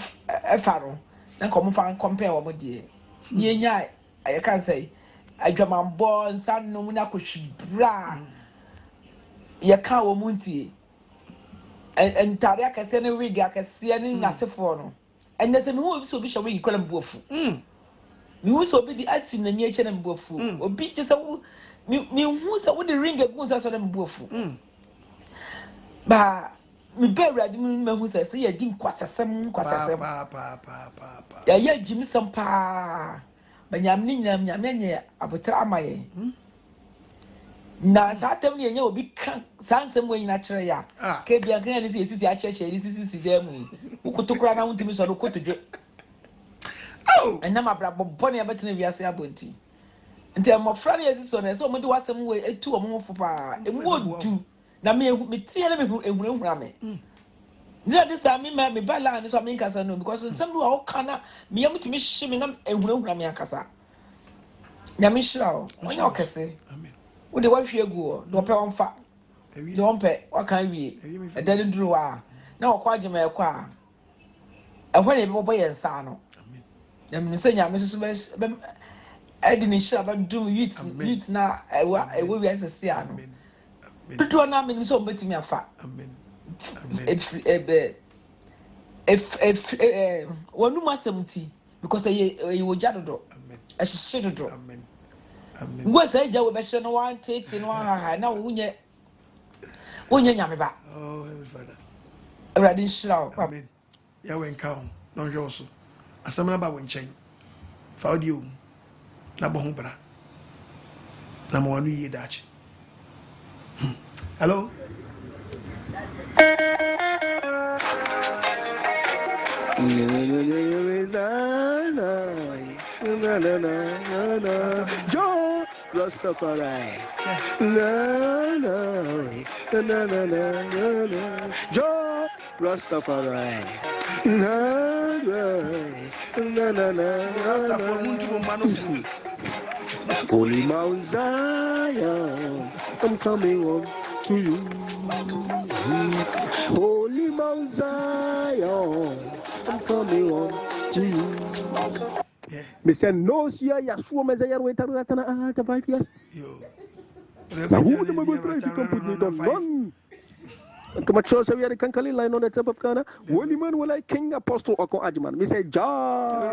efaro na ko mo fa compare o mo die ye nya I can say AGYEMANG born san no mu na ko hwibra ye ka wo mu ntie entare akase ne wig akase ne nasefo no enne se me hu obi so bi shawe yikola mbuofu mi hu so obi di ati na nye chene mbuofu obi je se mi hu se wo di ring egu se so ne mbuofu ba mi be awrade mi ma hu se ye di nkwasesem ya ye jimi sem pa ba nyam ni nyam nye abotra amaye na satem ye nya obi kan sansem we nyina kire ya ke bia kan ni sisi a kire ni sisi dem ukutukura na wuntimi so do kotodwe enna mabra bobone abetene wiase abonti nti amofra na yesi so na so mo de wasem we etu omo fo pa emu odu na me tie na me ehurehura me ndia this time me bala ni so me nkasa no because some do o kana me yamutimi hye me na ehurehura me akasa na me hira o onya okese amen wo de wahwe egu do pe onfa do onpe waka wie edade duru wa na okwa agema ekwa a ehwe ne bebo yensa no amen na me se nya me so be edi ni hira ba dum youth na ewa wi asese ano tutu na me so mbetimi afa amen wonu masemti because ye wo jadodo amen ehyedodo amen amen wo say ja wo be hye no wan tete no ha na wunye nyame ba oh heavenly father awrade shira amen ya wen ka ho no hwe so asamna ba wo nchen fa audio na bo ho bra na mo anu yi dachi hello Joe Rastafari. Joe Rastafari. Holy Mount Zion, I'm coming home to you. Holy Mount Zion, I'm coming home to you. Me say no sia ya suo me say ya weta ratana ta 5 years. Yo. Na who no me try to come put me down none. Come at shows we are kankali line on the top of Ghana. Holy man will like King Apostle OKOH AGYEMANG. Me say Ja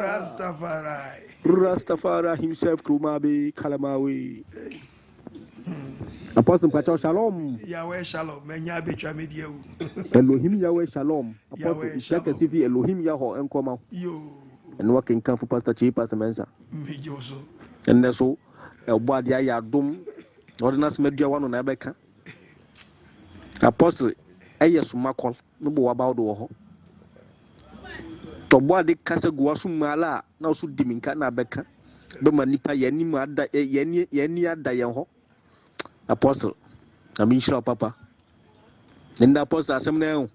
Rastafari himself Krumabe Kalamawi. Apostle Pacho Shalom. Yahweh Shalom. Menya betwa media. Elohim Yahweh Shalom. Apostle Ishaka Sifi Elohim Yahweh enkoma. Yo. And working come for Pastor Chi Pastor Mensa. Mejoso. And so a body I adum ordinance media one na beka apostle eyes makol no bo about do ho to bo ade kasa guwa su mala na so diminka na beka be manipa yani mu ada yani ada ye ho apostle ami shira papa nda apostle asem na ho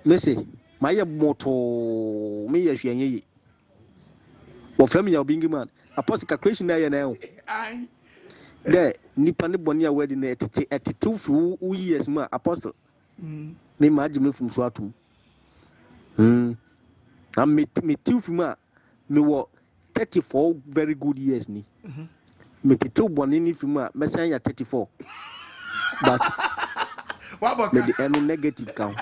mese maye moto me ye hwenye yi wo fam ya obingi man apostle calculation na ye na ho ai de nipa ne boni a wedi na etete fu u years ma apostle me maji me fum so atum am me tiu fu ma me wo 34 very good years ni me tetu boni ni fu ma me san ya 34 but me the eno negative count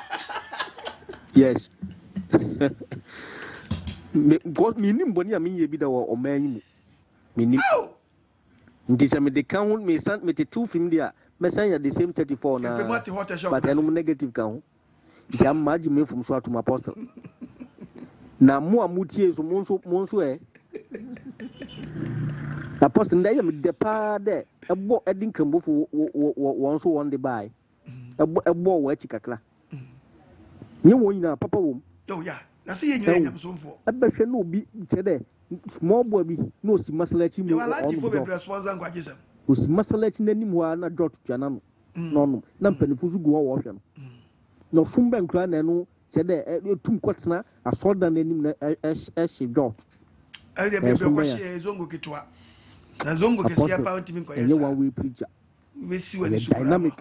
yes me god me nim boni a me ye bi da wo oman yi mu me nim ndi se me de count me san me tetu fu dia me san ya the same 34 na but eno negative count jam maji me fum so atum apostle na mo amutie so mo nso apostle nda ye me de pa de ebo edin kambofo won so won de bai ebo wo achi kakra nye won nyina papa wom oh yeah na se ye nyina nyam so mfo ebehwe no bi chede small boy bi no si masalachi mu on fo be responsible ngwajesem o si masalachi nanim wa na dot twana no no na mpanifu su go wo hwe no no fumbe nkra na no chede etum kwatena asoda nanim na ehye dot ele be ko hye zongo kitwa na zongo kesia pa ntimi ko yesa one way preacher we see when it's dynamic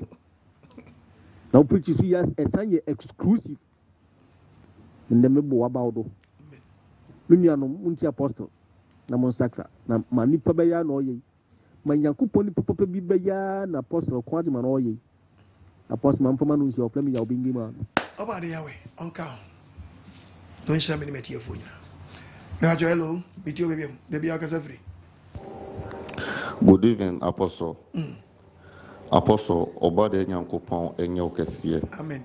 now preacher so yes esanye exclusive in the mebo about do miniano munti apostle na monsakra na manipa be ya na oye manyankopon ni papa bi be ya na apostle kwade ma na oye apostle man fama no nsi ofle mi ya obingi ma oba de yawe onka don sha me ni meti efonya na jo hello meti obebiem de bia ka Efiri. Good evening, Apostle. Apostle, Obade Nyankopon enye okesiye. Amen.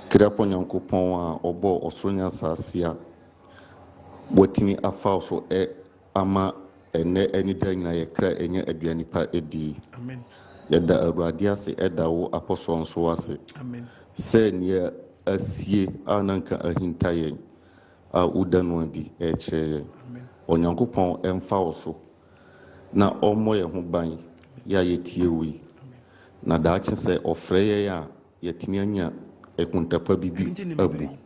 Kriapo Nyankopon a obo osronya sasia. Wotimi afa so ama ene eni da nyina ye kra enye aduani pa edi. Amen. Yeda awurade ase eda wo apostle nso ase. Amen. Se ne asie ananka ahintayen a udanu adi eche. Amen. Onyankopon emfa wo so. Na omo ye ho ban ya yetie wi na da che se ofre ye ya yetimi anya ekuntapa bibi abu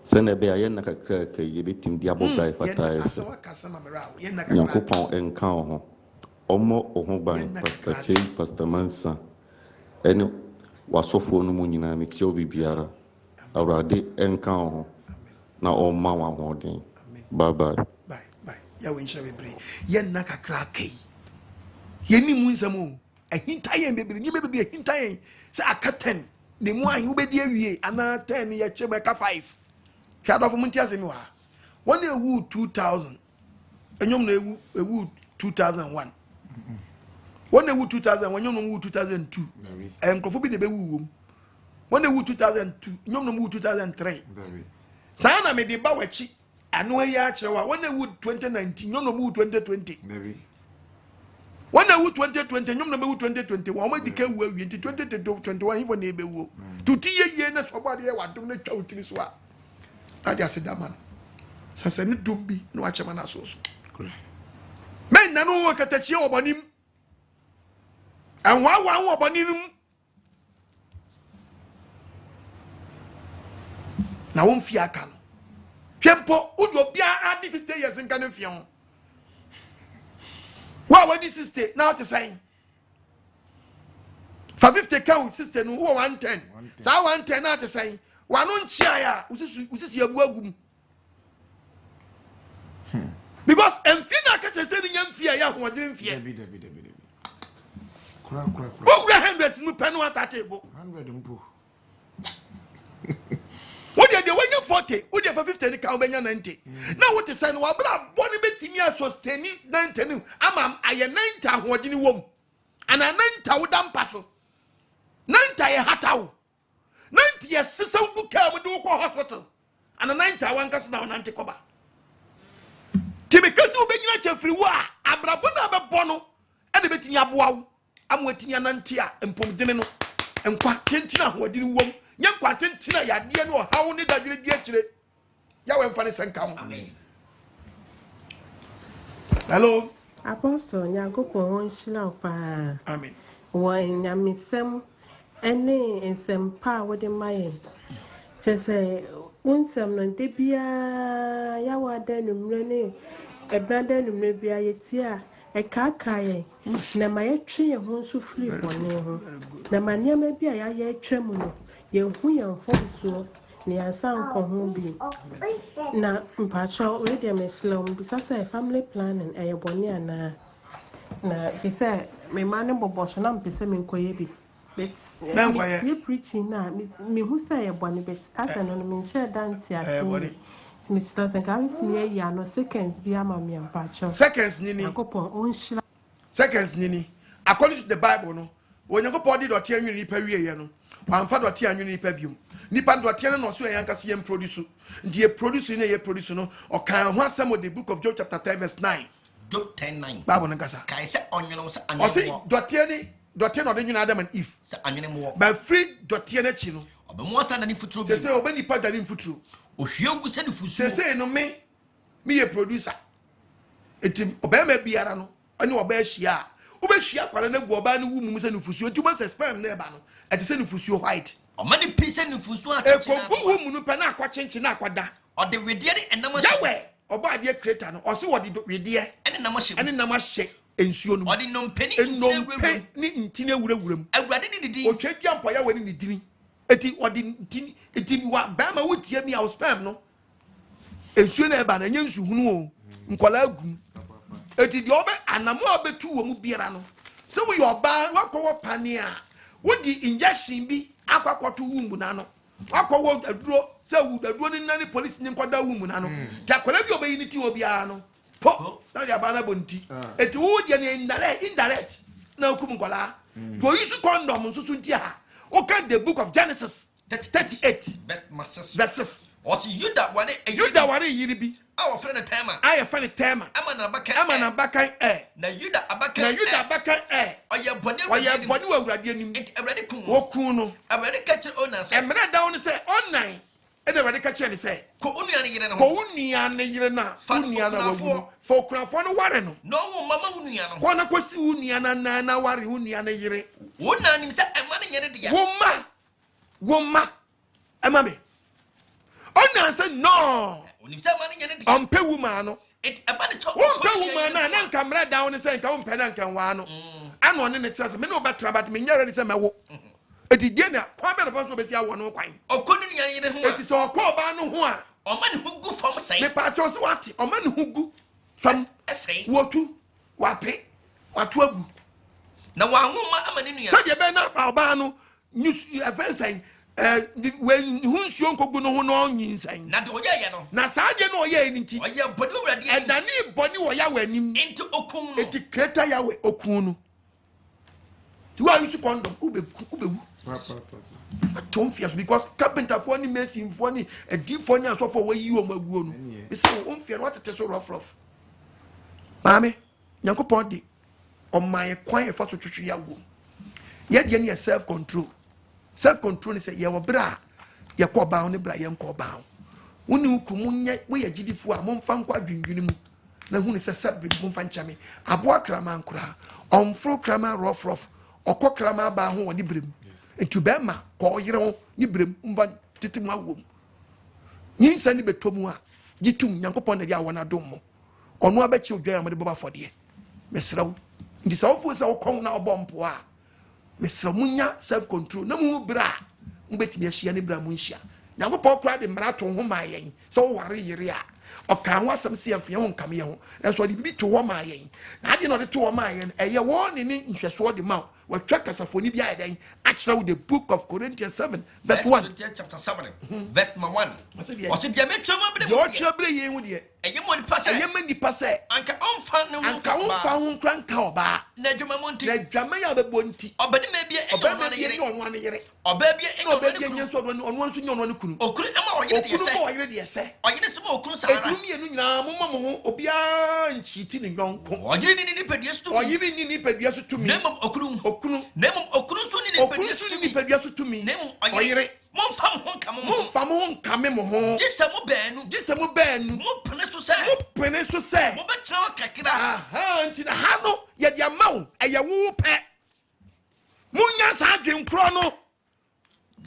se na be aye na kakra ka ye betim dia bobai fata ese Nyankopon enka ho omo ho ban pastor Chei pastor Mansa ene wasofo no mu nyina me tie obi biara awrade enka ho na o ma wa ho den bye bye ya we nsha bebre ye na kakra kai ye ni mu nsam ahintayen bebre ni bebre ahintayen se akaten ne mu ahin ubedi awie ana 10 ye chema ka 5 hwado fo munti asemi wa won ewu 2000 enyom na ewu 2001 won ewu 2000 enyom na ewu 2002 enkrofo bi ne be wu wom won ewu 2002 enyom na ewu 2003 sa na me de ba wachi ano ya achewa wona wood 2019 nyono mu 2020 maybe wona wood 2020 nyono mu 2020 wa ma dike wu awie 2021 ifo na ebe wu tuti ye na so bade wa dum na twa utiri so a ade aseda man sasa ni dumbi no achema na so so men na no wakatachi obonim anwa wa obonim na won fi aka Kempo udo bia adi 50 years in kanem fion. Wa this sister now to say. For 50 count sister no 110. Sa 110 now to say. Wa no nchia ya usisi abu agum. Because emfina ka se ni nyamfia ya ho odire mfia. Debi. Kura. 100 mu penu atable. 100 mpo. What they when you 40, what you for 50 ni ka 90. Now what is saying wa bra boni betimi sustain 90. Ama aye 90 ahoɔden wom. Ana 90 wodam paso. 90 ye hataw. 90 ye sisa bu ka mu do ko hospital. Ana 90 wankasa na 90 koba. Tibi kasi obenyina chefiri wa abrabo na bebo no ene betimi aboawo. amwetinya nantia empomdene no enkwa tentina hodini wom nya kwa tentina yade no hawo ne dadwere di akire ya we mfa ne senka ho amen. Hello Apostle Nyankopon won shila pa amen wo nyamesem ene ensempa wode mayen chese unsem no de bia ya wada numre ne ebrada numre bia yetia ekakaye na mayetwe ye ho so free bone ho na maniama bia ya ye twam no ye hu ye mfomso ne ansan ko ho bi na mpacho we de meslom bisa say family planning e bone ana na bisa me man bobo so na mpese me nkoye bi but me preaching na me hu say e bone but asa no me nche dance ase me stress and can me ya no seconds bi ama me mpacho seconds nini akopon onhira seconds nini according to the Bible no Onyankopon di dote anwini nipa wieye no wamfa dote anwini nipa biom nipa dote no so yankase yem produce ndi e produce ne ye produce no o kan ho asem the book of Job chapter 10 verse 9 Job 10:9 Bible nkasa kai se onwene se anwene o se dote no de nwina Adam and Eve se anwene mo ba free dote na chi no obemu asa na ni futuro bi se obani pa da ni futuro ohwiegu se ni fusu se no me ye producer eti obema biara no ani oba hia obehia kwara na gu oba ne wu mu se ni fusu enti bo se sperm na eba no eti se ni fusu white o mani pise ni fusu a cheche na e ko wu mu no pa na akwa chenche na akwada o de wedie de enam yawe oba ade creator no o se wo de wedie ene nam hye ene nam hye ensuo no o de nompeni ni ntine wurawuram awurade ni di otwedi ampo ya wani ni dini eti o de ntini eti wa ba ma wutie mi a sperm no ensuo na eba na nya nsuhunu o nkola agum eti de obe anamo obetu wo mu biara no se wo yoba wakowo pane a wodi injection bi akwakoto wumbu na no wakowo aduro se wu aduro ni nani police ni nkoda wumbu na no ja kola bi obeyi ni ti wo biara no po na ya bana bonti eti wo de ni indirect na okum nkola to use condom so nti ha o kan the book of Genesis 38 verses was Yuda ware yiri bi our friend Tema I friend Tema amana bakan na Yuda abakan oye boni wa awurade anim awurade kun wo kun no awurade kache ona se emre da won se online e da awurade kache ne se ko unuya ne yire no ko unuya ne yire na unuya na wawu fo kunafo no ware no no wo mama unuya no ko na kosi unuya na ware unuya ne yire wona nim se ema ne yire dia wo ma ema me ona se no onim se ema ne yire dia ampe wuma no it eba ne to wompe wuma na nkamra down ne se nka wompe na nkanwa no ana one ne trase me no betra but me nyare se mewo eti die na kwa be no so be si awo no kwan okonu nya yire ho eti so okoba no ho a o ma ne hu gu fam sai me pa cho se wati o ma ne hu gu fam sai wotu wape watu agu na wa nwoma ama ne nua so de be na pa oba no news event when hunsuo nkogu no ho no nyinsan na de oye no na saade no oye ni nti oye boni owurade edani boni wo ya wanim enti okun no eti creator ya we okun no ti wa use condom ubewu tom fias because carpenter for ni mason for ni a deep for ni aso for we yi o maguo no be say o mfia no watete so rough maame Nyankopon de o man kwan e fa so twetwe ya wo ye de ne self control is ye wo bra ye ko ba ne bra ye nko ba woni hukumu nye wo ye gidifu a momfa nkwa dwendwene mu na hu ne se sabbe momfa nchame aboa krama nkura omfro krama rough okọ krama ba ho woni brem etu be ma ko yire ho ni brem mva titimu awom nyinsa ni betomu a gitum Nyankopon na dia wona dom mo ono abechi odwan amade baba fode mesraw ndi sawfo se okon na obompo a mesraw munya self control na mu bra mbetimi ahia ne bra mu nhia Nyankopon kra de marato ho ma yen se wo ware yire a okan ho asem se yemfe ho nkame ho enso de bibi to ho ma yen na ade no de to ho ma yen eye wo ne ni nhweso de ma wa twa kasafoni bia eden akira with the book of Corinthians 7 verse 1 chapter 7 verse 1 was it dia metwama be de o kira bre yen hu de eyema nipa se anka onfa ho kranka oba na dwuma monti na dwama ya bebo nti obade me bia enyo no yire oba bia enyo nyenso do ono nso nyo no kunu okuru ema oyire de se oyire se ma okuru sa ara etumi enu nyina mo ho obia nchiti ne nyonko oyire ni nipadua so tumi oyire ni nipadua so tumi na okuru okunu so ni nipadua so tumi oyere momfam ho nkame mo ho gise mo baanu mo pene so se mo betre o kakira aha nti na ha no ye dia mawo eye wo pe munya sa adwenkro no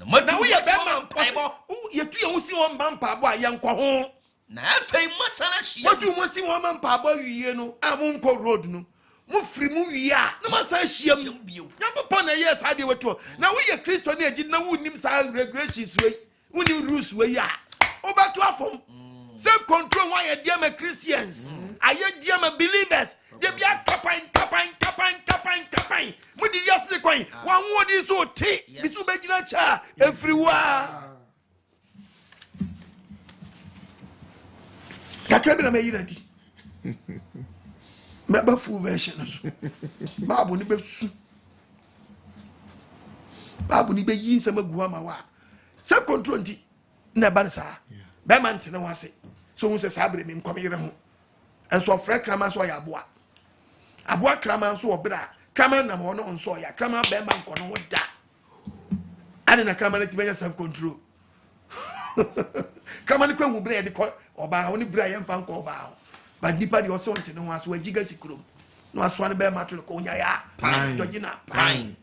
na wo ye be ma mpaibo ye tu ye ho si won ba mpaibo a ye nkɔ ho na afei mo sana hia wo tu mo si won ma mpaibo wiye no a mo nkɔ road no mo firi mu wiye a na ma sa hia mu ya papa na ye sa de weto na wo ye Kristo na egi na wo nim sa regulations we wo nim rules we ya obeto afom self control why ye dear Christians aye dear believers they be kapan mudi ya se kwan wan wo di so ti bisu be gina cha everywhere kakra bi na me yira di me ba full version so babu ni be su babu ni be yin se magu ama wa self control ndi na ba sa be man tene wase so hu se sabre mi nkom yire ho enso frɛ krama so ya aboa krama so obra krama na ho no nso ya krama be man kono da ane na krama na tibenya self control krama ni kwan hu bra de ko oba ho ni bra ye mfa nko oba ho ba nipa de ose wonte ne ho aso agiga sikrom no aso ne be ma to ko nya ya dogina pine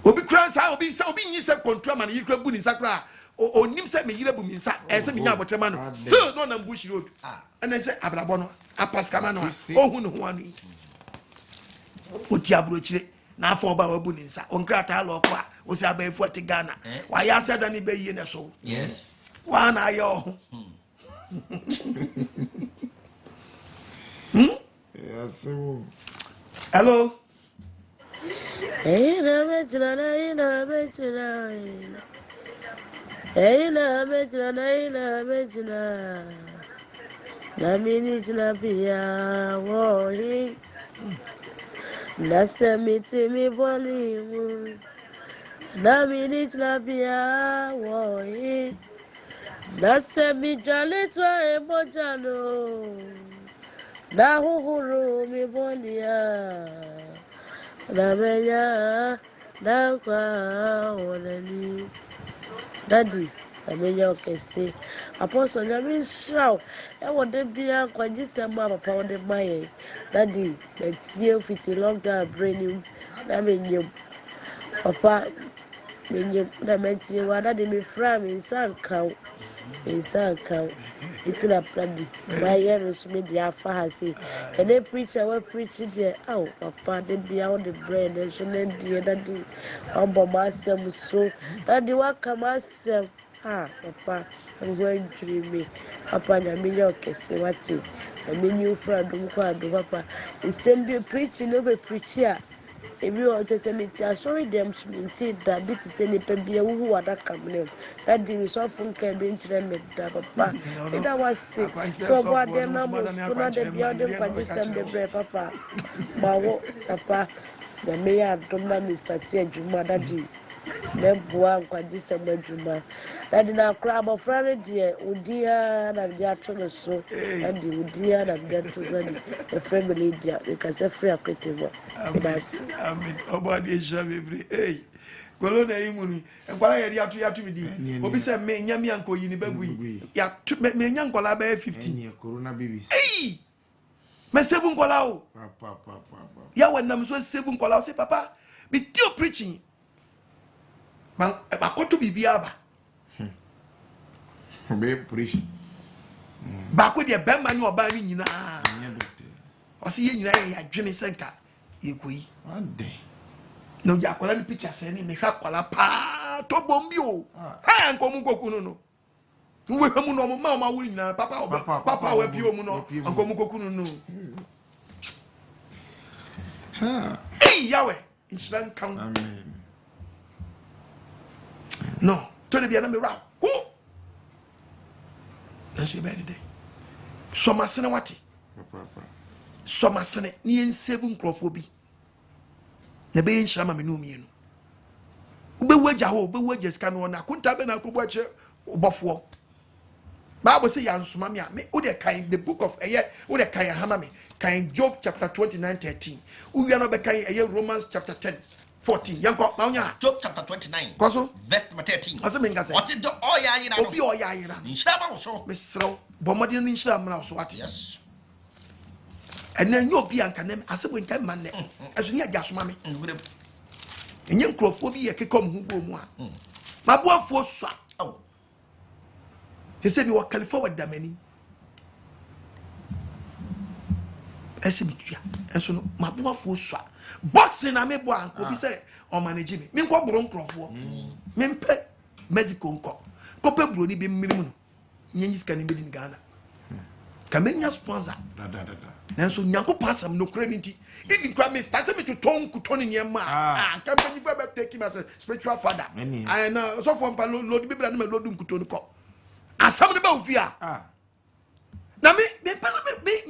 obi kran sa obi yin self control man yi kra bu ni sakra onim se me yire bu mi nsa ese me nya abotema no still no na bush road and say abrabo no apaskama no ohun no ho anu oti abrochire na afọ ba wa bu ni nsa onkrata lo ko a o se abafu ati Ghana wa ya se da ni be yi ne so yes wa na ayo yes hello hey na betla na mini tilapia wohi na semiti mi bolimu na mini tilapia wohi na semi jalitwa emojano na huhuru mi bolia na menya na kwa onani daddy amenya okese apostle nyame show e wode bia kwagise ma papa wode maye daddy betie fiti longer brain na menyem papa menyem na metie wa daddy me fra me sanka itila pladi maye resumi dia fa ha say ene preacher we preach there oh papa de bia wode brain so na die daddy ombo masem so daddy wa kamasem papa I'm going to me. Papa, na minyo kese wati. Na minyo fra dum kwa do papa. Instead preaching no be preacher. Ebi o te se meti sorry dem minti da bit se ni pe bia wu wada kamnem. That di so fun ka be nchire me da papa. Ida was sick. So what dem na mo so na de bia dem kwaji sem de bre papa. Bawo papa. Na me ya dum na Mr. T adwuma daddy. Memboa kwaji sem adwuma. Daddy na kra bo frare die odia na dia to no so daddy odia na dia to zani the family dia because free akwetebo amen obadi shabebri kolo na imuni enkwala yeri atu bidi obi se me nya mi anko yi ni bagui ya me nya nkola ba 15 corona babies me seven nkola o papa ya wanam so seven nkola o say papa be still preaching man akoto bibia ba be preach ba ko de be man oba ni nyina o se ye nyina ya dwene senka ekoyi no ya kwala ni picture se ni me hwa kwala pa to bombi o ha nko mu kokunu no we mu no ma wo nyina papa we bi o mu no nko mu kokunu no yawe inshallah kan amen no to le bia na me ra nso be ni dey so masene wati so masene ni en seven crofo na be yin shama me no mienu ube waja ho ube waja ska no na kunta be na ko boche obofo Bible say yansuma me me wo de kan the book of wo de kan hama me kan Job chapter 29:13 wo wi na be kan Romans chapter 10:14 yanko ma onya Job chapter 29 koso verse 13 ase me ngase what's it do oya yira no obi oya yira nshira ba wo so me srew bomodi ni nshira mra so ate yes ene nyo obi anka nem ase bo nka man ne eso nya gasoma me enye nkrofo bi ye kekom hu bo mu a maboafo so he said, "You are California damani." Esibitua. Enso no mabuwa fo so. Boxing na me bo anko bi say o manage me. Me nko boro nkrofo. Me mpe Mexico nko. Kope bro ni bi mmirim no. Nyenyi ska ni be din Ghana. Kamenya sponsor. Nanso nyanko pasam no kra nti. Even kra me start me to ton kutoni nyema. Kamenya fa be take him as a spiritual father. I know so for palo load bibla no me load nkutoni ko. Asam ne ba ofia na me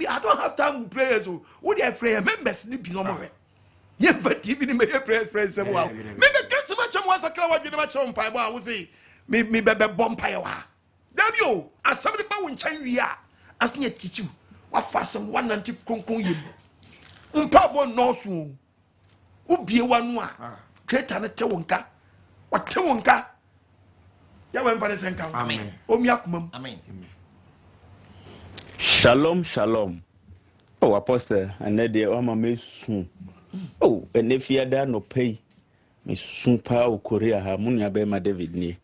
I don't have time to pray so wo dey pray members ni bi no mo we ye fa TV ni me pray say wow me be kase ma cham wa sakra wa dwene ma cham pai ba wo say me be bomb pai wa da bi o asam ne ba wo nchan wi a asne teach you wa fa asam 190 konkon yem mpa bo no so wo bie wa no a creator ne te wonka wa te wonka Amen. Amen. Shalom, shalom. Oh, Apostle, and then the Oma me soon. Oh, and if you are no pay, me soon power Korea Harmonia Bema David ni.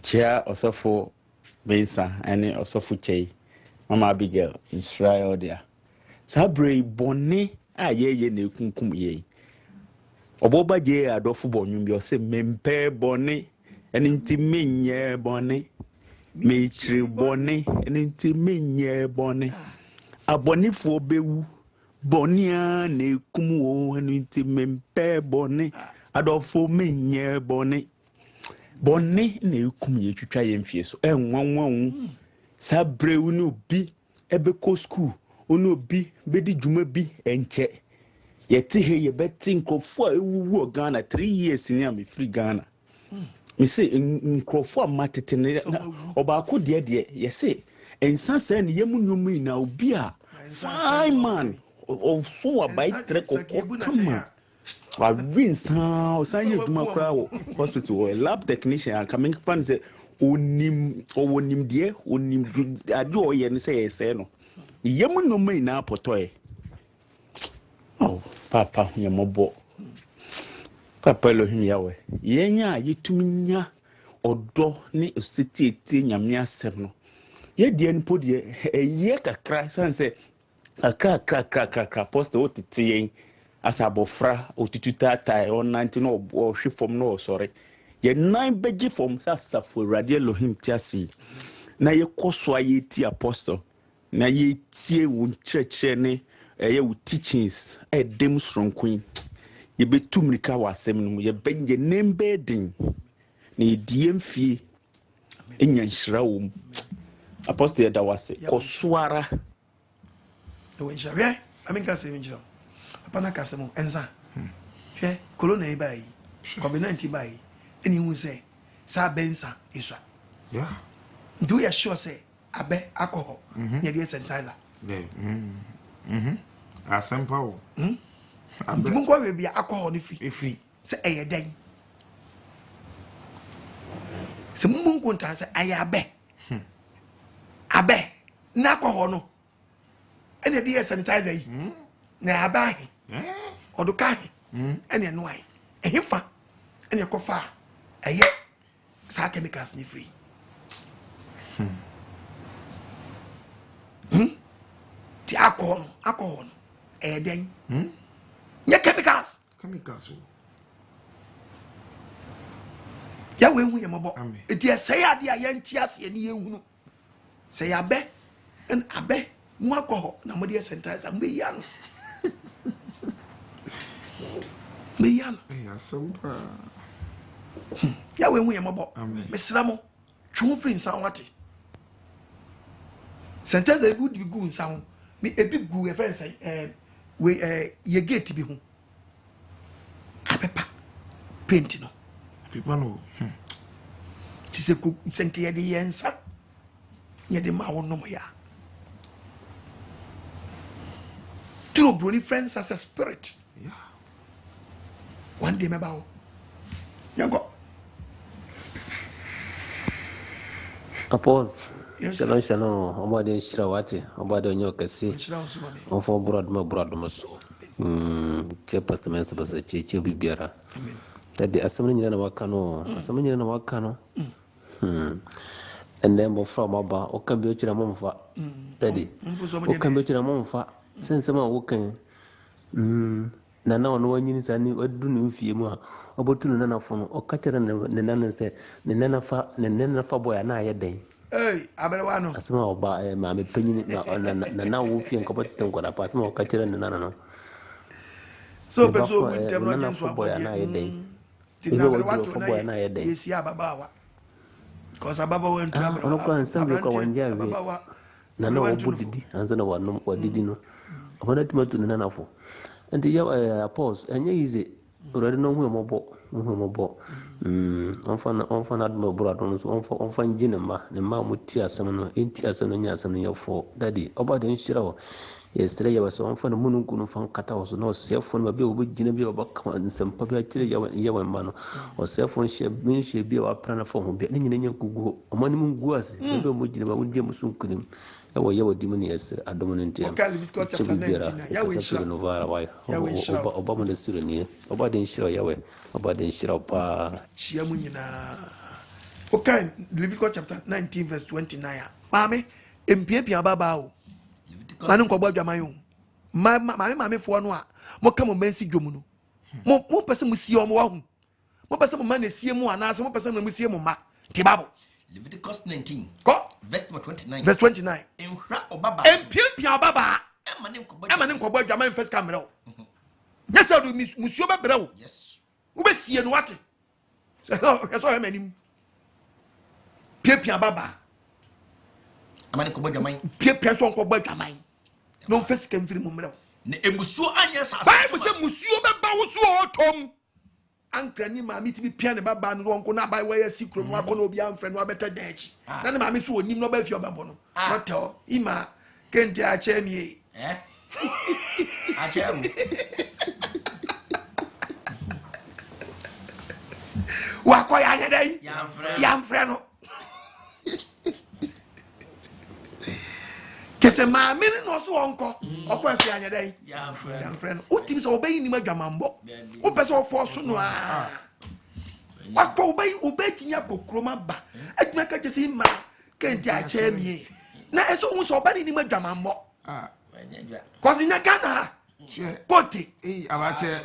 Chair also for Bensa and also for Che. Mama Abigail in Israel there. Sabre bonne ye ne kunkum ye. Oboba je adofo bonyum bi o se mempe bonne enti menye bone me chiri bone enti menye bone abonifo bewu bonia na ekum wo enti mempe bone adofo menye bone bone na ekum ye twitwa ye mfie so enwanwan sabrewu no bi ebeko school ono bi bedi dwuma bi enche yeti he ye beti nkofo ewu Ghana 3 years ni am free Ghana. Me say nkrofo amatete ne obako de ye say ensa say ne yemu nyomu na obi a fine man o so abai tre kokko kama wa winsa o san ye duma kra wo hospital or lab technician and coming fan say onim de onim ade o ye ne say ye say no yemu nyomu na apotoe oh papa yemobo Papa Elohim Yahweh. Yenya yetuminya odo ne ositieti nyame asem no. Ye die npo die eye kakra sanse kakra poster otiti yen asabofra otituta tai on 19 no hwefom no sorry. Ye nine beji fom sasafo Awurade Elohim tiasi. Na ye koso ayeti apostle. Na ye tie wo church ne ye wo teachings dem sronkun. Ye betu mrika wasem no ye benje nembe din na die mfie enya nhyira wo apostle ya da wase kosoara we nhyira aminka se nhyira papa na kasem enza hwe corona e bai covid-19 bai eni hu se sa bensa iswa do you sure say abe alcohol ye dey sanitizer asempa wo Mungo we be alcohol ni free. Say eye den. Se mungo ntan say aye abe. Abe na alcohol no. Ene dey sanitizer yi. Na aba hi. Oduka hi. Ene no ai. Ehifa. Ene kofa. Eye sa chemicals ni free. Ti alcohol no. Eye den. Nye chemicals. Ya we hu ye mobo. Eti say ade a ye ntiase ye ne ye hunu. Say abe en abe mu alcohol na mo dey sanitizer me ya no. Me ya no. Asampa. Ya we hu ye mobo. Me sra mo twu free nsan wate. Sanitizer good be good nsan. Me ebi gu e friend say we ye gate bi hu apepa paint no people no ti se ko senke ye de yensa nye de ma wo nom ya to brony friends as a spirit yeah one day me ba wo yango Appose. Yes, Shalom, shalom. Omade shirawati. Omade onyokasi. Onfo brod maso. Che pastor mensa basa che bibiara. Tadi asamani nyina na wakano. Asamani nyina na wakano. And then from aba okambi ochira momfa. Tadi. Okambi ochira momfa. Sense ma wokan. Nana ono wanyini sani wadu ni mfie mu a obotu nana fono okachara ne nana se ne nana fa boy na ayeden abere no asema oba ma me panyini na wo fie nkobot nkoda pa asema okachara ne nana no so person won tem no nana jinso fa boy na ayeden ebe wo fa boy na ayeden yesi ababawa cause ababa won tu abere ono kwa nsambwe kwa wanja we nana wo bodidi anzana wanom wadidi no obana timatu nana fo nti ya pause enye yize already no hu mobo onfa na admo bro adon so onfa njine ma ne ma muti asem no enti asem no nya asem no yefo daddy oba den shira wo yestre ya so onfa no munu kunu fan kata wo so no sefo no be wo gina bi oba kama nsem pa bi akire ya ma no o sefo she bi wa prana fo ho bi ne nyina nya gugu omani mun guase be mo gina ba wunje musun kunim yawo dimuni yesre adom no ntia chapter 19 yawo shira no vara wai oba mo de sire ni oba den shira yawe oba den shira pa chia mu nyina okay Leviticus chapter 19 verse 29 mame empiapia baba o mane nkɔbɔ adwaman o mame fo no a mo ka mo mansi dwom no mo pese mo sie o mo wa hu mo pese mo ma na sie mu anaase mo pese mo sie mo ma ti babo Leviticus 19 verse 29 empiapia baba emane nkɔbɔ adwaman first camera o nyesa do musuo bɛbrɛ o yes wo be sie no wate so he manim piapia baba amane nkɔbɔ adwaman piapia so nkɔbɔ adwaman no first came free mumrɛ ne emusuo anya sa Bible say musuo bɛba wo so otom ankra ni maami ti bi pia ne baba no wonko na bai waya sikro no akɔ na obi amfrɛ no abɛta dachi na ne maami so onim no ba fi obɛbɔ no hotel ima kente ache mi ache mu wakɔ ya nya dai yamfrɛ no kese maami no so wonko ɔkɔ afi anya dai yamfrɛ no utimi so obayi ni madwamambɔ wo pɛ sɛ ɔfɔ so no a wakɔ obayi tinya kokroma ba atuma ka kese ma kente ache mi na eso hu so obani ni madwamambɔ cause nya Ghana kote abache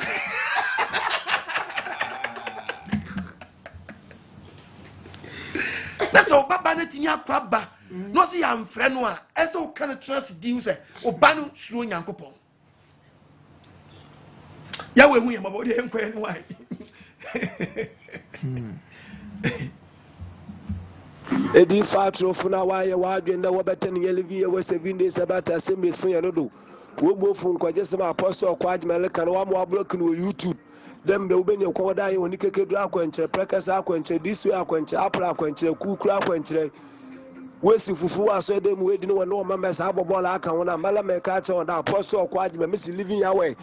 na so baba na timi akwa ba no se ya mfrɛ no a ɛsɛ wo kan trust di sɛ oba no suro Nyankopɔn ya we hu ya mabɔ de enkwɛ no ai edi fatrofo na waye wadwenda wobɛtɛ ne yelevi ye 7 days about assemblies fo yɛ no do wo gbofo nkɔgye sɛ apostle kwa adwemele kan wa mo block no YouTube dem be ubenya kwa da ye woni kekedu akwankyere prekasa akwankyere disu akwankyere apra akwankyere kukura akwankyere wesi fufu aso dem we di no wo mama sa abobola aka wona mala me ka che wona apostle kwa adwemele miss living yawe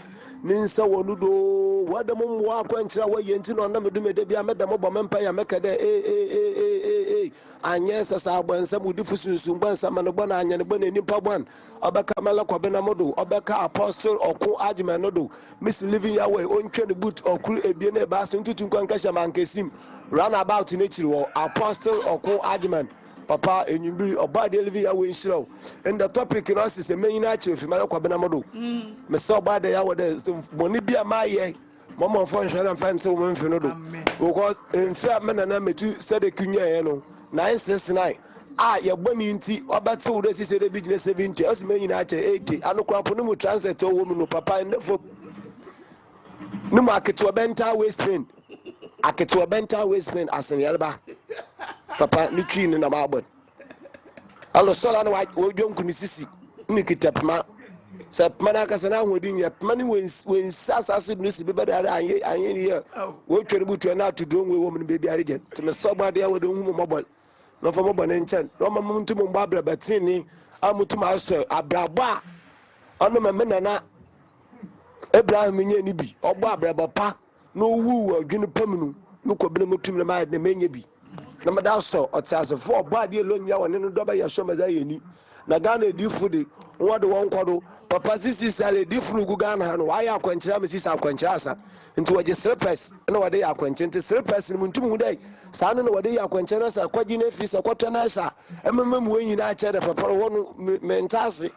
ninsa wonu do wadam mo akwankyere wa ye nti no na medu de bia medam bo mempa ya meka de anye sasa agbansa mudi fusunsun gbansa manogbo na anya ne gbo na nipa gban obeka mala kwabe na modo obeka apostle oku adwemele no do miss living yawe ontwe ne boot okuru ebie na ba so ntutu nkwanka shama nkesim run about inechiri apostle oku adwemele papa enyumbiri oba de living yawe nshiraw and the topic no is a main achi ofi mala kwabe na modo me so oba de yawe de boni bia maye mama fo nhwere mfanse wo mfi no do because mfa me na metu sede kunwa ye no 969 ye boni nti obete wo de sise de bi 70 as me nyina ache 80 anokwapo no mu transit wo mu no papa ndefo no market wo benta waste pain aketo benta waste pain asen yelba papa ni twi ni na mabon allo sola no wo dwonku ni sisi ni kitapma sepma na kasa na hodin ya mani wen sasa no si be da anye ni wo twere butu na to don we wo mun be bi arije to me so gba de wo de hu mo mobile no for mo bone nchen no ma muntu mo mba bra batini amutu ma so abraba ono me nana Abraham nye ni bi ogbo abraba pa no wu adwene pamnu no ko bene mutum na ma de menye bi na ma da so otiasefo ogbo ade lo nya woni no do ba yesho maza yeni na Ghana edifu de won de won kodo papa sisi sale edifu no gu Ghana ha no wa ya akwankyira me sisi akwankyira asa nti waje slippers na wade ya akwankyira nti slippers ni mutum hu dai sa no wade ya akwankyira na sa kwaji na fi sa kwatwa na sha emema mu enyi na a che de papa won mentase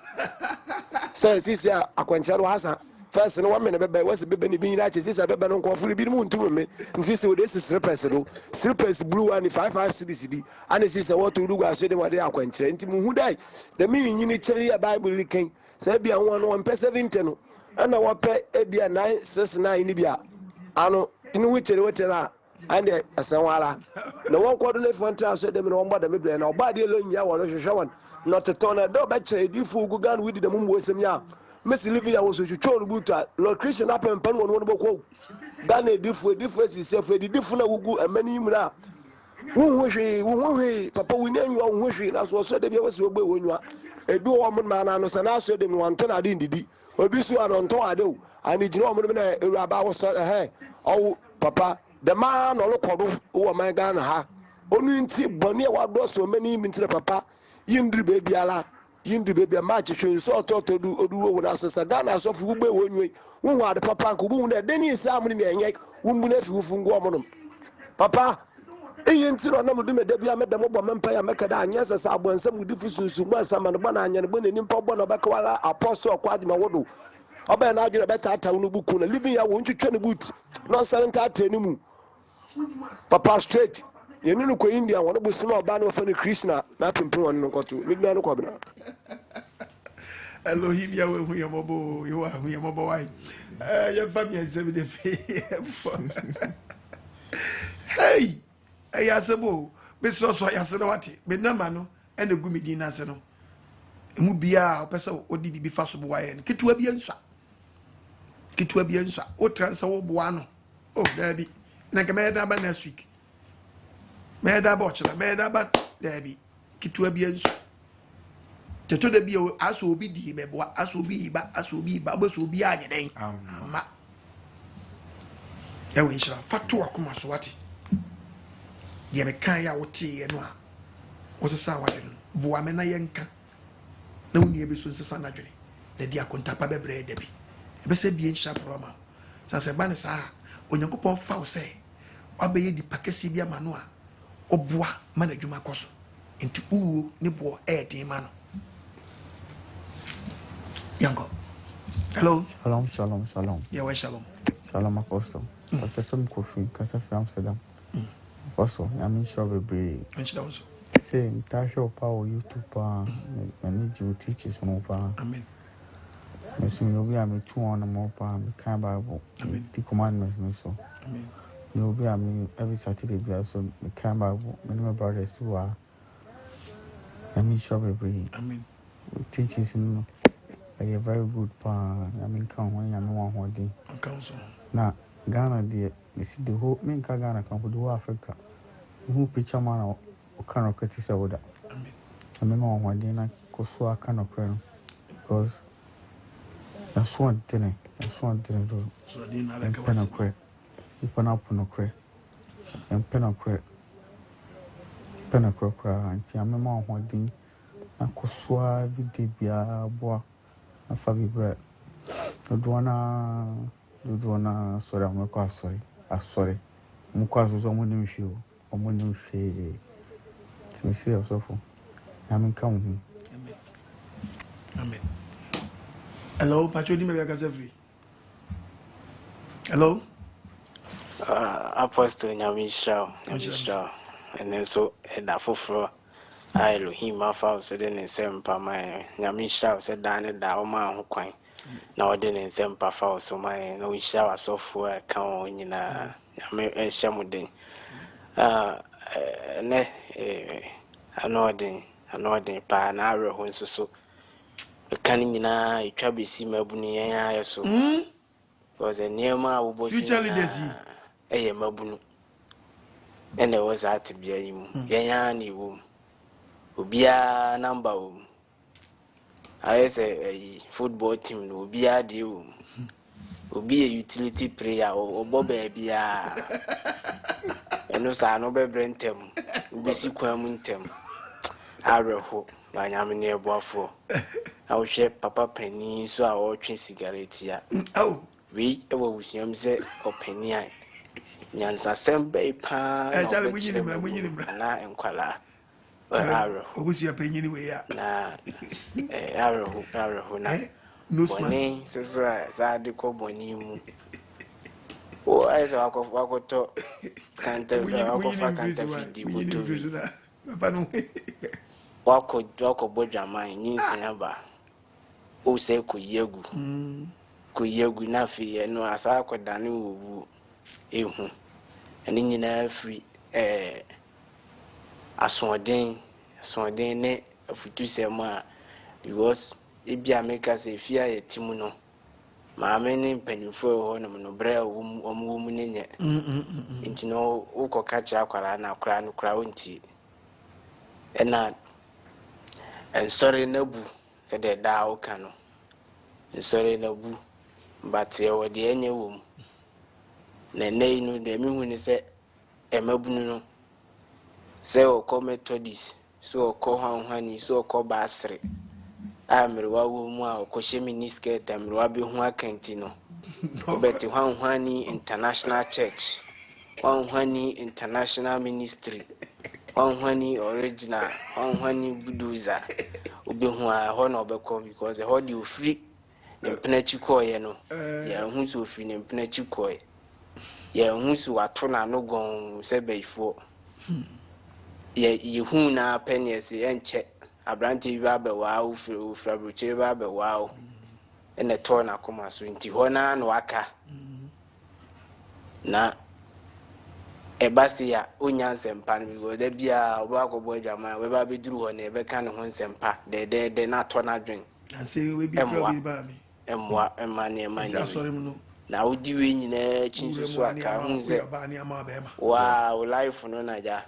say sisi akwankyira wa asa first no 1 minute bebe was bebe ni bi na che sisi bebe no ko furu bi mu ntum me nti sisi wade slippers do slippers blue and 55 cd and sisi what to do go aso de wade ya akwankyira nti mu hu dai the me nyini kyere ya bible ken say bia won no 70 no ana wape ebia 969 ni bia ano inu hu kyere wetena ande asanwala na won kodo na fontra so de me no mboda me bia na oba de lo nya wo hwehwe won not tona do be kyere di fu gu gan widi de mu wosem ya Miss Livia was a chon buta Lord Christian up and pen one boko Ghana difference is self the different ugu and many mura who papa we name you on wishy as was said there was when you are a do woman man and so now said them one ton I didn't obisu and on to ado and it's no man about was hey oh papa the man or look who my Ghana ha only in tip bonnie what was so many into the papa yindri baby ala yindi baby match show so to do oduwo wona asesa Ghana so fu gbe wonwe won wa de papa ko bu na deni sam ni enye wumbu na fi wufu ngo omonom papa eyi ntiro na mudu me da bia me da mo mempa ya meka da anya sesa abonsam udi fu sunsu mo asama no bana anya no bana ni mpa bo no beka wala apostle kwadi ma wodo oba na adwere beta ata no buku na living ya won twetwe ne boot no sarenta ata ni mu papa straight yenu no ko India won bo sima oba na ofani Krishna na pimpin won no koto midna no ko bna Elohim ya we hu yamobo yo hu yamobo wai ya fami en de fe hey ayasebo be so ayasero wate be nama no ene gu midin na se no emu bia opese odi bibi fa so bo wai ketua bia nsa o transa wo bo ano oh dabi na ke me da ba next week me da ba ochira me da ba dabi ketua bia nsa teto da bia aso obi di bebo aso obi ba bo so obi anye den ama ya we nshira fatu akoma so wate ye me kan ya wote ye no a wo sesa wa den bo ame na yenka na woni e be so sesa na dwene na dia konta pa bebre da bi e be se bia nshira programa sa se ba ne sa onyankopon fa wo se obaye di pakesi bia ma no a oboa ma na dwuma koso nti uwo ne bo e den ma no Yango. Hello. Shalom. Yeah, why shalom? Shalom, Apostle. Apostle Kofi, Kasa from Amsterdam. Apostle, I'm sure we'll be. Same, Tasha Power YouTube. I need you teachers more. Amen. You'll be a me 2 on the more. Can't Bible. The commandments, so. Amen. You'll be a me every Saturday. So, the can't Bible. Many of my brothers who are. I'm sure we'll be. Amen. Teachers in. A very good pan. I mean, come when you know what day. Now, Ghana, dear, you see the whole main Ghana come with the whole Africa. Who picture man or kind of critics over that. I mean, one day, I go so I kind of cry because that's one thing. That's one thing. So I didn't have a pen of cray. You pen up on a cray. And pen of cray. Pen of cray. And I remember one day, I go so every day be a boy. Fabi bread. Dudwana sorry, I'm not sorry. Mukwas was on one shoe, on one shade. To me, see, so for. I mean, come. Amen. Hello, Patroni Efiri. Hello. Apostle Nyamisha, and then so, and that for. Elohim afa so de ne sempa man Nyamisha so dan da o ma ho kwan na o de ne sempa fa so man na o hia wasofo e ka o nyina Nyame e hia mu den ne anoden pa na awe ho nso so e kan nyina etwa besi mabunu yen aye so because eniema wo bo future leaders mabunu ene was at bia yimu yen ya na iwu Ubia number. I say a football team no ubia deal. Ubi a utility player or Bobby Bia. And no sa no be brentem. Ubisi kwamuntem. Areho, my yamine boafo. I will share Papa Penny so I will train cigarette here. Oh, we will see him say or penny. Nyansa sembe pan or Benjamin and Quala. Obusi ya penyi ni we ya. Na Areho na. No Boni so Zadiko Boni. Oh, I saw wako to kanta wako fa kanta fidi butu. Papa no. Wako bojama nyinsi yaba. O se kuyegu na fi no asa akodane wowu ehu eni nyina free asoden ne afutu sema because ebia meka se fia ye timu no maame ne mpanifo ho no bre omu nenye nti no ukoka cha akwara na akora no kora wonti ena ensori nabu se de da o kanu ensori nabu but ye wo de enye wo na nei no de mi hu ni se emabunu no se o ko methodist so o ko hanhani so o ko basre amrewa wo mu a o ko shemi ni skirt amrewa be hu akanti no obeti hanhani international church hanhani international ministry hanhani original hanhani buduza obehu a ho na obekọ because ho de ofri Nempenachi koye no ya hu so fi nempenachi koye ya hu so ato na no gon se beifo ye hu na penyes enche abrante bi abewa ofra broche bi abewa ene to na koma so nti ho na no aka na ebasi ya onya nsempa no bi da bia oba akobo adwama we ba beduru ho na ebe kan ho nsempa de na to na dwen ase we bi kra bi ba mi emwa emane na udi we nyina chinso so aka hunze wow life no na ja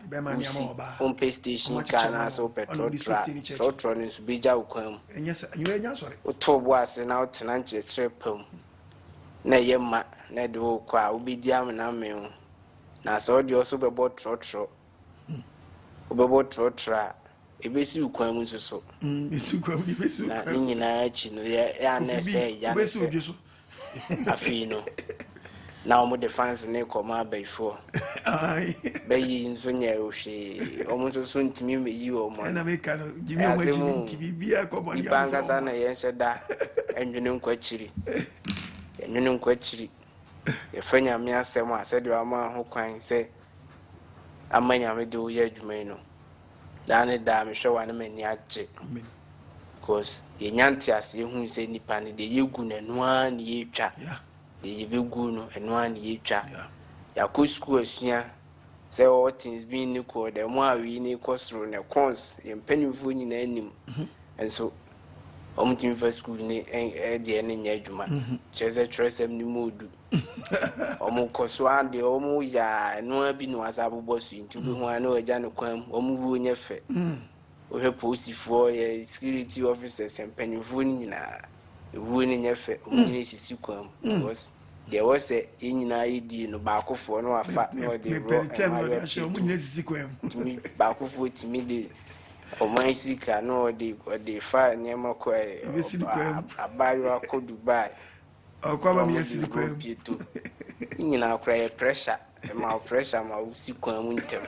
pompe station kana so petrol no so bija ukwam enya sore otobo ase na otena nche trepam na yema na de okwa obidi am na me na so de oso bebo trotro obebo trotra ebesi ukwam nso so besi ukwam na nyina achi no ya na se ya besi udwe so afino na omo defense ne koma before ai bayi nso nya ohwe omo so ntimi meyi omo na me ka no gimi omo gimi ntimi bia ko boni banga sana yen sheda enwene nkwachiri ye fanya mi asem a se de ama ho kwan se amanya me de wo ya adwuma no dane da me hwe wa na mani agye amen because ye nyanti ase hu se nipa ne de yegu na noa ne yetwa de yebegu no enoa ne yetwa ya ko school asua se all things being equal the more we ni kosro ne cons ye mpanimfo nyina anim enso omtim for school ni de ne nya adwuma cheze tresem ni modu omo koso ade omo ya noa bi no asabobọ su nti bi ho ana oja ne kwam omo wu nya fe ohe posifo ye security officers mpanimfo nyina ewu ni nya fe omo nyina sisi kwam because there was a nyina idi no baakofo no afa no de ro omo nyina sisi kwam timi baakofo timi de oman sika no de fa nyema kwa abayo akọ Dubai akwaba mi yesi kwam nyina akra pressure ma pressure ma usi kwam ntem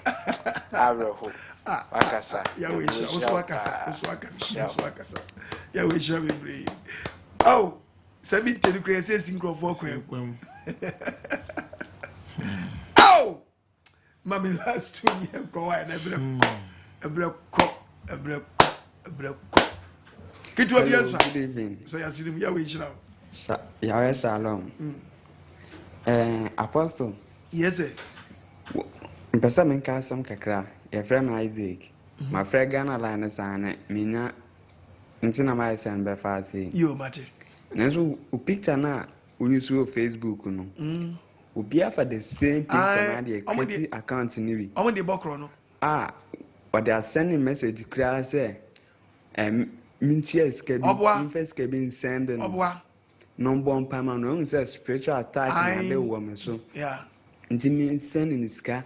areho wakasa ya we sha wakasa ya we sha bebre oh sabi tenu kre se sinkrofo kwam oh mami last 2 years go why na ebre kitu abiansa good evening so ya sirim ya we sha ya we salom apostle yes sir mpesa menka asam kakra ya frame Isaac ma frɛ Ghana line sana minya ntina ma send be fast yo mate nanso o picture na we use on Facebook no obi afa the same picture na dey create account ni wi omo dey bokro no or they are sending message cry say minches can first cabin sending no bomb pama no says spiritual attack na de woman so yeah intimi sending is car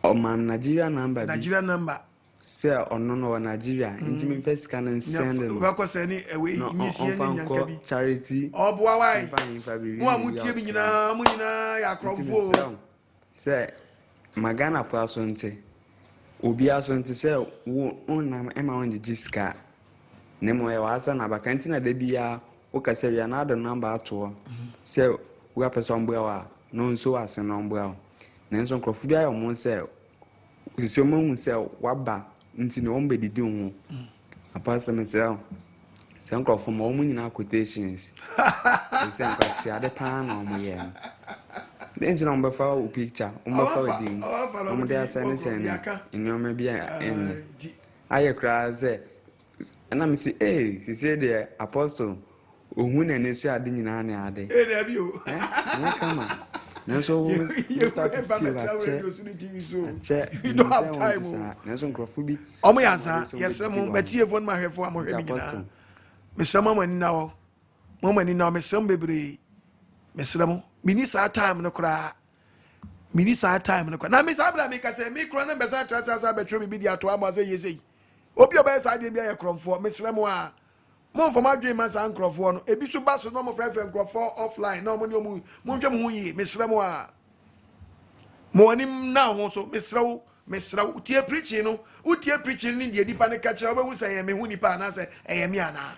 or man Nigeria number say or no Nigeria intimi first can send no charity oh boy why say magana for asonte obi asonte say wo onam ema won jiska nemo ya wasa na bakanti na de bia o ka say ya na do number ato say we person boy wa no nso ase no boy na nso nkrofo bia yo mon say usisi mo say waba nti na on bedidi ho apostle mesra say nkrofo mo mo nyina quotations say nkwasi ade pa na mo ye then you know a picture wedding there in your I cry and I'm say hey she said the apostle who and she had in ade come on so we start to feel like you don't have time yes but you phone my for am mesama mani na mesam bebre mesram minisa time no kra minisa time no kra na me sabra me ka say me kro na besa trasa betro bi dia to am say yesi obi oba sa de bia ye kromfo mesram a mo for my dream as an krofo no ebi so ba so no mo friend krofo offline no mo ni mo nhwem ho yi mesram a mo ani na ho so mesraw tie preaching no utie preaching ni de dipa ne ka kira oba hu say me hu nipa na say eyemi ana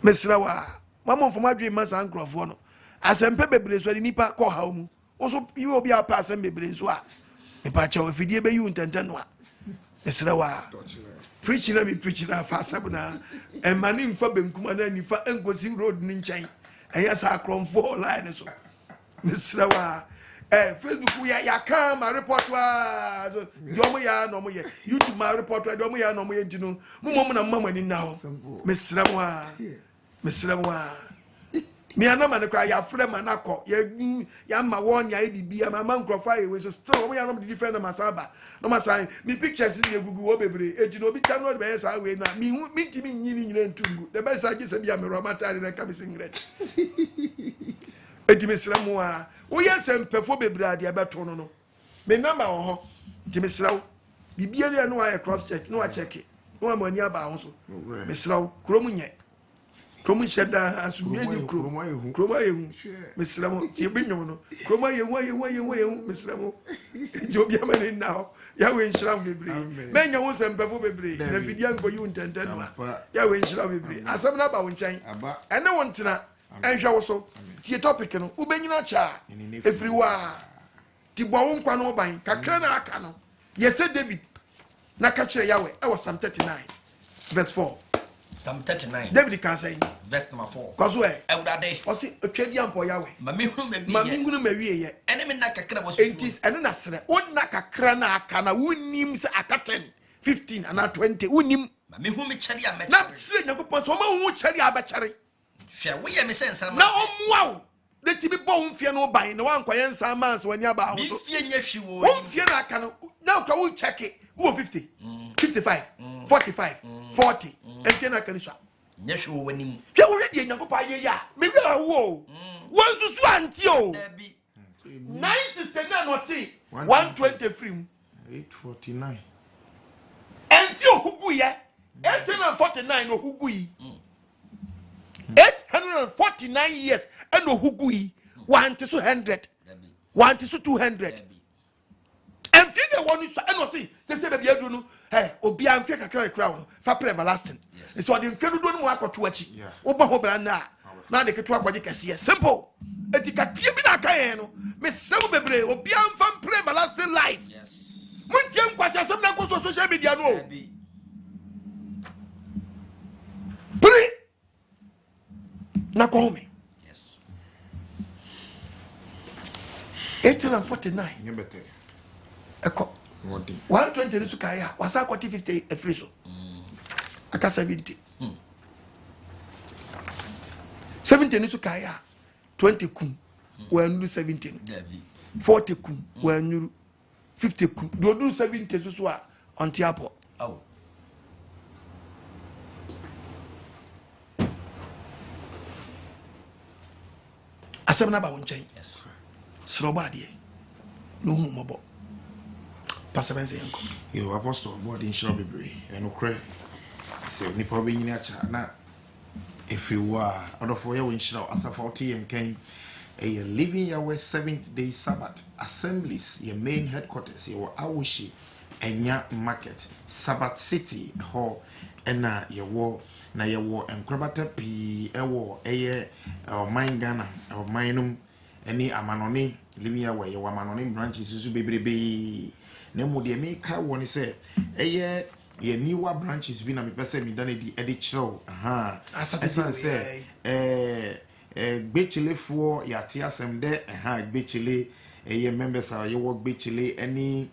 mesraw a mama for my dream as an krofo no asempe bebre so nipa ko haw mu so you obi a pass bebre so a me pa cha ofidie be yu ntenten no a mesraw a preaching na me preaching na fa sabuna e mani mfa benkuma na nifa engosi road ni nchen eya sa kromfo line so mesraw a Facebook ya ka ma report wa so do mo ya no mo ye YouTube ma report wa do mo ya no mo ye ntino mo na mama ni na ho mesraw a me anama ne kwa ya frɛ ma na kɔ ya ma won ya bibia ma nkrɔfa ye we so still we ya no different na masaba no masan me pictures ni egugu wo bebre enti no obi tam no be sa we na me ntimi nyini nyina ntungu the best I just bia me romatari na kam singret enti me sra mu a wo ye sempefo bebre ade abeto no me number wo ho enti me sra wo bibia ne no aye cross check no a check no amani aba ho so me sra wo krom nye Kromu sheda asu bieni kroma yehu mesramo ti ebinyom no kroma yehu mesramo jobi amane na ya we nshram bebre menya wo sempefo bebre na fidia nko yu ntenten ya we nshram bebre asem na ba wo nchen ene wo ntena enhwa wo so ti topic no ubenyina cha Efiri wa ti bo wo nkwa no ban kakra na aka no yese David na ka kire yawe e was Psalm 39 verse 4 Psalm 39. David can say verse number 4. Cause where? Every o si otwedi ampo yawe. Mami hunu mawie ye. Enemy na kakra was. It is eno na sere. On na kakra na aka na wonim se aka 10, 15 and 20. Wonim. Mami hu me cheri a me. Na sire Nyankopon so ma hu cheri a be cheri. Hwe we ye me sense ma. Na omwa. De ti bi bo mfie no ban na wan kwaye nsa man so wani aba ho so. Mfie nya hwi wo. Mfie na aka no. Na kwa wo check it. Wo 50, 55, 45, 40. Mfie na aka ni so. Nyehwe wo wani mu. Hwe wo hwede Nyankopon aye ya. Me bi wo. Won susu anti o. 969 not 123 849. Mfie ohugu ye. 849 ohugu yi. 849 years and ohugu yi. 100. 200. And figure one is and see say baby adu no hey obi amfie kakra no fa pre everlasting so the mfie do no akoto achi obo ho bra na de keto akwaje kase simple etika pie bi na kan no me sew bebre obi amfa pre everlasting life yes mun tie nkwase asem na ko social media no pre na ko me yes 849 nyebete eko 120 su kaya wasa 50 Efiri so aka 70 70 su kaya 20 kum wa nuru 17 40 kum wa nuru 50 do do 70 so a on tiapo oh asem na ba won chen yes sroba de no hu mobo pastor ben say enko yo apostle board in shop bebre eno kre se nipa be nyina cha na Efiri wa odofo ye won shira asafa oti yenkan a living Yahweh 7th day Sabbath assemblies your main headquarters your awoshi enya market Sabbath city ho ena ye wo na ye wo enkrobata pi ewo eye man Ghana manum eni amanoni living Yahweh ye wo amanoni branches su bebrebe na mu de me ka woni se eye ye newer branches bi na me pese me dane di edi chiro asate se gbechilefo yate asem de gbechile ye members are ye work gbechile any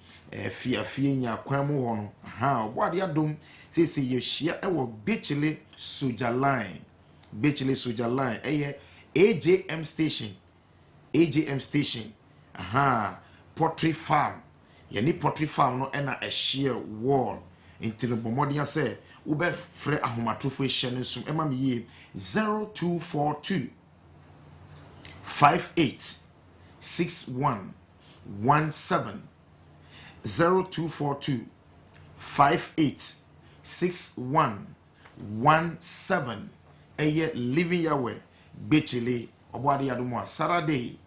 fie nya kwamu ho no oboade adom se ye hia e wo gbechile soja line AJM station poultry farm ye ni poultry farm no na a share wall into the bombardier say ube fre ahomatofo ehye ne sum ema me ye 0242 586117 0242 586117 eye living Yahweh Bechile oboade yadomo Saturday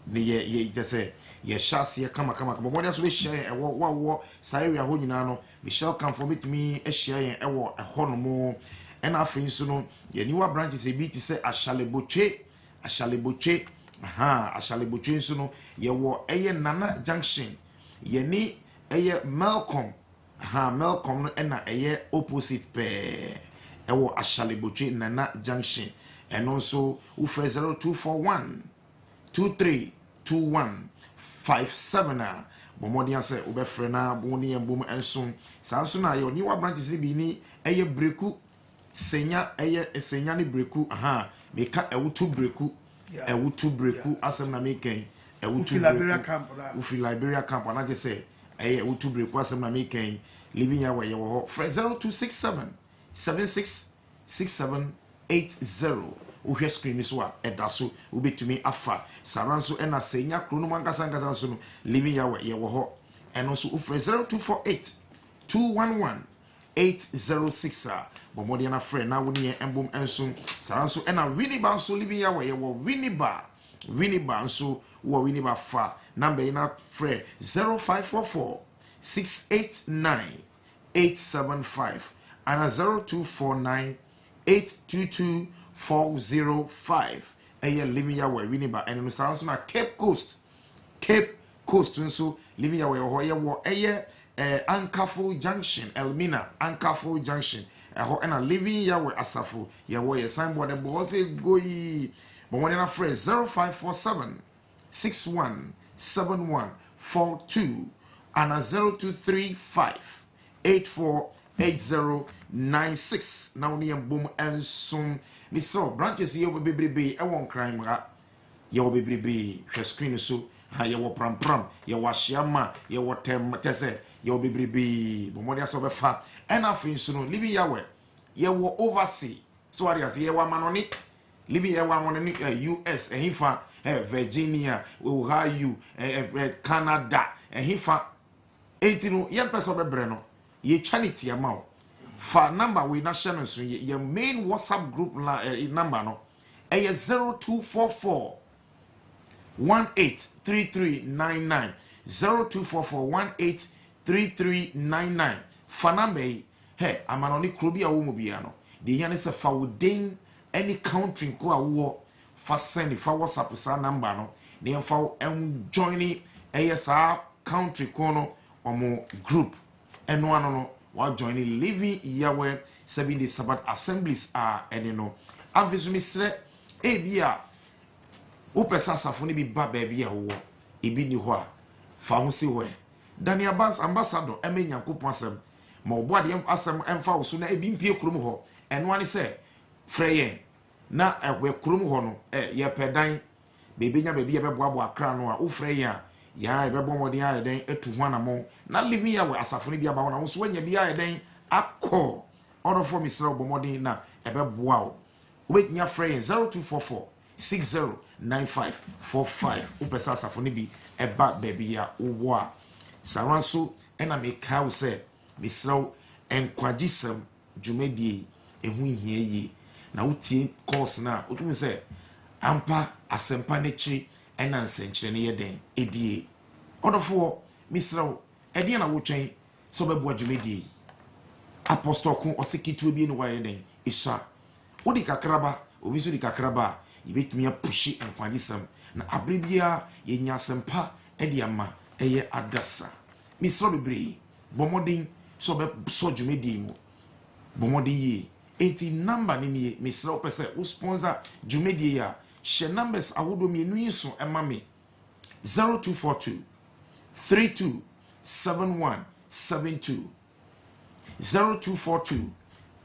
ne ye jese ye shase kama bombardier so be share wo area ho nyina no Michelle can forbid me a share ewo ehonomo ena afin so no ye newer branches e bi ti say ashaleboche ashaleboche so no ye wo eye Nana Junction ye ni eye Malcolm no ena eye opposite pe ewo ashaleboche Nana Junction eno so ufre 0241 232157 bomodian say obefre na boni embum enson sanso na ye newer branches bi ni eye breku senya ni breku meka ewutu breku asem na meken ewutu Liberia camp na je say ewutu breku asem na meken living Yahweh ye wo 0267 766780 uhwe screen so a edaso ubetumi afa saranso ena senya krono mankasa so no living Yahweh ye wo eno so ufre 0248 211 806 bomodi na friend na woni embom enso saranso ena Winiba so living Yahweh ye wo Winiba so wo Winiba fa number ina friend 0544 689 875 and 0249 822 405 eye living Yahweh Winiba and no sounds na Cape Coast nso living Yahweh ho ye wo eye Ankafo Junction Elmina Ankafo Junction ho na living Yahweh Asafo ye wo ye signboard e bo say goyi but when na phrase 0547 617142 and 0235 848096 now ni embom ensom mi so branches ye wo bebrebe e won crime ga ye wo bebrebe hwe screen so ye wo pram ye wo hyiama ye wo tese ye wo bebrebe bo mo dia so be fa ena fin so no living Yahweh ye wo oversee so arias ye wo amanoni living ye wo amanoni US ehifa Virginia Ohio Canada ehifa entino ye person be bre no ye charity amount fa number we na share so ye main WhatsApp group number no 0244 183399 0244 183399 fa number amanoni krobi a wo mu bia no de yan se fa wodin any country ko a wo fa send fa WhatsApp sa number no ne fa join sa country ko no omo group eno ano no wa join living Yahweh 7 day Sabbath assemblies ene no avizumi sre ebia upesa safoni bi ba baabi a wo ebi ni ho a fa ho si ho Daniel Bas ambassador emenya kopon asem ma oboade asem emfa wo so na ebi mpie krom ho eno ani se freye na ehwe krom ho no ye pedan bebi nya bebi ye beboabo akra no a wo freye a ya ebe bo modin aye den etu ho na mo na living ya we asafo ne bia ba wona wo so anya bia aye den akọ order for me sra bo modin na ebe boa wo wait nya frame 0244 609545 upesa asafo ne bi eba baby ya wo a saranso ena me ka wo se me sra enkwagisem dwumadie ehu hia yi na wotie course na wotum se ampa asempa ne chi ena nsenkyere ne yeden edie odofo misrawo ede na wotwen so bebo dwumadie apostle ko osekitu bi ne wa yeden isa odi kakraba obi so di kakraba ibetumi apushi enkwagisem na abribia yenya asempa ede ama eye adasa misrawo bebre bomodin so be so dwumadie mu bomodin yi enti number ni misrawo pese wo sponsor dwumadie ya she numbers awodo mienu yiso ema me 0242 327172 0242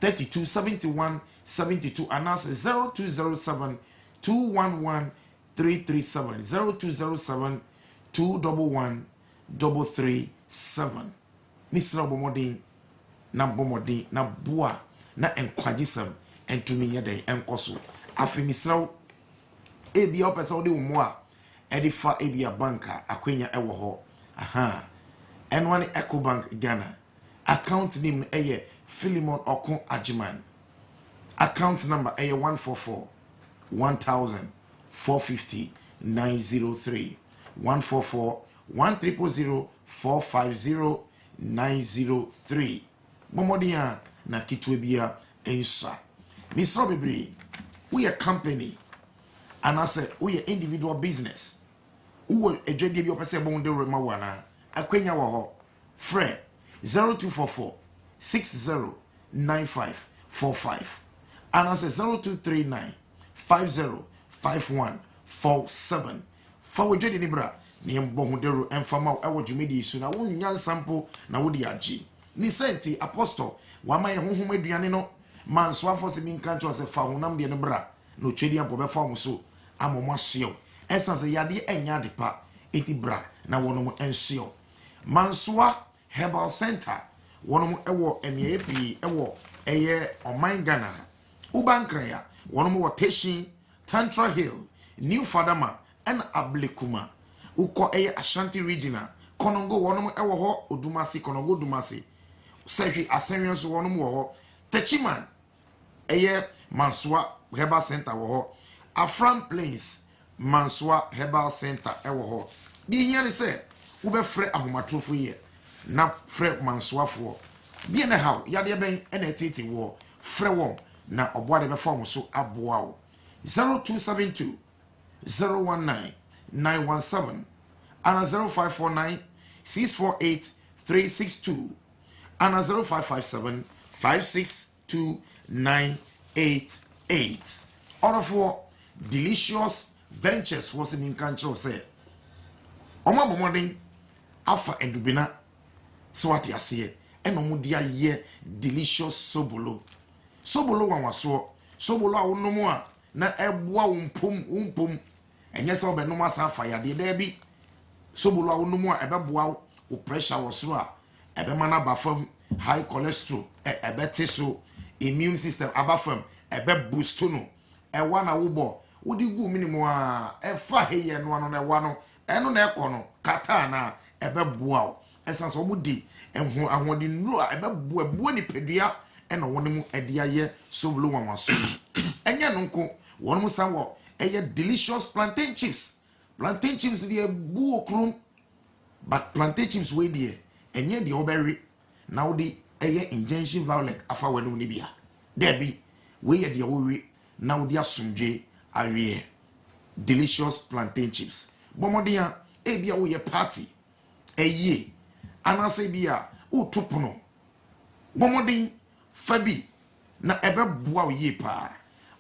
327172 anas 0207 211 337 0207 211 misra bomodin na boa na enkwagisem entumi yeden enkoso afi misra ebia opesa ode wo a edifa ebia banka akwenya ewo ho aha enwani EcoBank Ghana account name eye Philemon Okon Ajiman account number eye 144 1000 450 903 144 100 450 903 momodia na kitwe bia ensa misro bebre we a company and I said we are individual business who a drug give you a bon de remawana akwenya wo ho free 0244 609545 and I said 0239 505147 for we drug ni bra ni mbon de ro enfama e wo dwumedi su na wo nyan sample na wo di agi ni senti apostle wa ma ye honhom aduane no manso afose mi nkan cho se fa honam de ne bra no twedi ampo be fa mo so amomo asio essence yade enya de pa eti bra na wonom ensio mansoa herbal center wonom ewo emiepi ewo eye oman Ghana ubankra wonom wo Teshin Tantra Hill New Fadama and Ablekuma uko eye Ashanti regional konongo wonom ewo ho Odumasi konongo Dumasi Sergi Assyrian so wonom wo ho Techiman eye mansoa herbal center wo ho Afram Plains Mansoa Herbal Center ewo ho bi nya ne se wo be frɛ ahomatrofo ye na frɛ mansoa fo bi na haw yade ben ena tete wo frɛ wo na oboade be form so aboa wo 0272 019 917 and 0549 648 362 and 0557 562 988 all of delicious ventures for in control say oma bomodin afa endubina so what you see and omudia ye delicious sobolo wanwaso sobolo a wonomu a na eboa wumpom enye se obenom asa afa yade da bi sobolo a wonomu a ebeboa wo pressure wo so a ebema na bafam high cholesterol ebete so immune system abafam ebe boost no ewa na wobo wodi gu minimum a efa heye no ano na ewa no eno na ekono kata na ebeboa o essence omudi enho ahodi nru a ebeboa ni pedua eno wonemu ediaye soblo wanwaso enye no nko wonemu sawo eye delicious plantain chips dey bu okrum but plantain chips we dey enye dey oberry na wodi eye injection violet afa wenu ni bia debi we ye dey owi na wodi asumdwe awie delicious plantain chips bomodia ebia wo ye party eye anase bia utupono bomodin fabi na ebeboa ye pa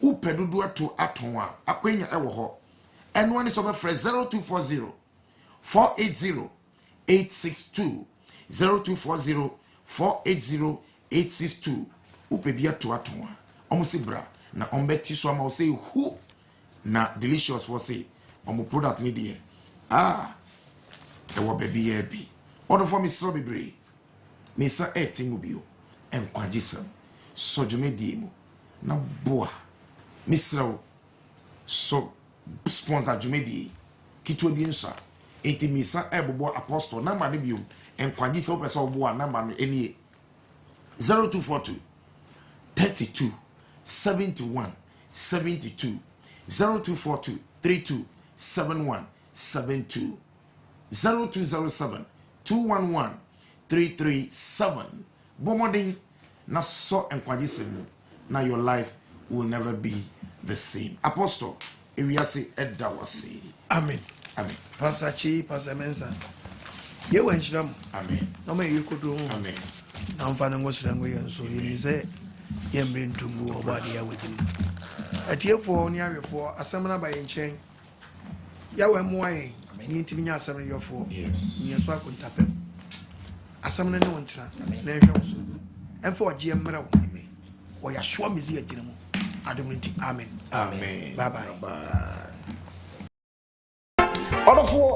upedudu ato aton a akwenya ewo ho eno ani so be frɛ 0240 480 862 0240 480 862 upebia to aton a omsibra na ombeti so ama say who na delicious for say omo product ni die ɛwɔ baabi yɛ bi ɔdɔfo mesrɛ bebree mesa ɛte mu bio ɛnkwagyesɛm sɔdwumadie mu na boa mesrɛ wo so sponsor dwumadie kitwa bi nsa enti mesa ɛbobɔ apostle number ne bio ɛnkwagyesɛm wopɛ sɛ woboa number no ɛnie 0242 32 71 72 0242 32 71 72 0207 211 337 bomodin na so enkwagisem na your life will never be the same. Apostle ewiase edawase. Amen. Amen. Pastor Chi, Pastor Mensa. Ye wenshram. Amen. No me yekodo. Amen. Na mfana ngosira ngo yenso ye se yemre ntungu obade ya wejim. Atiefo ni awefo asem na ba ye nchen. Ya we moaye. Ni ntimi nya asem yofo. Yes. Ni so akontape. Asem na ne wontra. Na ehwe so. Emfa oje emra wo. Wo ya sho mezi agina mu. Amen. Amen. Bye bye. Bye.